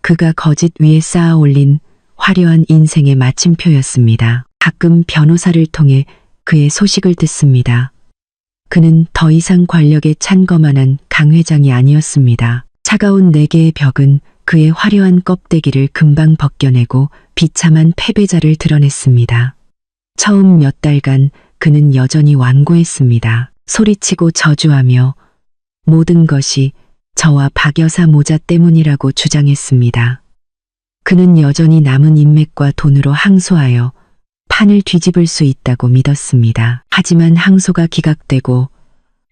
[SPEAKER 1] 그가 거짓 위에 쌓아 올린 화려한 인생의 마침표였습니다. 가끔 변호사를 통해 그의 소식을 듣습니다. 그는 더 이상 권력에 찬 거만한 강 회장이 아니었습니다. 차가운 네 개의 벽은 그의 화려한 껍데기를 금방 벗겨내고 비참한 패배자를 드러냈습니다. 처음 몇 달간 그는 여전히 완고했습니다. 소리치고 저주하며 모든 것이 저와 박 여사 모자 때문이라고 주장했습니다. 그는 여전히 남은 인맥과 돈으로 항소하여 판을 뒤집을 수 있다고 믿었습니다. 하지만 항소가 기각되고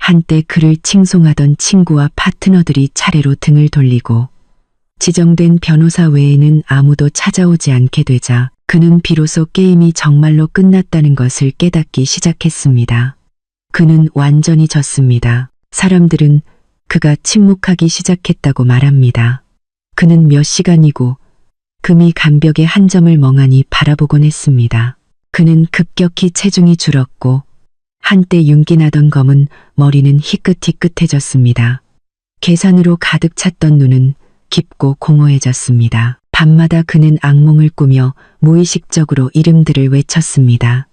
[SPEAKER 1] 한때 그를 칭송하던 친구와 파트너들이 차례로 등을 돌리고 지정된 변호사 외에는 아무도 찾아오지 않게 되자 그는 비로소 게임이 정말로 끝났다는 것을 깨닫기 시작했습니다. 그는 완전히 졌습니다. 사람들은 그가 침묵하기 시작했다고 말합니다. 그는 몇 시간이고 금이 간벽의 한 점을 멍하니 바라보곤 했습니다. 그는 급격히 체중이 줄었고 한때 윤기나던 검은 머리는 희끗희끗해졌습니다. 계산으로 가득 찼던 눈은 깊고 공허해졌습니다. 밤마다 그는 악몽을 꾸며 무의식적으로 이름들을 외쳤습니다.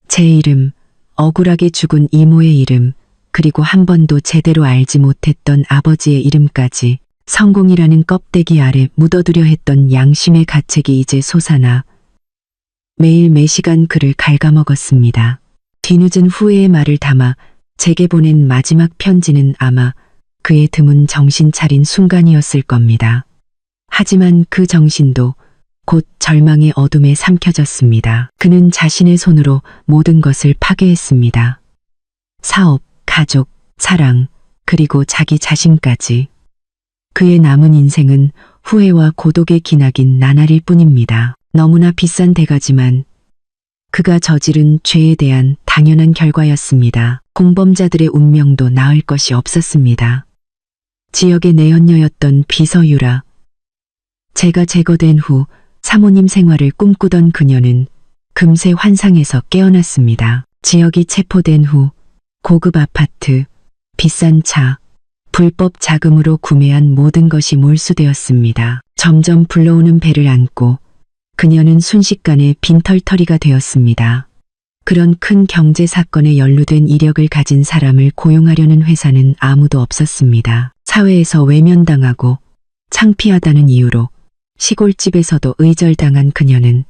[SPEAKER 1] 제 이름, 억울하게 죽은 이모의 이름, 그리고 한 번도 제대로 알지 못했던 아버지의 이름까지 성공이라는 껍데기 아래 묻어두려 했던 양심의 가책이 이제 솟아나 매일 매시간 그를 갉아먹었습니다. 뒤늦은 후회의 말을 담아 제게 보낸 마지막 편지는 아마 그의 드문 정신 차린 순간이었을 겁니다. 하지만 그 정신도 곧 절망의 어둠에 삼켜졌습니다. 그는 자신의 손으로 모든 것을 파괴했습니다. 사업, 가족, 사랑, 그리고 자기 자신까지. 그의 남은 인생은 후회와 고독의 기나긴 나날일 뿐입니다. 너무나 비싼 대가지만 그가 저지른 죄에 대한 당연한 결과였습니다. 공범자들의 운명도 나을 것이 없었습니다. 지역의 내연녀였던 비서유라. 제가 제거된 후 사모님 생활을 꿈꾸던 그녀는 금세 환상에서 깨어났습니다. 지역이 체포된 후 고급 아파트, 비싼 차, 불법 자금으로 구매한 모든 것이 몰수되었습니다. 점점 불러오는 배를 안고 그녀는 순식간에 빈털터리가 되었습니다. 그런 큰 경제 사건에 연루된 이력을 가진 사람을 고용하려는 회사는 아무도 없었습니다. 사회에서 외면당하고 창피하다는 이유로 시골집에서도 의절당한 그녀는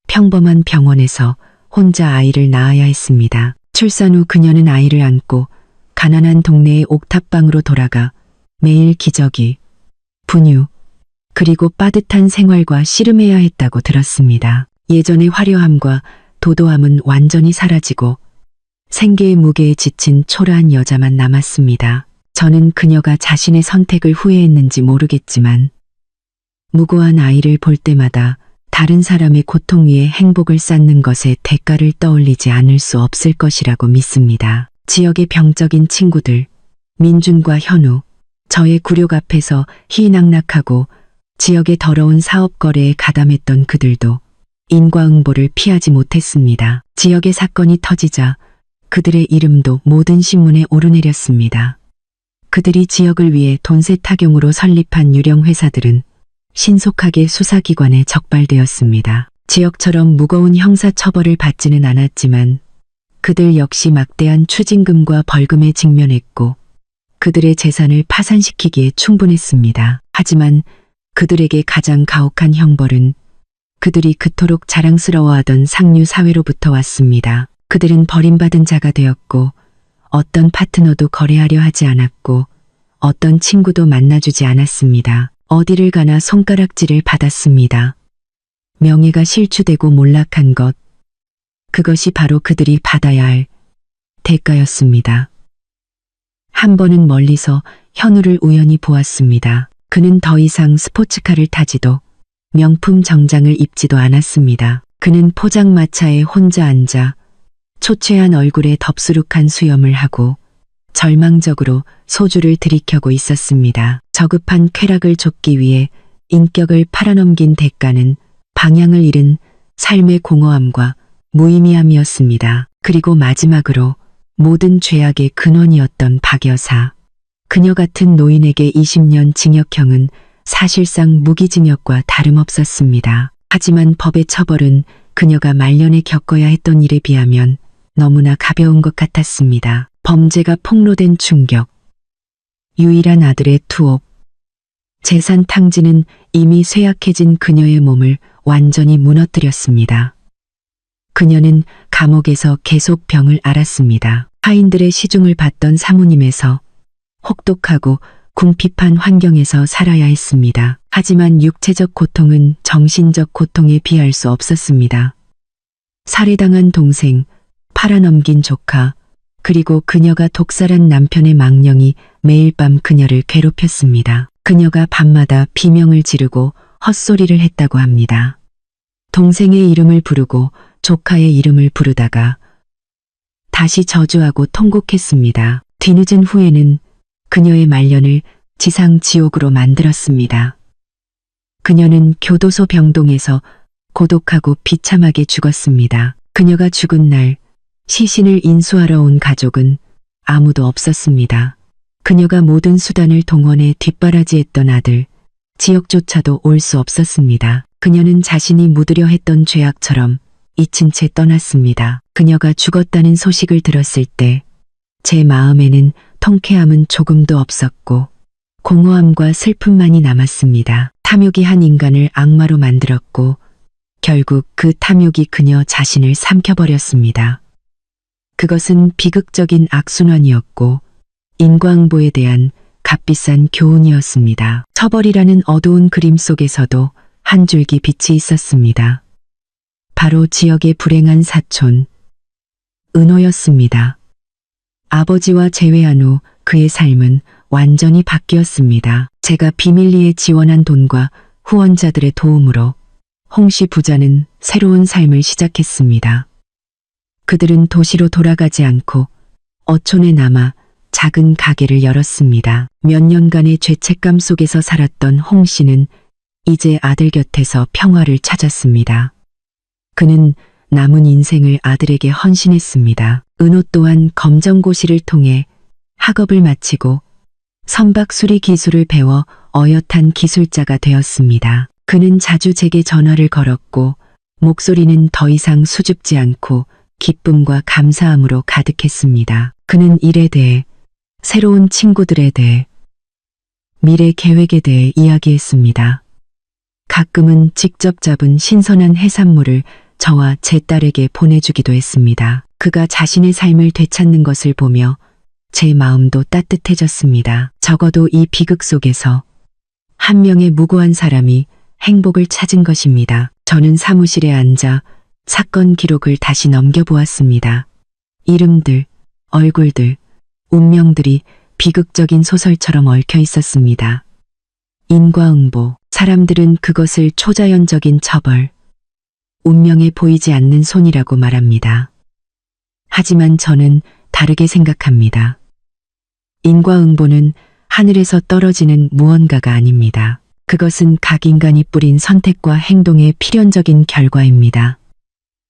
[SPEAKER 1] 평범한 병원에서 혼자 아이를 낳아야 했습니다. 출산 후 그녀는 아이를 안고 가난한 동네의 옥탑방으로 돌아가 매일 기저귀, 분유, 그리고 빠듯한 생활과 씨름해야 했다고 들었습니다. 예전의 화려함과 도도함은 완전히 사라지고 생계의 무게에 지친 초라한 여자만 남았습니다. 저는 그녀가 자신의 선택을 후회했는지 모르겠지만 무고한 아이를 볼 때마다 다른 사람의 고통 위에 행복을 쌓는 것의 대가를 떠올리지 않을 수 없을 것이라고 믿습니다. 지역의 병적인 친구들, 민준과 현우, 저의 굴욕 앞에서 희낙낙하고 지역의 더러운 사업 거래에 가담했던 그들도 인과응보를 피하지 못했습니다. 지역의 사건이 터지자 그들의 이름도 모든 신문에 오르내렸습니다. 그들이 지역을 위해 돈 세탁용으로 설립한 유령 회사들은 신속하게 수사기관에 적발되었습니다. 지역처럼 무거운 형사처벌을 받지는 않았지만 그들 역시 막대한 추징금과 벌금에 직면했고 그들의 재산을 파산시키기에 충분했습니다. 하지만 그들에게 가장 가혹한 형벌은 그들이 그토록 자랑스러워하던 상류 사회로부터 왔습니다. 그들은 버림받은 자가 되었고 어떤 파트너도 거래하려 하지 않았고 어떤 친구도 만나주지 않았습니다. 어디를 가나 손가락질을 받았습니다. 명예가 실추되고 몰락한 것, 그것이 바로 그들이 받아야 할 대가였습니다. 한 번은 멀리서 현우를 우연히 보았습니다. 그는 더 이상 스포츠카를 타지도 명품 정장을 입지도 않았습니다. 그는 포장마차에 혼자 앉아 초췌한 얼굴에 덥수룩한 수염을 하고 절망적으로 소주를 들이켜고 있었습니다. 저급한 쾌락을 좇기 위해 인격을 팔아넘긴 대가는 방향을 잃은 삶의 공허함과 무의미함이었습니다. 그리고 마지막으로 모든 죄악의 근원이었던 박 여사. 그녀 같은 노인에게 20년 징역형은 사실상 무기징역과 다름없었습니다. 하지만 법의 처벌은 그녀가 말년에 겪어야 했던 일에 비하면 너무나 가벼운 것 같았습니다. 범죄가 폭로된 충격. 유일한 아들의 투옥, 재산 탕진은 이미 쇠약해진 그녀의 몸을 완전히 무너뜨렸습니다. 그녀는 감옥에서 계속 병을 앓았습니다. 타인들의 시중을 받던 사모님에서 혹독하고 궁핍한 환경에서 살아야 했습니다. 하지만 육체적 고통은 정신적 고통에 비할 수 없었습니다. 살해당한 동생, 팔아넘긴 조카, 그리고 그녀가 독살한 남편의 망령이 매일 밤 그녀를 괴롭혔습니다. 그녀가 밤마다 비명을 지르고 헛소리를 했다고 합니다. 동생의 이름을 부르고 조카의 이름을 부르다가 다시 저주하고 통곡했습니다. 뒤늦은 후에는 그녀의 말년을 지상 지옥으로 만들었습니다. 그녀는 교도소 병동에서 고독하고 비참하게 죽었습니다. 그녀가 죽은 날 시신을 인수하러 온 가족은 아무도 없었습니다. 그녀가 모든 수단을 동원해 뒷바라지했던 아들, 지역조차도 올 수 없었습니다. 그녀는 자신이 묻으려 했던 죄악처럼 잊힌 채 떠났습니다. 그녀가 죽었다는 소식을 들었을 때 제 마음에는 통쾌함은 조금도 없었고 공허함과 슬픔만이 남았습니다. 탐욕이 한 인간을 악마로 만들었고 결국 그 탐욕이 그녀 자신을 삼켜버렸습니다. 그것은 비극적인 악순환이었고 인과응보에 대한 값비싼 교훈이었습니다. 처벌이라는 어두운 그림 속에서도 한 줄기 빛이 있었습니다. 바로 지역의 불행한 사촌, 은호였습니다. 아버지와 재회한 후 그의 삶은 완전히 바뀌었습니다. 제가 비밀리에 지원한 돈과 후원자들의 도움으로 홍씨 부자는 새로운 삶을 시작했습니다. 그들은 도시로 돌아가지 않고 어촌에 남아 작은 가게를 열었습니다. 몇 년간의 죄책감 속에서 살았던 홍씨는 이제 아들 곁에서 평화를 찾았습니다. 그는 남은 인생을 아들에게 헌신했습니다. 은호 또한 검정고시를 통해 학업을 마치고 선박 수리 기술을 배워 어엿한 기술자가 되었습니다. 그는 자주 제게 전화를 걸었고 목소리는 더 이상 수줍지 않고 기쁨과 감사함으로 가득했습니다. 그는 일에 대해, 새로운 친구들에 대해, 미래 계획에 대해 이야기했습니다. 가끔은 직접 잡은 신선한 해산물을 저와 제 딸에게 보내주기도 했습니다. 그가 자신의 삶을 되찾는 것을 보며 제 마음도 따뜻해졌습니다. 적어도 이 비극 속에서 한 명의 무고한 사람이 행복을 찾은 것입니다. 저는 사무실에 앉아 사건 기록을 다시 넘겨보았습니다. 이름들, 얼굴들, 운명들이 비극적인 소설처럼 얽혀 있었습니다. 인과응보, 사람들은 그것을 초자연적인 처벌, 운명에 보이지 않는 손이라고 말합니다. 하지만 저는 다르게 생각합니다. 인과응보는 하늘에서 떨어지는 무언가가 아닙니다. 그것은 각 인간이 뿌린 선택과 행동의 필연적인 결과입니다.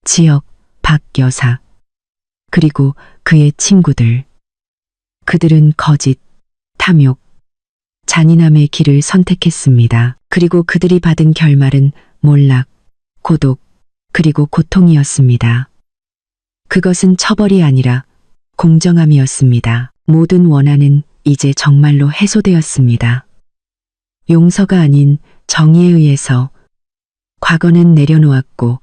[SPEAKER 1] 지역, 박 여사, 그리고 그의 친구들. 그들은 거짓, 탐욕, 잔인함의 길을 선택했습니다. 그리고 그들이 받은 결말은 몰락, 고독, 그리고 고통이었습니다. 그것은 처벌이 아니라 공정함이었습니다. 모든 원한은 이제 정말로 해소되었습니다. 용서가 아닌 정의에 의해서 과거는 내려놓았고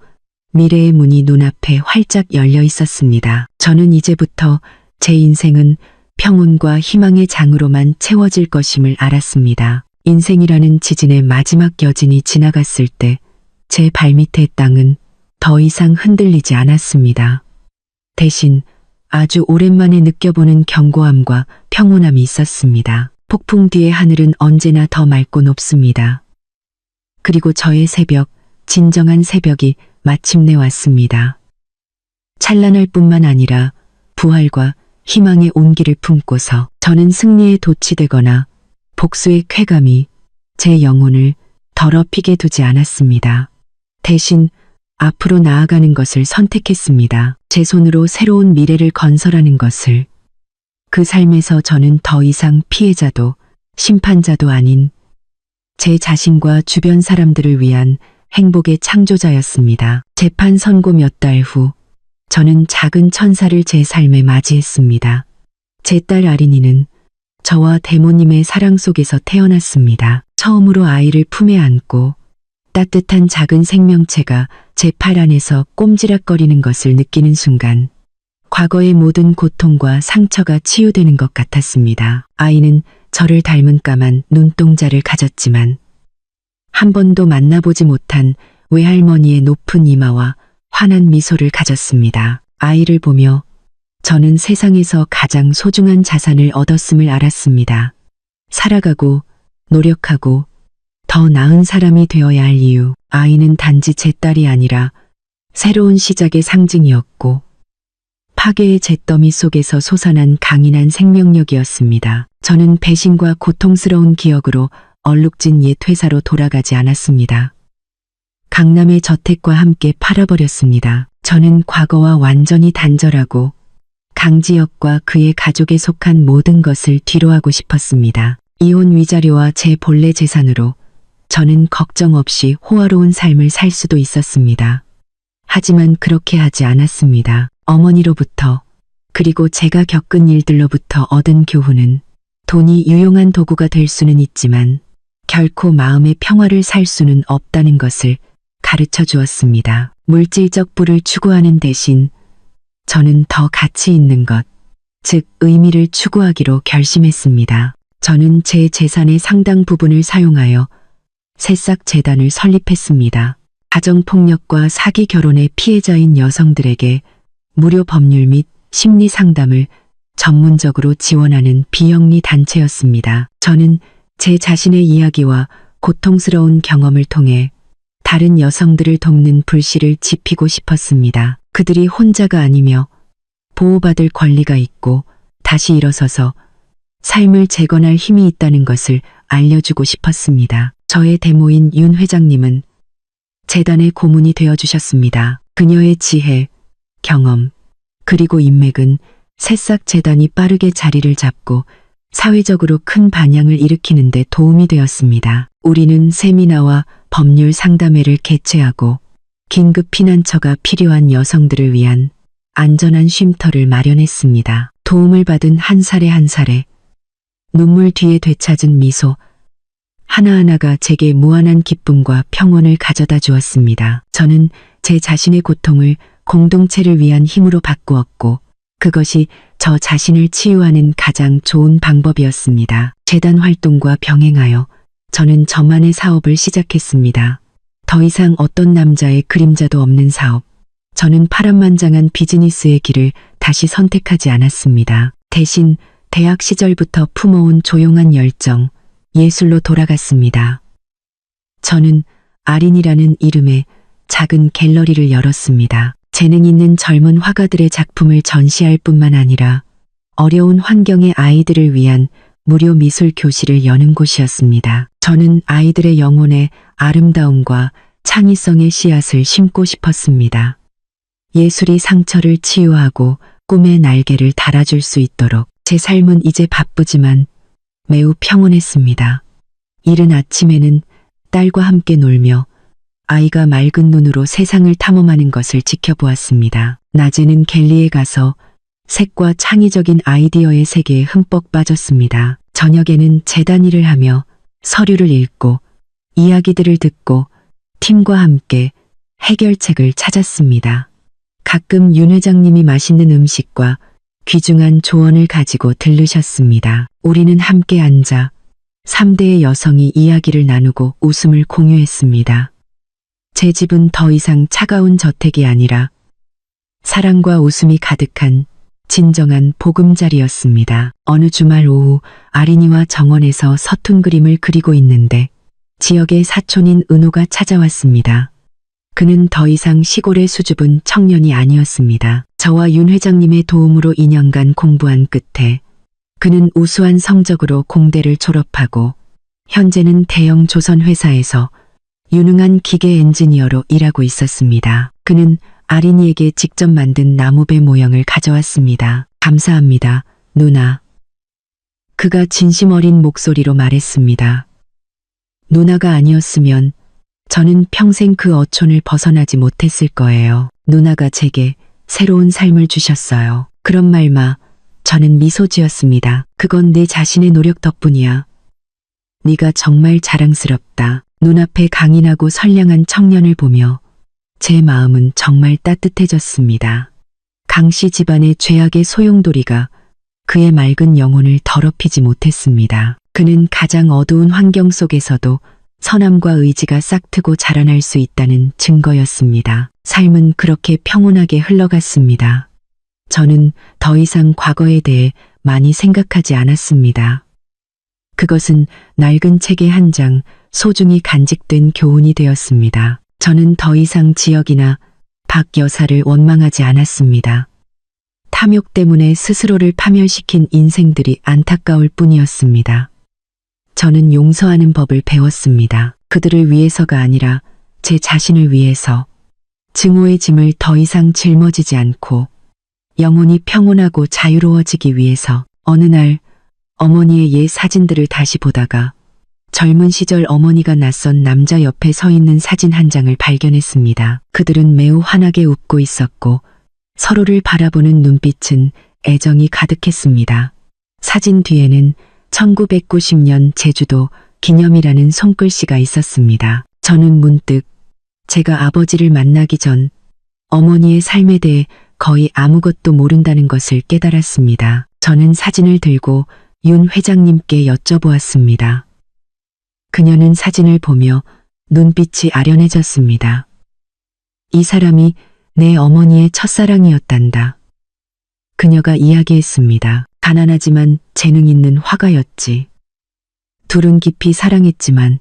[SPEAKER 1] 미래의 문이 눈앞에 활짝 열려 있었습니다. 저는 이제부터 제 인생은 평온과 희망의 장으로만 채워질 것임을 알았습니다. 인생이라는 지진의 마지막 여진이 지나갔을 때 제 발밑의 땅은 더 이상 흔들리지 않았습니다. 대신 아주 오랜만에 느껴보는 견고함과 평온함이 있었습니다. 폭풍 뒤의 하늘은 언제나 더 맑고 높습니다. 그리고 저의 새벽, 진정한 새벽이 마침내 왔습니다. 찬란할 뿐만 아니라 부활과 희망의 온기를 품고서 저는 승리에 도취되거나 복수의 쾌감이 제 영혼을 더럽히게 두지 않았습니다. 대신 앞으로 나아가는 것을 선택했습니다. 제 손으로 새로운 미래를 건설하는 것을. 그 삶에서 저는 더 이상 피해자도 심판자도 아닌 제 자신과 주변 사람들을 위한 행복의 창조자였습니다. 재판 선고 몇 달 후 저는 작은 천사를 제 삶에 맞이했습니다. 제 딸 아린이는 저와 대모님의 사랑 속에서 태어났습니다. 처음으로 아이를 품에 안고 따뜻한 작은 생명체가 제 팔 안에서 꼼지락거리는 것을 느끼는 순간 과거의 모든 고통과 상처가 치유되는 것 같았습니다. 아이는 저를 닮은 까만 눈동자를 가졌지만 한 번도 만나보지 못한 외할머니의 높은 이마와 환한 미소를 가졌습니다. 아이를 보며 저는 세상에서 가장 소중한 자산을 얻었음을 알았습니다. 살아가고 노력하고 더 나은 사람이 되어야 할 이유. 아이는 단지 제 딸이 아니라 새로운 시작의 상징이었고 파괴의 잿더미 속에서 솟아난 강인한 생명력이었습니다. 저는 배신과 고통스러운 기억으로 얼룩진 옛 회사로 돌아가지 않았습니다. 강남의 저택과 함께 팔아버렸습니다. 저는 과거와 완전히 단절하고 강지혁과 그의 가족에 속한 모든 것을 뒤로하고 싶었습니다. 이혼 위자료와 제 본래 재산으로 저는 걱정 없이 호화로운 삶을 살 수도 있었습니다. 하지만 그렇게 하지 않았습니다. 어머니로부터 그리고 제가 겪은 일들로부터 얻은 교훈은 돈이 유용한 도구가 될 수는 있지만 결코 마음의 평화를 살 수는 없다는 것을 가르쳐 주었습니다. 물질적 부를 추구하는 대신 저는 더 가치 있는 것, 즉 의미를 추구하기로 결심했습니다. 저는 제 재산의 상당 부분을 사용하여 새싹 재단을 설립했습니다. 가정폭력과 사기 결혼의 피해자인 여성들에게 무료 법률 및 심리 상담을 전문적으로 지원하는 비영리 단체였습니다. 저는 제 자신의 이야기와 고통스러운 경험을 통해 다른 여성들을 돕는 불씨를 지피고 싶었습니다. 그들이 혼자가 아니며 보호받을 권리가 있고 다시 일어서서 삶을 재건할 힘이 있다는 것을 알려주고 싶었습니다. 저의 데모인 윤 회장님은 재단의 고문이 되어주셨습니다. 그녀의 지혜, 경험, 그리고 인맥은 새싹 재단이 빠르게 자리를 잡고 사회적으로 큰 반향을 일으키는 데 도움이 되었습니다. 우리는 세미나와 법률 상담회를 개최하고 긴급 피난처가 필요한 여성들을 위한 안전한 쉼터를 마련했습니다. 도움을 받은 한 사례 한 사례, 눈물 뒤에 되찾은 미소, 하나하나가 제게 무한한 기쁨과 평온을 가져다 주었습니다. 저는 제 자신의 고통을 공동체를 위한 힘으로 바꾸었고 그것이 저 자신을 치유하는 가장 좋은 방법이었습니다. 재단 활동과 병행하여 저는 저만의 사업을 시작했습니다. 더 이상 어떤 남자의 그림자도 없는 사업. 저는 파란만장한 비즈니스의 길을 다시 선택하지 않았습니다. 대신 대학 시절부터 품어온 조용한 열정, 예술로 돌아갔습니다. 저는 아린이라는 이름의 작은 갤러리를 열었습니다. 재능 있는 젊은 화가들의 작품을 전시할 뿐만 아니라 어려운 환경의 아이들을 위한 무료 미술 교실을 여는 곳이었습니다. 저는 아이들의 영혼에 아름다움과 창의성의 씨앗을 심고 싶었습니다. 예술이 상처를 치유하고 꿈의 날개를 달아줄 수 있도록. 제 삶은 이제 바쁘지만 매우 평온했습니다. 이른 아침에는 딸과 함께 놀며 아이가 맑은 눈으로 세상을 탐험하는 것을 지켜보았습니다. 낮에는 갤리에 가서 색과 창의적인 아이디어의 세계에 흠뻑 빠졌습니다. 저녁에는 재단 일을 하며 서류를 읽고 이야기들을 듣고 팀과 함께 해결책을 찾았습니다. 가끔 윤 회장님이 맛있는 음식과 귀중한 조언을 가지고 들르셨습니다. 우리는 함께 앉아 3대의 여성이 이야기를 나누고 웃음을 공유했습니다. 제 집은 더 이상 차가운 저택이 아니라 사랑과 웃음이 가득한 진정한 보금자리였습니다. 어느 주말 오후 아린이와 정원에서 서툰 그림을 그리고 있는데 지역의 사촌인 은호가 찾아왔습니다. 그는 더 이상 시골의 수줍은 청년이 아니었습니다. 저와 윤 회장님의 도움으로 2년간 공부한 끝에 그는 우수한 성적으로 공대를 졸업하고 현재는 대형 조선 회사에서 유능한 기계 엔지니어로 일하고 있었습니다. 그는 아린이에게 직접 만든 나무배 모형을 가져왔습니다. 감사합니다, 누나. 그가 진심 어린 목소리로 말했습니다. 누나가 아니었으면 저는 평생 그 어촌을 벗어나지 못했을 거예요. 누나가 제게 새로운 삶을 주셨어요. 그런 말마 저는 미소 지었습니다. 그건 내 자신의 노력 덕분이야. 네가 정말 자랑스럽다. 눈앞에 강인하고 선량한 청년을 보며 제 마음은 정말 따뜻해졌습니다. 강씨 집안의 죄악의 소용돌이가 그의 맑은 영혼을 더럽히지 못했습니다. 그는 가장 어두운 환경 속에서도 선함과 의지가 싹트고 자라날 수 있다는 증거였습니다. 삶은 그렇게 평온하게 흘러갔습니다. 저는 더 이상 과거에 대해 많이 생각하지 않았습니다. 그것은 낡은 책의 한 장, 소중히 간직된 교훈이 되었습니다. 저는 더 이상 지역이나 박 여사를 원망하지 않았습니다. 탐욕 때문에 스스로를 파멸시킨 인생들이 안타까울 뿐이었습니다. 저는 용서하는 법을 배웠습니다. 그들을 위해서가 아니라 제 자신을 위해서. 증오의 짐을 더 이상 짊어지지 않고 영혼이 평온하고 자유로워지기 위해서. 어느 날 어머니의 옛 사진들을 다시 보다가 젊은 시절 어머니가 낯선 남자 옆에 서 있는 사진 한 장을 발견했습니다. 그들은 매우 환하게 웃고 있었고 서로를 바라보는 눈빛은 애정이 가득했습니다. 사진 뒤에는 1990년 제주도 기념이라는 손글씨가 있었습니다. 저는 문득 제가 아버지를 만나기 전 어머니의 삶에 대해 거의 아무것도 모른다는 것을 깨달았습니다. 저는 사진을 들고 윤 회장님께 여쭤보았습니다. 그녀는 사진을 보며 눈빛이 아련해졌습니다. 이 사람이 내 어머니의 첫사랑이었단다. 그녀가 이야기했습니다. 가난하지만 재능 있는 화가였지. 둘은 깊이 사랑했지만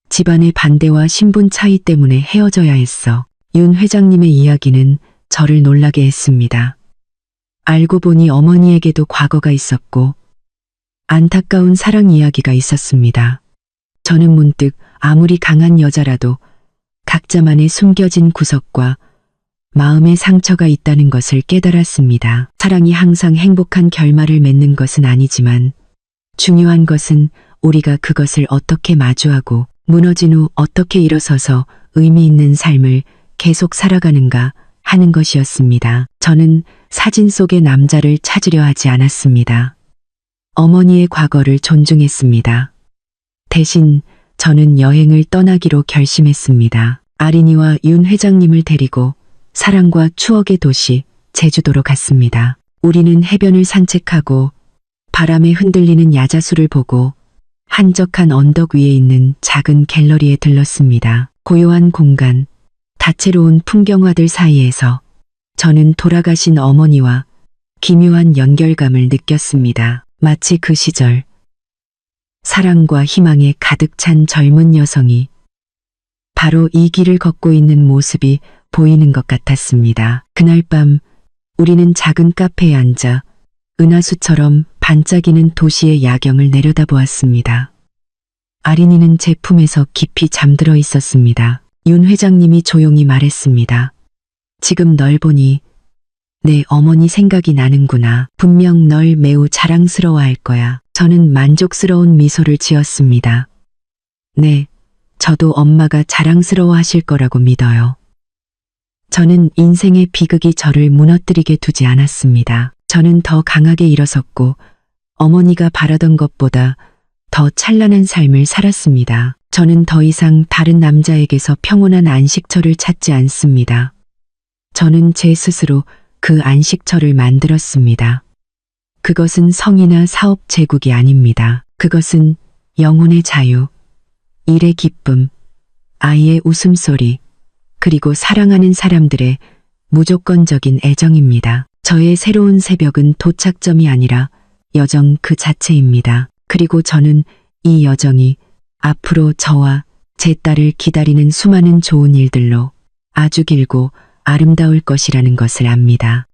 [SPEAKER 1] 집안의 반대와 신분 차이 때문에 헤어져야 했어. 윤 회장님의 이야기는 저를 놀라게 했습니다. 알고 보니 어머니에게도 과거가 있었고 안타까운 사랑 이야기가 있었습니다. 저는 문득 아무리 강한 여자라도 각자만의 숨겨진 구석과 마음의 상처가 있다는 것을 깨달았습니다. 사랑이 항상 행복한 결말을 맺는 것은 아니지만 중요한 것은 우리가 그것을 어떻게 마주하고 무너진 후 어떻게 일어서서 의미 있는 삶을 계속 살아가는가 하는 것이었습니다. 저는 사진 속의 남자를 찾으려 하지 않았습니다. 어머니의 과거를 존중했습니다. 대신 저는 여행을 떠나기로 결심했습니다. 아린이와 윤 회장님을 데리고 사랑과 추억의 도시 제주도로 갔습니다. 우리는 해변을 산책하고 바람에 흔들리는 야자수를 보고 한적한 언덕 위에 있는 작은 갤러리에 들렀습니다. 고요한 공간, 다채로운 풍경화들 사이에서 저는 돌아가신 어머니와 기묘한 연결감을 느꼈습니다. 마치 그 시절 사랑과 희망에 가득 찬 젊은 여성이 바로 이 길을 걷고 있는 모습이 보이는 것 같았습니다. 그날 밤 우리는 작은 카페에 앉아 은하수처럼 반짝이는 도시의 야경을 내려다보았습니다. 아린이는 제 품에서 깊이 잠들어 있었습니다. 윤 회장님이 조용히 말했습니다. 지금 널 보니 내 어머니 생각이 나는구나. 분명 널 매우 자랑스러워할 거야. 저는 만족스러운 미소를 지었습니다. 네, 저도 엄마가 자랑스러워하실 거라고 믿어요. 저는 인생의 비극이 저를 무너뜨리게 두지 않았습니다. 저는 더 강하게 일어섰고 어머니가 바라던 것보다 더 찬란한 삶을 살았습니다. 저는 더 이상 다른 남자에게서 평온한 안식처를 찾지 않습니다. 저는 제 스스로 그 안식처를 만들었습니다. 그것은 성이나 사업 제국이 아닙니다. 그것은 영혼의 자유, 일의 기쁨, 아이의 웃음소리, 그리고 사랑하는 사람들의 무조건적인 애정입니다. 저의 새로운 새벽은 도착점이 아니라 여정 그 자체입니다. 그리고 저는 이 여정이 앞으로 저와 제 딸을 기다리는 수많은 좋은 일들로 아주 길고 아름다울 것이라는 것을 압니다.